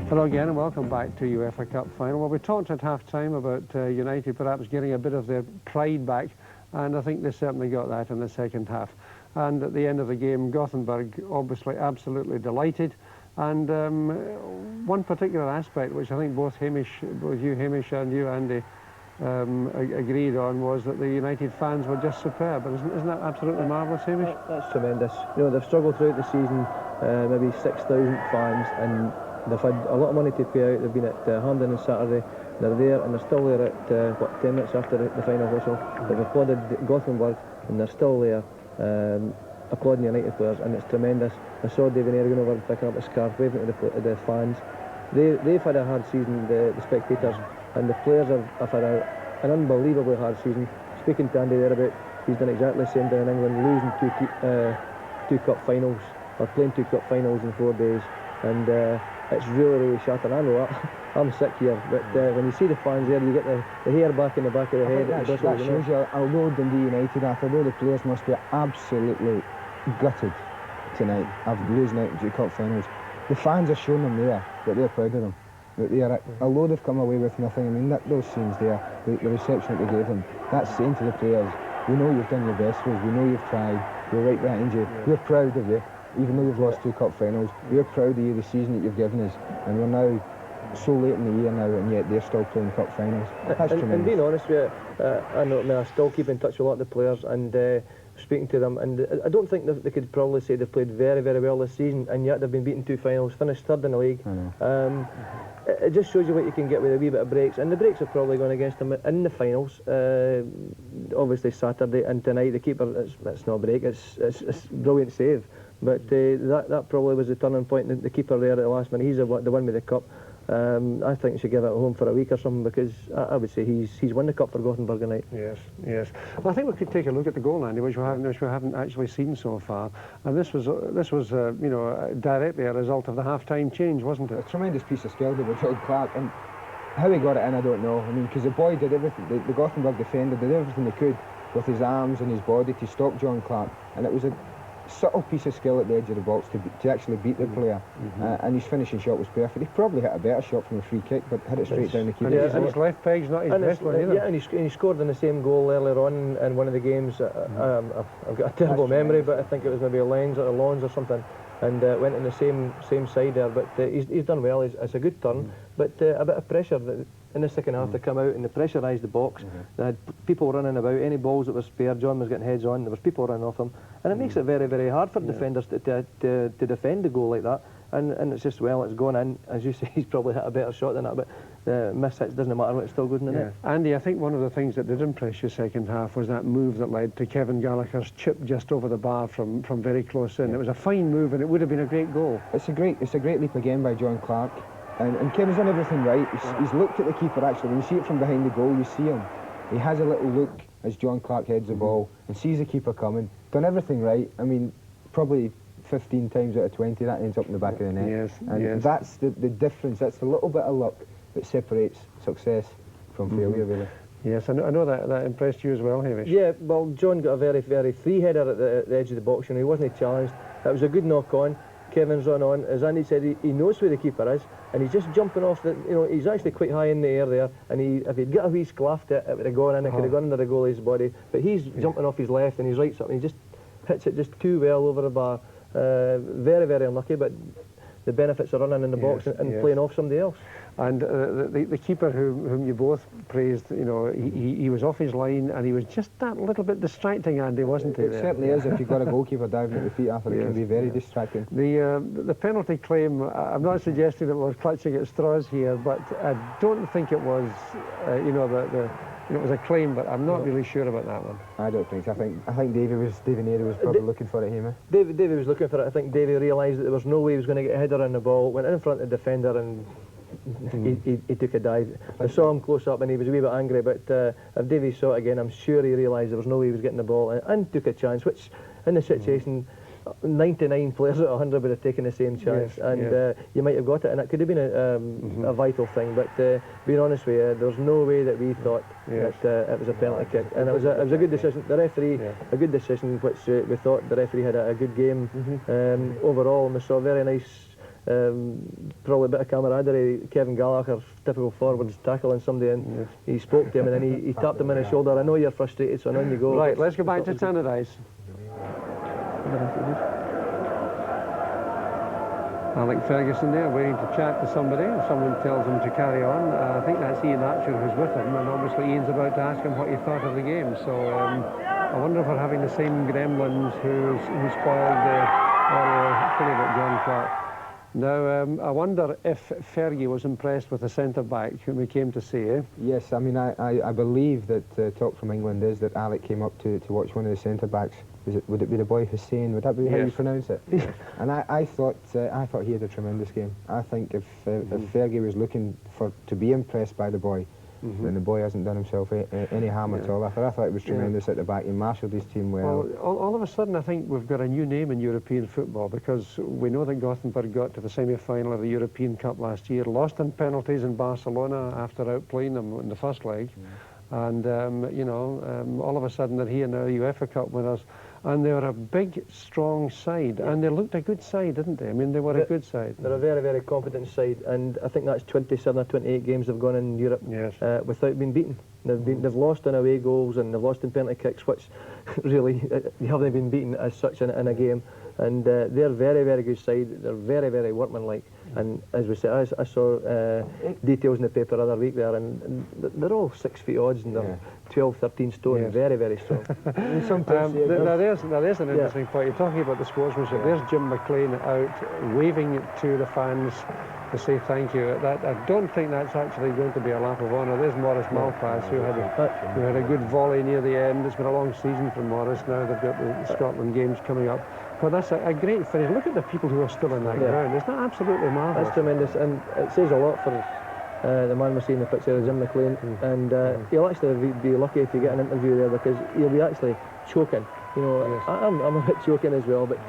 Hello again and welcome back to UEFA Cup final. Well, we talked at half-time about United perhaps getting a bit of their pride back, and I think they certainly got that in the second half. And at the end of the game, Gothenburg obviously absolutely delighted. And one particular aspect which I think both you Hamish and you Andy agreed on was that the United fans were just superb. Isn't that absolutely marvellous, Hamish? That's tremendous. You know, they've struggled throughout the season, maybe 6,000 fans, and they've had a lot of money to pay out. They've been at Hampden on Saturday. They're there, and they're still there at, what, 10 minutes after the final whistle. They've applauded Gothenburg, and they're still there applauding United players, and it's tremendous. I saw David Ayer going over and picking up a scarf, waving to the fans. They've had a hard season, the spectators, and the players have had an unbelievably hard season. Speaking to Andy there about, he's done exactly the same down in England, losing two cup finals, or playing 2 cup finals in 4 days, and it's really shattering. I know I'm sick here, but when you see the fans there, you get the hair back in the back of the head. That shows you, although Dundee United, although the players must be absolutely gutted tonight after losing out in 2 cup finals, the fans are showing them there that they're proud of them. That they are, although they've come away with nothing, I mean, those scenes there, the reception that they gave them, that's saying to the players, we know you've done your best for us, we know you've tried, we're right behind you, we're proud of you. Even though you've lost 2 cup finals, we're proud of you, the season that you've given us, and we're now so late in the year now, and yet they're still playing cup finals. That's tremendous. And being honest with you, I still keep in touch with a lot of the players and speaking to them, and I don't think they could probably say they've played very, very well this season, and yet they've been beaten 2 finals, finished 3rd in the league. I know. It just shows you what you can get with a wee bit of breaks, and the breaks are probably going against them in the finals. Obviously Saturday and tonight, the keeper, it's not a break, it's a brilliant save. But that probably was the turning point. The keeper there at the last minute, he's the one with the cup. I think he should give it home for a week or something, because I would say he's won the cup for Gothenburg tonight. Yes, yes. Well, I think we could take a look at the goal, Andy, which we haven't actually seen so far. And this was you know, directly a result of the half-time change, wasn't it? A tremendous piece of skill by John Clark, and how he got it in, I don't know. I mean, because the boy did everything. The Gothenburg defender did everything they could with his arms and his body to stop John Clark, and it was a subtle piece of skill at the edge of the box to actually beat the player, and his finishing shot was perfect. He probably hit a better shot from a free kick, but hit it straight down the keeper. And his left peg's not his best one either. Yeah, and he scored in the same goal earlier on in one of the games. I've got a terrible memory, but I think it was maybe Lens or something, and went in the same side there. But he's done well. It's a good turn, but a bit of pressure in the second half to come out and they pressurised the box. They had people running about. Any balls that were spared, John was getting heads on. There was people running off him, and it makes it very, very hard for defenders to defend a goal like that. And it's just, well, it's gone in. As you say, he's probably hit a better shot than that, but the miss hits doesn't matter when it still goes in the net. Andy, I think one of the things that did impress you second half was that move that led to Kevin Gallagher's chip just over the bar from very close in. It was a fine move, and it would have been a great goal. It's a great leap again by John Clark. And Kevin's done everything right. He's looked at the keeper actually. When you see it from behind the goal, you see him. He has a little look as John Clark heads the ball and sees the keeper coming. Done everything right. I mean, probably 15 times out of 20 that ends up in the back of the net. Yes, and that's the difference. That's the little bit of luck that separates success from failure, really. Yes, I know that impressed you as well, Hamish. Yeah, well, John got a very, very free header at the edge of the box, and he wasn't challenged. That was a good knock on. Kevin's run on. As Andy said, he knows where the keeper is, and he's just jumping off the, you know, he's actually quite high in the air there, and if he'd got a wee sclaffed it would have gone in, it could have gone under the goalie's body, but he's jumping off his left and his right something, he just hits it just too well over the bar. Very, very unlucky, but the benefits of running in the box and playing off somebody else. And the keeper whom you both praised, you know, he was off his line, and he was just that little bit distracting, Andy, wasn't he? It certainly is. If you've got a goalkeeper diving at the feet after, it can be very distracting. The penalty claim, I'm not suggesting that we're clutching at straws here, but I don't think it was, you know, it was a claim, but I'm not really sure about that one. I don't think so. I think Davy Neary was probably looking for it, Hema. Davy was looking for it. I think Davy realised that there was no way he was going to get a header on the ball, went in front of the defender and he took a dive. I saw him close up and he was a wee bit angry, but if Davy saw it again, I'm sure he realised there was no way he was getting the ball and took a chance, which in the situation 99 players out of 100 would have taken the same chance, and you might have got it, and it could have been a vital thing, but being honest with you, there's no way that we thought that it was a penalty kick, and it was a good decision. The referee, a good decision, which we thought the referee had a good game overall, and we saw a very nice probably a bit of camaraderie. Kevin Gallagher, typical forwards, tackling somebody, and he spoke to him, and then he tapped him on the shoulder. I know you're frustrated, so on you go. Right, let's go back to Tannadice. Alec Ferguson there waiting to chat to somebody. Someone tells him to carry on. I think that's Ian Archer who's with him, and obviously Ian's about to ask him what he thought of the game. So I wonder if we're having the same gremlins who spoiled the earlier about John Clark. Now, I wonder if Fergie was impressed with the centre-back whom we came to see. Yes, I mean, I believe that talk from England is that Alec came up to watch one of the centre-backs. Would it be the boy Hussein? Would that be how you pronounce it? And I thought he had a tremendous game. I think if Fergie was looking to be impressed by the boy, then the boy hasn't done himself any harm at all. I thought it was tremendous at the back. He marshalled his team well. All of a sudden, I think we've got a new name in European football, because we know that Gothenburg got to the semi-final of the European Cup last year, lost in penalties in Barcelona after outplaying them in the first leg. And, you know, all of a sudden they're here now, the UEFA Cup winners, and they were a big, strong side, and they looked a good side, didn't they? I mean, they were a good side. They're a very, very competent side, and I think that's 27 or 28 games they've gone in Europe without being beaten. They've lost in away goals, and they've lost in penalty kicks, which really, you haven't been beaten as such in a game. And they're a very, very good side. They're very, very workmanlike. And as we said, I saw details in the paper the other week there, and they're all 6 feet odds, and they're 12, 13 stone, very, very strong. There's an interesting point. You're talking about the sportsmanship. There's Jim McLean out waving to the fans to say thank you. I don't think that's actually going to be a lap of honour. There's Maurice Malpass, who had a good volley near the end. It's been a long season for Maurice. Now they've got the Scotland games coming up. But that's a great finish. Look at the people who are still in that ground. Isn't that absolutely marvellous? That's tremendous, and it says a lot for the man we're seeing in the picture, Jim McLean, and he'll actually be lucky if you get an interview there, because he'll be actually choking. You know, I'm a bit choking as well, but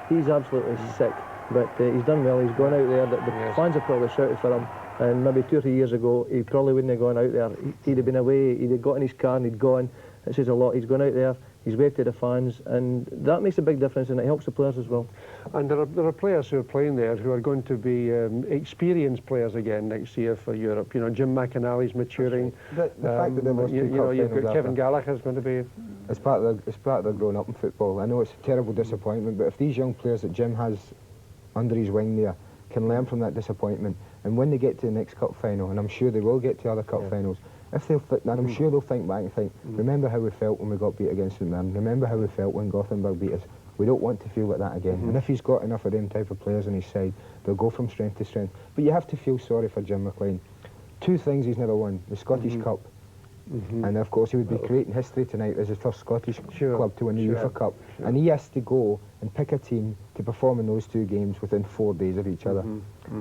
he's absolutely sick. But he's done well. He's gone out there. The fans have probably shouted for him, and maybe 2 or 3 years ago he probably wouldn't have gone out there. He'd have been away. He'd have got in his car and he'd gone. It says a lot. He's gone out there. He's waved to the fans, and that makes a big difference, and it helps the players as well. And there are players who are playing there who are going to be experienced players again next year for Europe. You know, Jim McInally's maturing. The fact that you've got Kevin Gallagher's going to be. It's part of their growing up in football. I know it's a terrible disappointment, but if these young players that Jim has under his wing there can learn from that disappointment, and when they get to the next cup final, and I'm sure they will get to other cup finals, if they'll and I'm sure they'll think back and think, remember how we felt when we got beat against St Mirren, remember how we felt when Gothenburg beat us. We don't want to feel like that again. And if he's got enough of them type of players on his side, they'll go from strength to strength. But you have to feel sorry for Jim McLean. 2 things he's never won: the Scottish Cup, and of course he would be creating history tonight as the first Scottish club to win the UEFA Cup. And he has to go and pick a team to perform in those 2 games within 4 days of each other.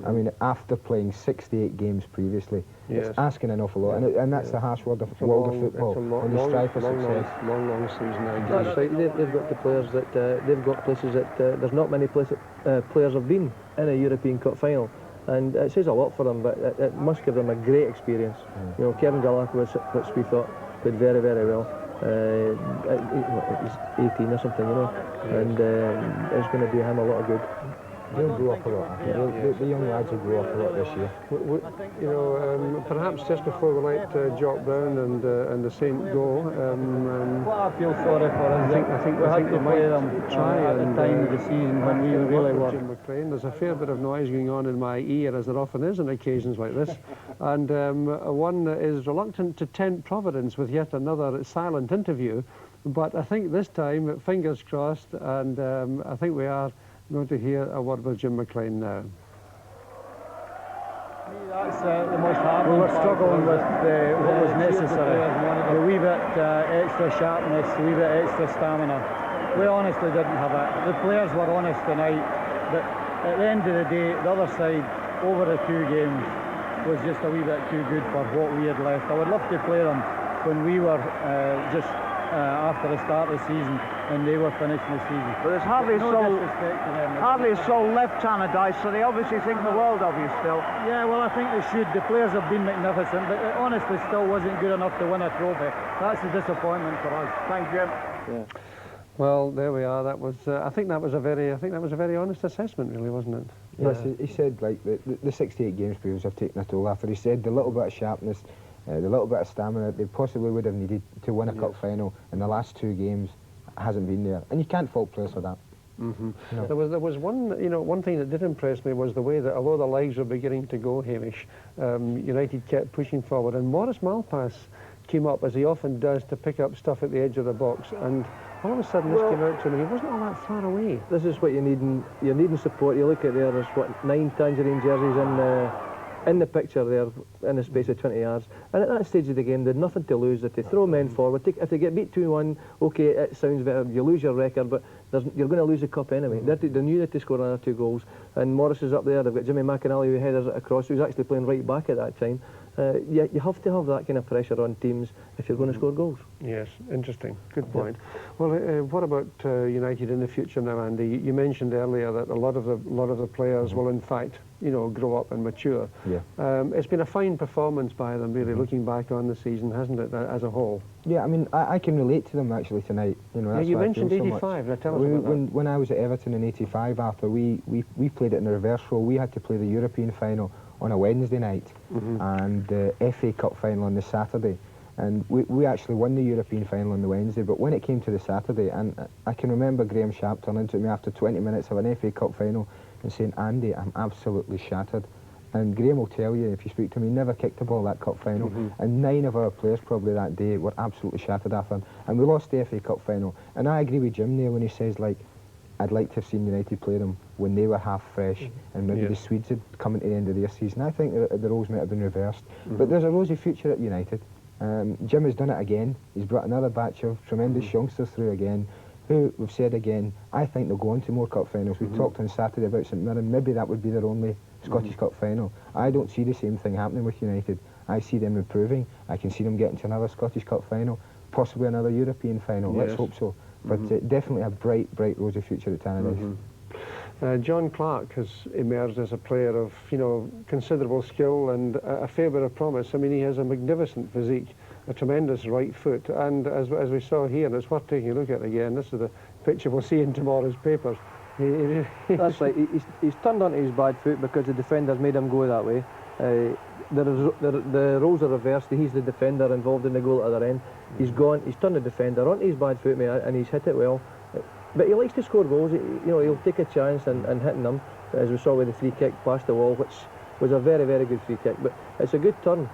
I mean, after playing 68 games previously, it's asking an awful lot, and that's the harsh world of football. When you strive for success. Long season. That's right. They've got the players that they've got places that there's not many players have been in a European Cup final. And it says a lot for them, but it must give them a great experience. You know, Kevin Gallagher, which we thought played very, very well. He's 18 or something, you know, and it's going to do him a lot of good. They'll grow up a lot. The young lads will grow up a lot this year. You know, perhaps just before we let Jock Brown and the Saint go, I feel sorry for us. I think we had to play them at the time of the season when we really were. Jim McLean. There's a fair bit of noise going on in my ear, as there often is on occasions like this, and one is reluctant to tempt Providence with yet another silent interview, but I think this time, fingers crossed, and I think we are going to hear a word with Jim McLean now. That's the most hard. We were struggling with what was necessary. The wee bit extra sharpness, the wee bit extra stamina. We honestly didn't have it. The players were honest tonight, but at the end of the day, the other side, over the 2 games, was just a wee bit too good for what we had left. I would love to play them when we were just after the start of the season and they were finishing the season. But there's hardly a soul left Tannadice, so they obviously think the world of you still. Yeah, well, I think they should. The players have been magnificent, but it honestly still wasn't good enough to win a trophy. That's the disappointment for us. Thank you. Yeah. Well, there we are. That was. I think that was a very honest assessment, really, wasn't it? Yes, he said like the 68 games players have taken a toll after. He said the little bit of sharpness, the little bit of stamina they possibly would have needed to win a cup final in the last 2 games hasn't been there, and you can't fault players for that. Mm-hmm. No. There was one thing that did impress me was the way that, although the legs were beginning to go, Hamish, United kept pushing forward, and Maurice Malpass came up, as he often does, to pick up stuff at the edge of the box, and all of a sudden this came out to him. He wasn't all that far away. This is what you need. You're needing support. You look at there's what 9 Tangerine jerseys in the picture there in the space of 20 yards, and at that stage of the game they had nothing to lose. If they throw men forward, if they get beat 2-1, okay, it sounds better, you lose your record, but you're going to lose the cup anyway. They knew that they scored another 2 goals, and Morris is up there. They've got Jimmy McInally who headers it across, who's actually playing right back at that time. You have to have that kind of pressure on teams if you're going to score goals. Yes, interesting. Good point. Well, what about United in the future now, Andy? You mentioned earlier that a lot of the players will, in fact, grow up and mature. Yeah. It's been a fine performance by them, really, looking back on the season, hasn't it, as a whole? Yeah, I mean, I can relate to them actually tonight. That's you why mentioned I feel 85. Now tell us about about that. When I was at Everton in 85, Arthur, we played it in the reverse role. We had to play the European final on a Wednesday night and the FA Cup final on the Saturday. And we actually won the European final on the Wednesday, but when it came to the Saturday, and I can remember Graham Sharp turning to me after 20 minutes of an FA Cup final and saying, "Andy, I'm absolutely shattered." And Graham will tell you, if you speak to him, he never kicked a ball that cup final. And 9 of our players probably that day were absolutely shattered after him. And we lost the FA Cup final. And I agree with Jim there when he says, like, I'd like to have seen United play them when they were half fresh and maybe the Swedes had come into the end of their season. I think the roles might have been reversed. But there's a rosy future at United. Jim has done it again. He's brought another batch of tremendous youngsters through again, who, we've said again, I think they'll go on to more cup finals. We talked on Saturday about St Mirren. Maybe that would be their only Scottish Cup final. I don't see the same thing happening with United. I see them improving. I can see them getting to another Scottish Cup final, possibly another European final. Let's hope so. But definitely a bright, rosy future at Tannadice. John Clark has emerged as a player of, considerable skill and a fair bit of promise. I mean, he has a magnificent physique, a tremendous right foot, and as we saw here, and it's worth taking a look at again, this is the picture we'll see in tomorrow's papers. That's right. He's turned onto his bad foot because the defenders made him go that way. The roles are reversed. He's the defender involved in the goal at the other end. He's turned the defender onto his bad foot, mate, and he's hit it well. But he likes to score goals. He'll take a chance and hitting them, as we saw with the free kick past the wall, which was a very, very good free kick. But it's a good turn.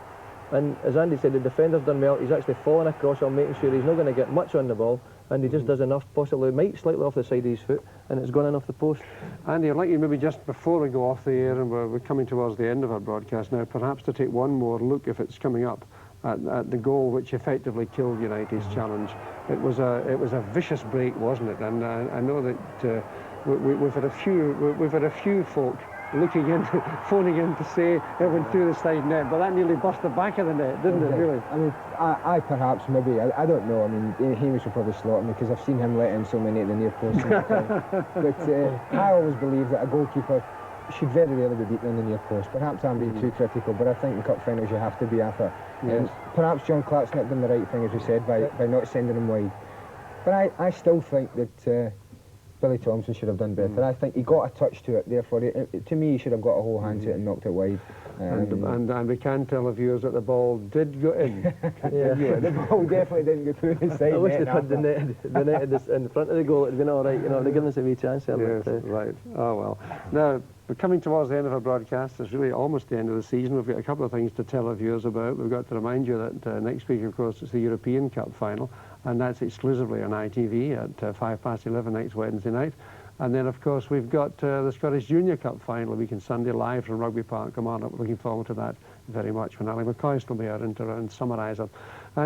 And as Andy said, the defender's done well. He's actually fallen across on, making sure he's not going to get much on the ball, and he just does enough, possibly might slightly off the side of his foot, and it's gone in off the post. Andy, I'd like you maybe just before we go off the air, and we're coming towards the end of our broadcast now, perhaps to take one more look, if it's coming up, at the goal which effectively killed United's challenge. It was a vicious break, wasn't it? And I know that we've had a few folk looking in, phoning in to say it went through the side net, but that nearly burst the back of the net, didn't it, really? I mean, I perhaps, maybe, I don't know. I mean, Hamish will probably slaughter me because I've seen him let in so many at the near post. But I always believe that a goalkeeper should very rarely be beaten in the near post. Perhaps I'm being too critical, but I think in cup finals you have to be after. Yes. Perhaps John Clark's not done the right thing, as we said, by not sending him wide. But I still think that Billy Thompson should have done better. I think he got a touch to it, therefore, to me, he should have got a whole hand to it and knocked it wide. And we can tell the viewers that the ball did go in. The ball definitely didn't go through the side. I wish they'd had the net in front of the goal. It'd been all right, they'd given us a wee chance there. Yes, right. Oh, well. Now, we're coming towards the end of our broadcast. It's really almost the end of the season. We've got a couple of things to tell our viewers about. We've got to remind you that next week, of course, it's the European Cup final, and that's exclusively on ITV at 11:05 next Wednesday night. And then, of course, we've got the Scottish Junior Cup final a week on Sunday, live from Rugby Park. Come on, I'm looking forward to that very much. When Ali McCoist will be our and summariser.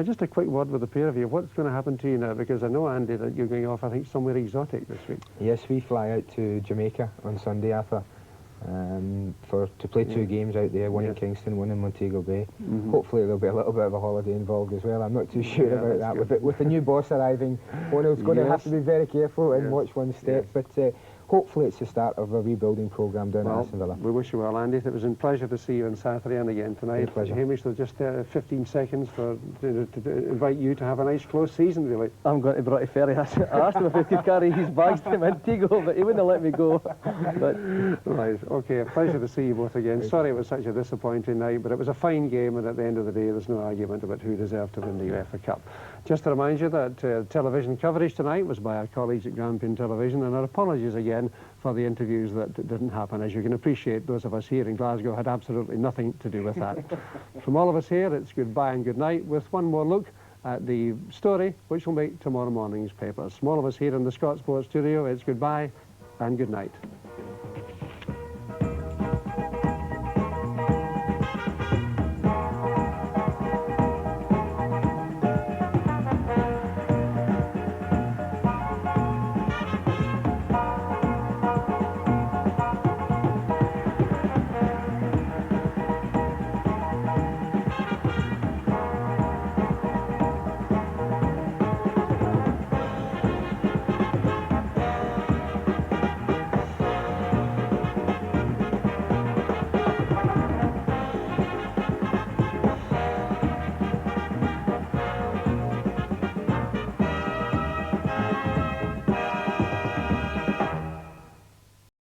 Just a quick word with the pair of you. What's going to happen to you now? Because I know, Andy, that you're going off, I think, somewhere exotic this week. Yes, we fly out to Jamaica on Sunday, Arthur, to play 2 games out there, one in Kingston, one in Montego Bay. Hopefully there'll be a little bit of a holiday involved as well. I'm not too sure about that. With the new boss arriving, O'Neill's going to have to be very careful and watch one step. But hopefully it's the start of a rebuilding programme down at Aston Villa. We wish you well, Andy. It was a pleasure to see you on Saturday and again tonight. Pleasure. Hamish, there's just 15 seconds to invite you to have a nice close season, really. I'm going to Broughty Ferry. I asked him if he could carry his bags to Montego, but he wouldn't let me go. But right, okay, a pleasure to see you both again. Sorry it was such a disappointing night, but it was a fine game, and at the end of the day, there's no argument about who deserved to win the UEFA Cup. Just to remind you that television coverage tonight was by our colleagues at Grampian Television, and our apologies again for the interviews that didn't happen. As you can appreciate, those of us here in Glasgow had absolutely nothing to do with that. From all of us here, it's goodbye and good night, with one more look at the story which will make tomorrow morning's papers. From all of us here in the Scott Sports studio, it's goodbye and good night.